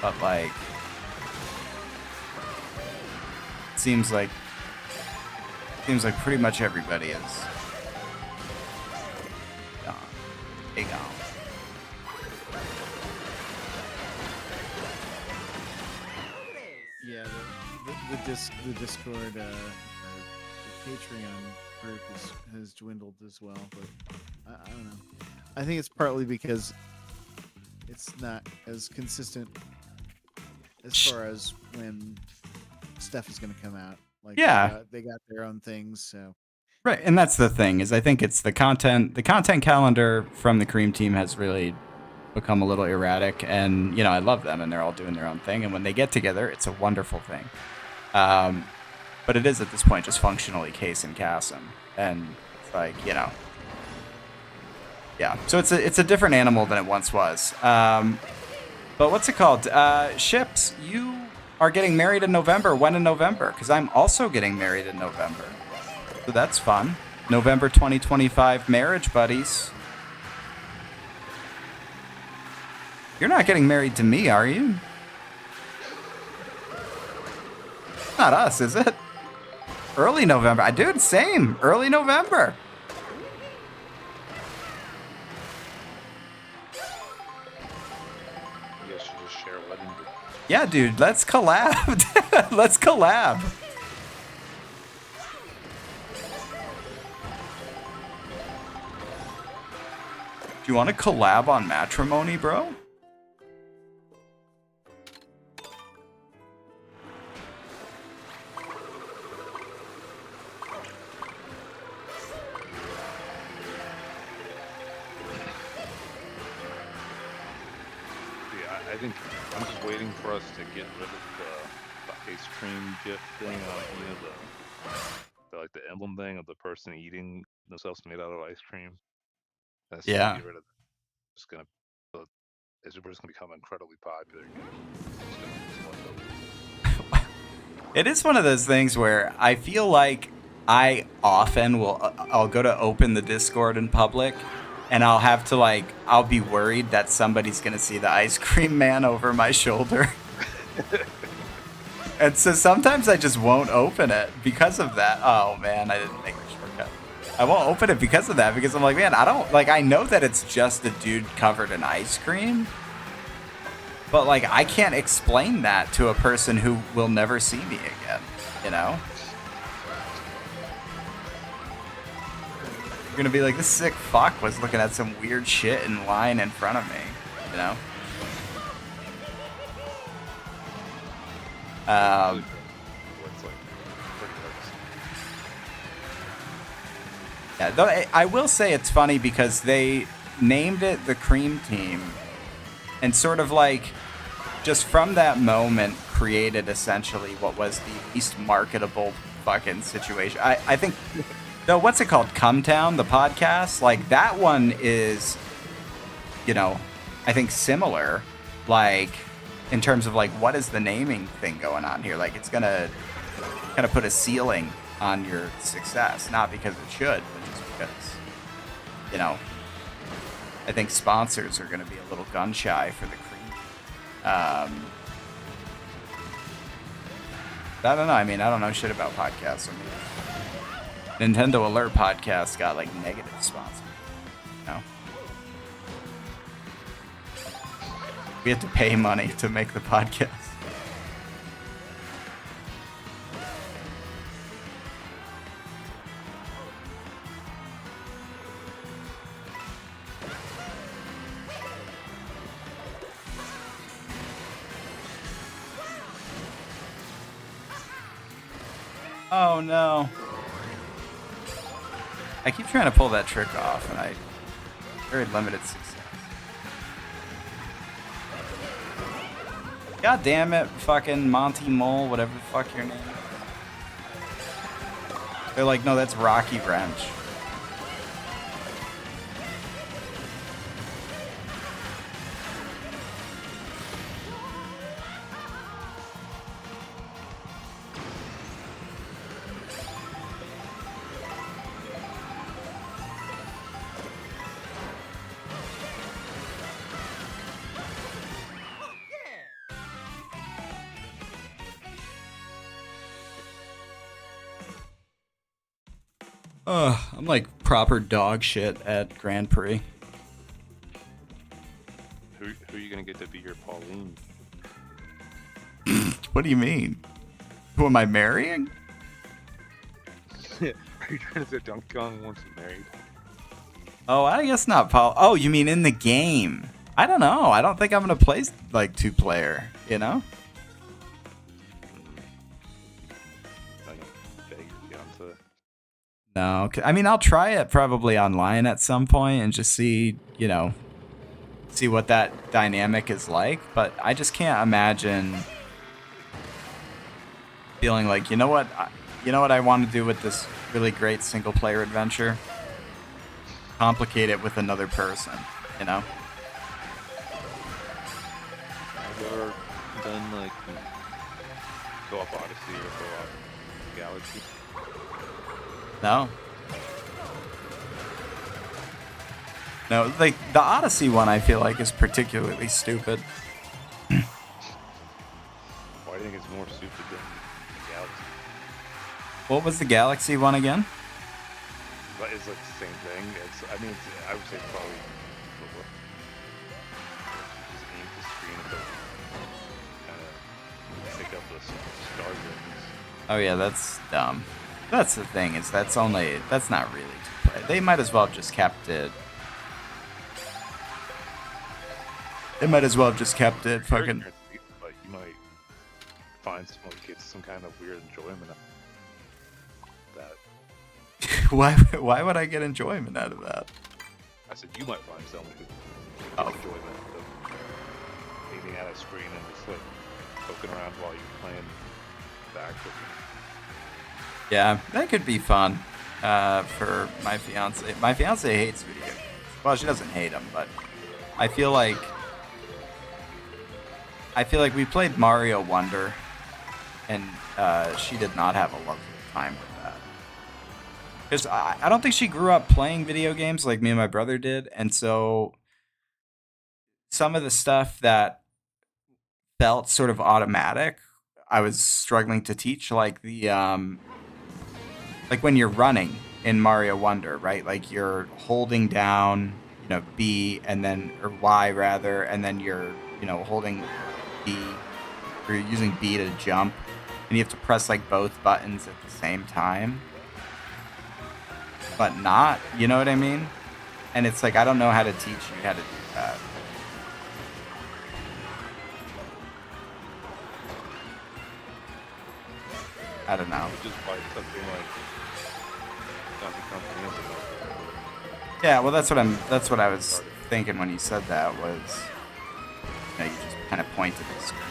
But like, seems like pretty much everybody is gone. They gone. Yeah, the Discord, the Patreon group has dwindled as well, but I don't know. I think it's partly because it's not as consistent as far as when stuff is going to come out. Like, yeah, they got their own things, so. Right, and that's the thing, is I think it's the content calendar from the Cream team has really become a little erratic, and I love them and they're all doing their own thing, and when they get together it's a wonderful thing. But it is at this point just functionally Case and Cassim, and it's like, yeah, so it's a different animal than it once was. But what's it called? Ships, you are getting married in November. When in November? Because I'm also getting married in November. So that's fun. November 2025 marriage buddies. You're not getting married to me, are you? Not us, is it? Early November. Dude, same. Early November. You guys should just share a wedding. Yeah, dude, let's collab. Let's collab. Do you want to collab on matrimony, bro? I think I'm just waiting for us to get rid of the ice cream GIF thing on the like the emblem thing of the person eating themselves made out of ice cream. That's Yeah. Get rid of. It's gonna. It's gonna become incredibly popular. It is one of those things where I feel like I often I'll go to open the Discord in public and I'll be worried that somebody's going to see the ice cream man over my shoulder. And so sometimes I just won't open it because of that. Oh man, I didn't make the shortcut. I won't open it because of that, because I'm like, man, I know that it's just a dude covered in ice cream. But, like, I can't explain that to a person who will never see me again, you know? You're gonna be like, this sick fuck was looking at some weird shit in line in front of me, you know? Yeah, though I will say it's funny because they named it the Cream Team, and sort of like, just from that moment, created essentially what was the least marketable fucking situation. I think, though, what's it called? Come Town, the podcast? Like, that one is, you know, I think similar, like, in terms of, like, what is the naming thing going on here? Like, it's gonna kind of put a ceiling on your success, not because it should, but just because, you know, I think sponsors are gonna be a little gun shy for the Cream. I don't know. I mean, I don't know shit about podcasts. I mean, Nintendo Alert podcast got like negative sponsors. You know? We had to pay money to make the podcast. Oh no. I keep trying to pull that trick off and I very limited success. God damn it, fucking Monty Mole, whatever the fuck your name is. They're like, no, that's Rocky Wrench. I'm like proper dog shit at Grand Prix. Who are you gonna get to be your Pauline? What do you mean? Who am I marrying? Are you trying to say Donkey Kong wants you married? Oh, I guess not Paul. Oh, you mean in the game? I don't know. I don't think I'm gonna play like 2-player, you know? No, I mean, I'll try it probably online at some point and just see, you know, see what that dynamic is like. But I just can't imagine feeling like, you know what I want to do with this really great single-player adventure? Complicate it with another person, you know? Have you ever done like Co-op Odyssey or Co-op Galaxy? No. No, like the Odyssey one, I feel like is particularly stupid. Why do you think it's more stupid than Galaxy? What was the Galaxy one again? But it's like the same thing. I would say probably lower. Just aim the screen and kind of pick up the star things. Oh yeah, that's dumb. That's the thing, is that's not really to play. They might as well have just kept it. They might as well have just kept it fucking. But you might find someone who gets some kind of weird enjoyment out of that. Why would I get enjoyment out of that? I said you might find someone who gets enjoyment of aiming at a screen and just like poking around while you're playing back with you. Yeah, that could be fun for my fiance. My fiance hates video games. Well, she doesn't hate them, but I feel like we played Mario Wonder, and she did not have a lovely time with that. Because I don't think she grew up playing video games like me and my brother did, and so some of the stuff that felt sort of automatic, I was struggling to teach, like the like when you're running in Mario Wonder, right? Like you're holding down, B and then, or Y rather, and then you're, holding B, or you're using B to jump, and you have to press like both buttons at the same time, but not, you know what I mean? And it's like, I don't know how to teach you how to do that. I don't know. Just buy something like not become comprehensive. Yeah, well, that's what I was thinking when you said that was, you just kind of pointed at the screen.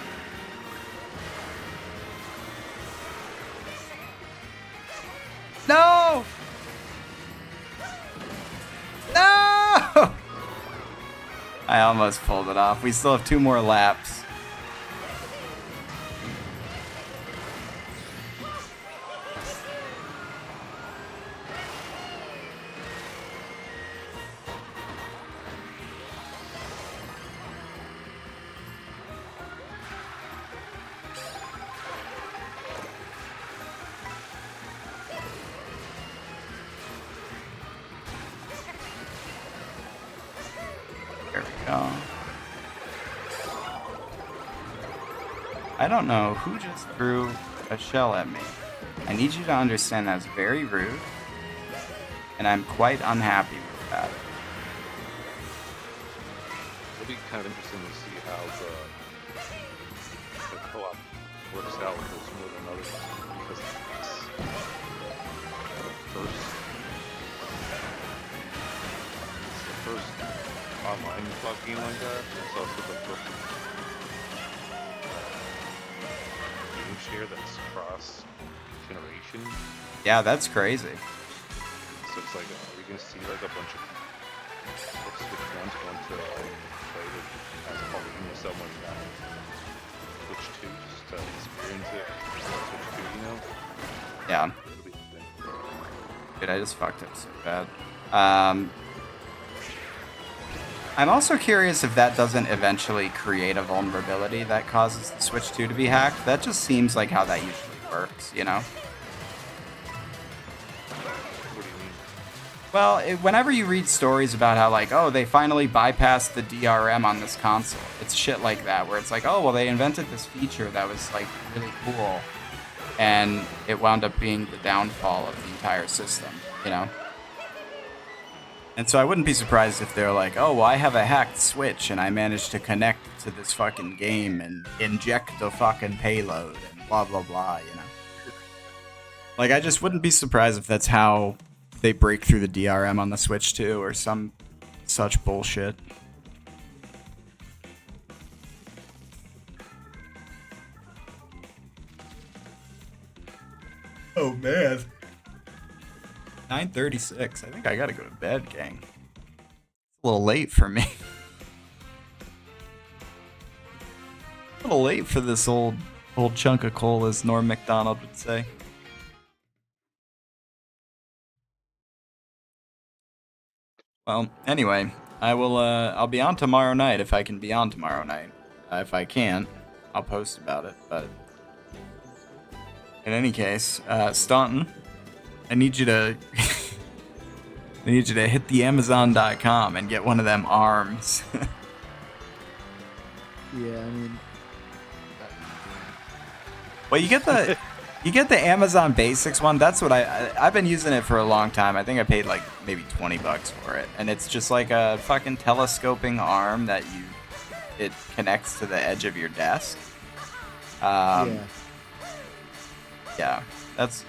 No! No! I almost pulled it off. We still have 2 more laps. There we go. I don't know who just threw a shell at me. I need you to understand that's very rude, and I'm quite unhappy with that. It'll be kind of interesting to see how the co-op works out with this more than others, because it's the first online club game like that. It's also the first game share that's cross generation. Yeah, that's crazy. So it's like, are we gonna see like a bunch of Switch ones going to play with as a public with someone Switch 2 just to experience it? Switch 2, Yeah. It'll be interesting. Dude, I just fucked up so bad. I'm also curious if that doesn't eventually create a vulnerability that causes the Switch 2 to be hacked. That just seems like how that usually works, What do you mean? Well, whenever you read stories about how, like, oh, they finally bypassed the DRM on this console, it's shit like that, where it's like, oh, well, they invented this feature that was, like, really cool, and it wound up being the downfall of the entire system, And so I wouldn't be surprised if they're like, oh, well, I have a hacked Switch, and I managed to connect to this fucking game and inject the fucking payload, and blah, blah, blah, Like, I just wouldn't be surprised if that's how they break through the DRM on the Switch 2 or some such bullshit. Oh, man. 9:36. I think I gotta go to bed, gang. It's a little late for me. A little late for this old chunk of coal, as Norm Macdonald would say. Well, anyway, I will. I'll be on tomorrow night if I can be on tomorrow night. If I can't, I'll post about it. But in any case, Staunton, I need you to. I need you to hit the Amazon.com and get one of them arms. Yeah, I mean, Well, you get the Amazon Basics one. That's what I've been using it for a long time. I think I paid like maybe $20 for it, and it's just like a fucking telescoping arm that it connects to the edge of your desk. yeah. Yeah, that's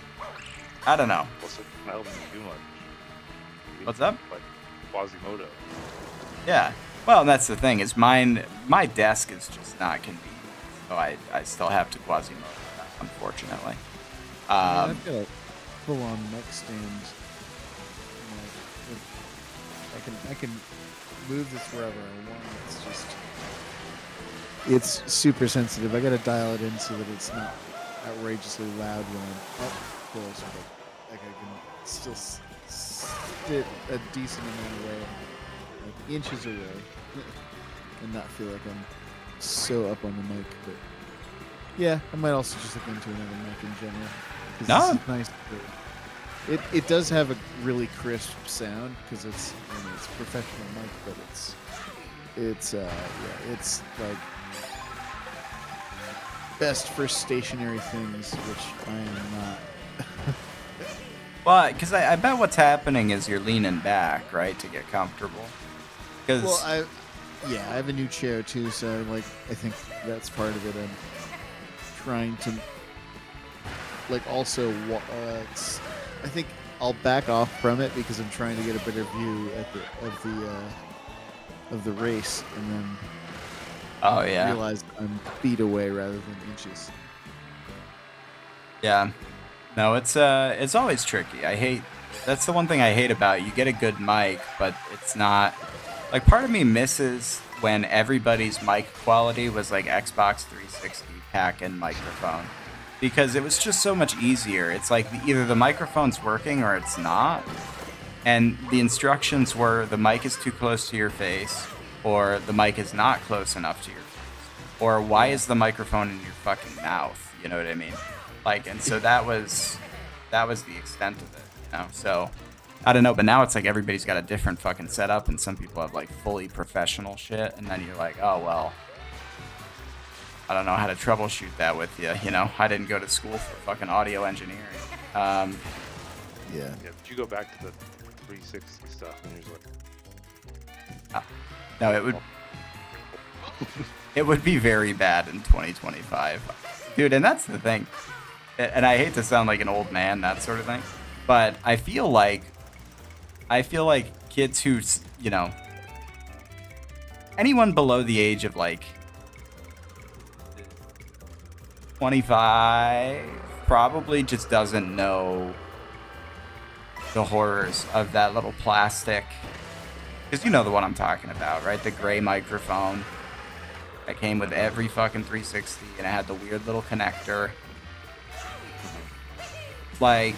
I don't know. Also, not helping you too much. What's up? Like Quasimodo. Yeah. Well, that's the thing is my desk is just not convenient, so I still have to Quasimodo, unfortunately. I've got a full-on mic stand. I can move this wherever I want. It's super sensitive. I got to dial it in so that it's not outrageously loud when I'm up close, but like I can still sit a decent amount away, like inches away, and not feel like I'm so up on the mic. But yeah, I might also just look into another mic in general. 'Cause No. this is nice. It does have a really crisp sound because it's professional mic, but it's like best for stationary things, which I am not. Well, because I bet what's happening is you're leaning back, right, to get comfortable. Because Well, I have a new chair too, so I think that's part of it. I'm trying to also I think I'll back off from it because I'm trying to get a better view of the race, and then oh yeah, realize I'm feet away rather than inches. yeah. No, it's always tricky. That's the one thing I hate about it. You get a good mic, but it's not like part of me misses when everybody's mic quality was like Xbox 360 pack-in microphone. Because it was just so much easier. It's like either the microphone's working or it's not. And the instructions were the mic is too close to your face, or the mic is not close enough to your face, or why is the microphone in your fucking mouth? You know what I mean? Like, and so that was the extent of it, you know? So, I don't know, but now it's like everybody's got a different fucking setup, and some people have like fully professional shit, and then you're like, oh, well, I don't know how to troubleshoot that with you. You know, I didn't go to school for fucking audio engineering. Yeah. Yeah, but you go back to the 360 stuff and you're like, No, it would be very bad in 2025, dude. And that's the thing. And I hate to sound like an old man, that sort of thing, but I feel like kids who, you know, anyone below the age of like 25 probably just doesn't know the horrors of that little plastic, because you know the one I'm talking about, right? The gray microphone that came with every fucking 360, and it had the weird little connector. Like,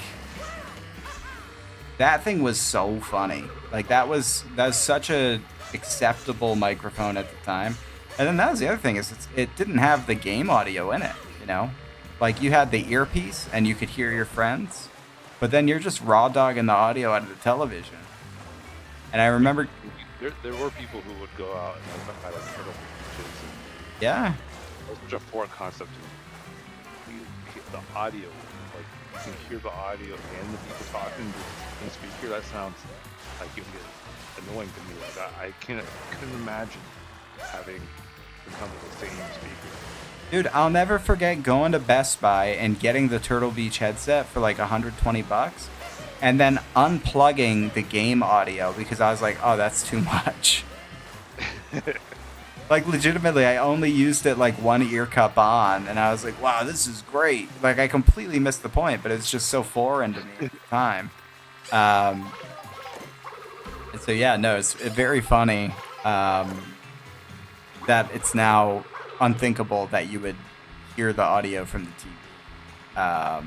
that thing was so funny. Like, that was such a acceptable microphone at the time. And then that was the other thing, is it didn't have the game audio in it, you know? Like, you had the earpiece and you could hear your friends, but then you're just raw dogging the audio out of the television. And I remember... There were people who would go out and buy like turtle beaches. Yeah. It was such a foreign concept to me. The audio, like, you can hear the audio and the people talking in the speaker. That sounds like it would get annoying to me. Like, I couldn't imagine having to come with the same speaker. Dude, I'll never forget going to Best Buy and getting the Turtle Beach headset for like $120, and then unplugging the game audio because I was like, oh, that's too much. Like, legitimately, I only used it like one ear cup on, and I was like, wow, this is great. Like, I completely missed the point, but it's just so foreign to me at the time. And so, yeah, no, it's very funny that it's now unthinkable that you would hear the audio from the TV.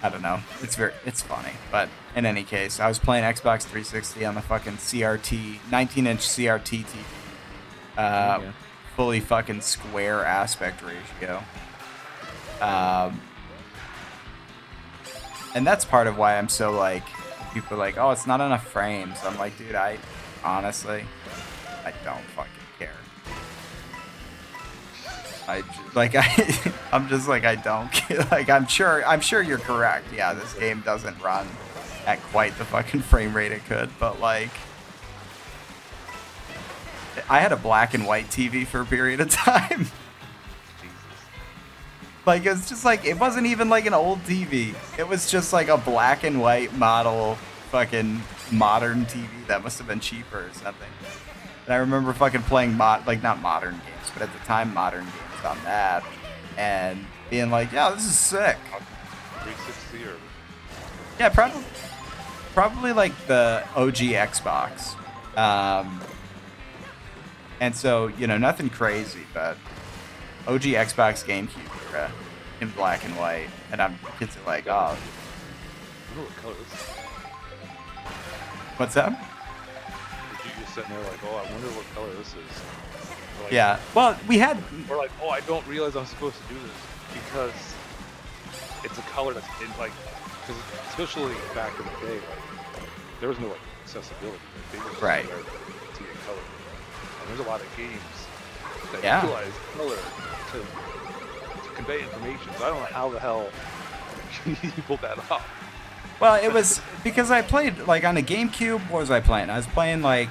I don't know. It's funny. But in any case, I was playing Xbox 360 on the fucking CRT, 19-inch CRT TV. Yeah. Fully fucking square aspect ratio. And that's part of why I'm so like, people are like, oh, it's not enough frames. I'm like, dude, honestly, I don't fucking care. I'm just like, I don't care. Like, I'm sure you're correct. Yeah, this game doesn't run at quite the fucking frame rate it could, but like, I had a black and white TV for a period of time. Like, it's just like, it wasn't even like an old TV. It was just like a black and white model fucking modern TV that must have been cheaper or something. And I remember fucking playing not modern games, but at the time modern games on that, and being like, yeah, this is sick. 360 or Yeah, probably like the OG Xbox. And so, you know, nothing crazy, but OG Xbox GameCube era in black and white, and kids are like, oh, I don't know what color this is. what's up? Did you just sitting there like, oh, I wonder what color this is? Or like, Yeah, well, we had, Or like, oh, I don't realize I'm supposed to do this because it's a color that's in like, because especially back in the day, like there was no like accessibility. Like, they just Right. see a color, and there's a lot of games that Yeah. utilize color to convey information. So I don't know how the hell you pulled that off. well, it was because I played, like, on the GameCube, what was I playing? I was playing, like,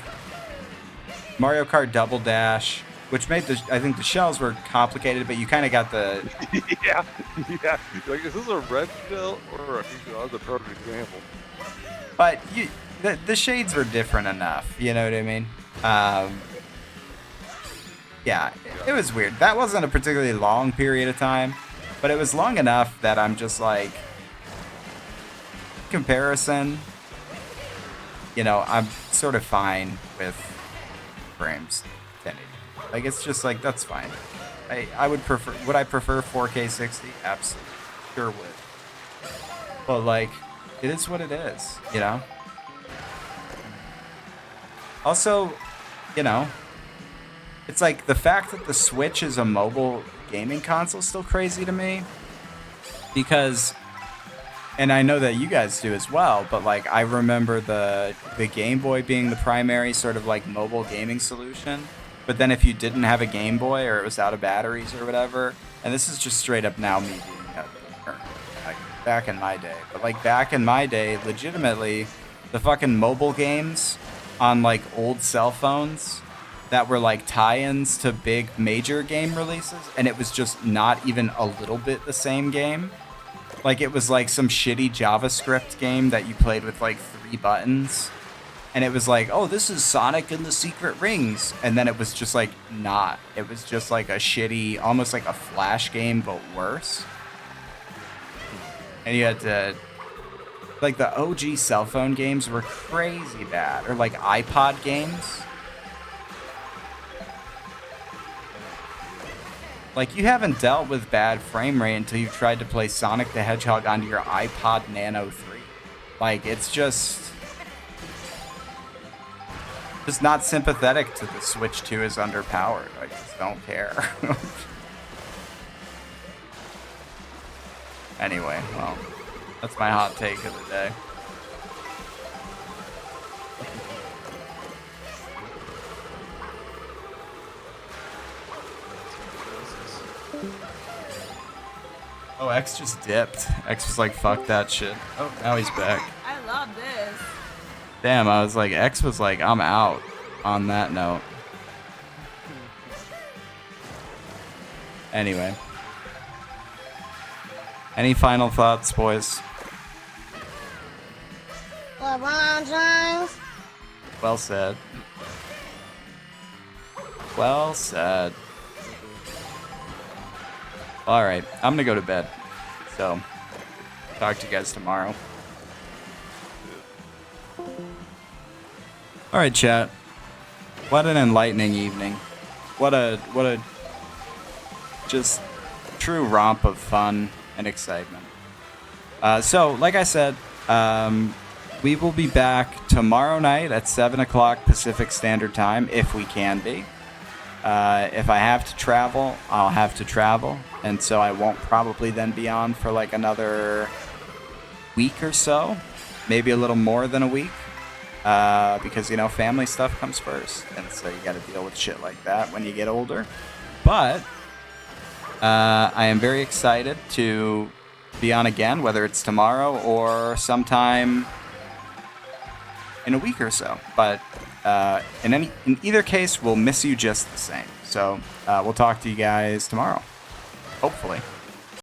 Mario Kart Double Dash, which made I think the shells were complicated, but you kind of got the, yeah. Like, is this a red shell or a, that's a perfect example. but the shades were different enough, you know what I mean? Yeah, it was weird. That wasn't a particularly long period of time, but it was long enough that I'm just like, comparison, you know, I'm sort of fine with frames 1080. Like, it's just like, that's fine. I would would I prefer 4K 60? Absolutely. Sure would. But like, it is what it is, you know? Also, you know, it's like the fact that the Switch is a mobile gaming console is still crazy to me. Because, and I know that you guys do as well, but like I remember the Game Boy being the primary sort of like mobile gaming solution. But then if you didn't have a Game Boy or it was out of batteries or whatever, and this is just straight up now me being like back in my day. But like back in my day, legitimately, the fucking mobile games on like old cell phones that were like tie-ins to big major game releases, and it was just not even a little bit the same game. Like, it was like some shitty JavaScript game that you played with like 3 buttons, and it was like, oh, this is Sonic and the Secret Rings, and then it was just like not. It was just like a shitty, almost like a Flash game, but worse. And you had to, like, the OG cell phone games were crazy bad, or like iPod games. Like, you haven't dealt with bad frame rate until you've tried to play Sonic the Hedgehog onto your iPod Nano 3. Like, it's just not sympathetic to the Switch 2 is underpowered. I just don't care. Anyway, well, that's my hot take of the day. Oh, X just dipped. X was like, fuck that shit. Oh, now he's back. I love this. Damn, I was like, X was like, I'm out on that note. Anyway. Any final thoughts, boys? LeBron James. Well said. Well said. All right, I'm gonna go to bed. So, talk to you guys tomorrow. All right, chat. What an enlightening evening. What a just true romp of fun and excitement. So, like I said, we will be back tomorrow night at 7 o'clock Pacific Standard Time, if we can be. If I have to travel, I'll have to travel. And so I won't probably then be on for like another week or so. Maybe a little more than a week. Because, you know, family stuff comes first. And so you got to deal with shit like that when you get older. But I am very excited to be on again, whether it's tomorrow or sometime in a week or so. But in either case, we'll miss you just the same. So we'll talk to you guys tomorrow, hopefully.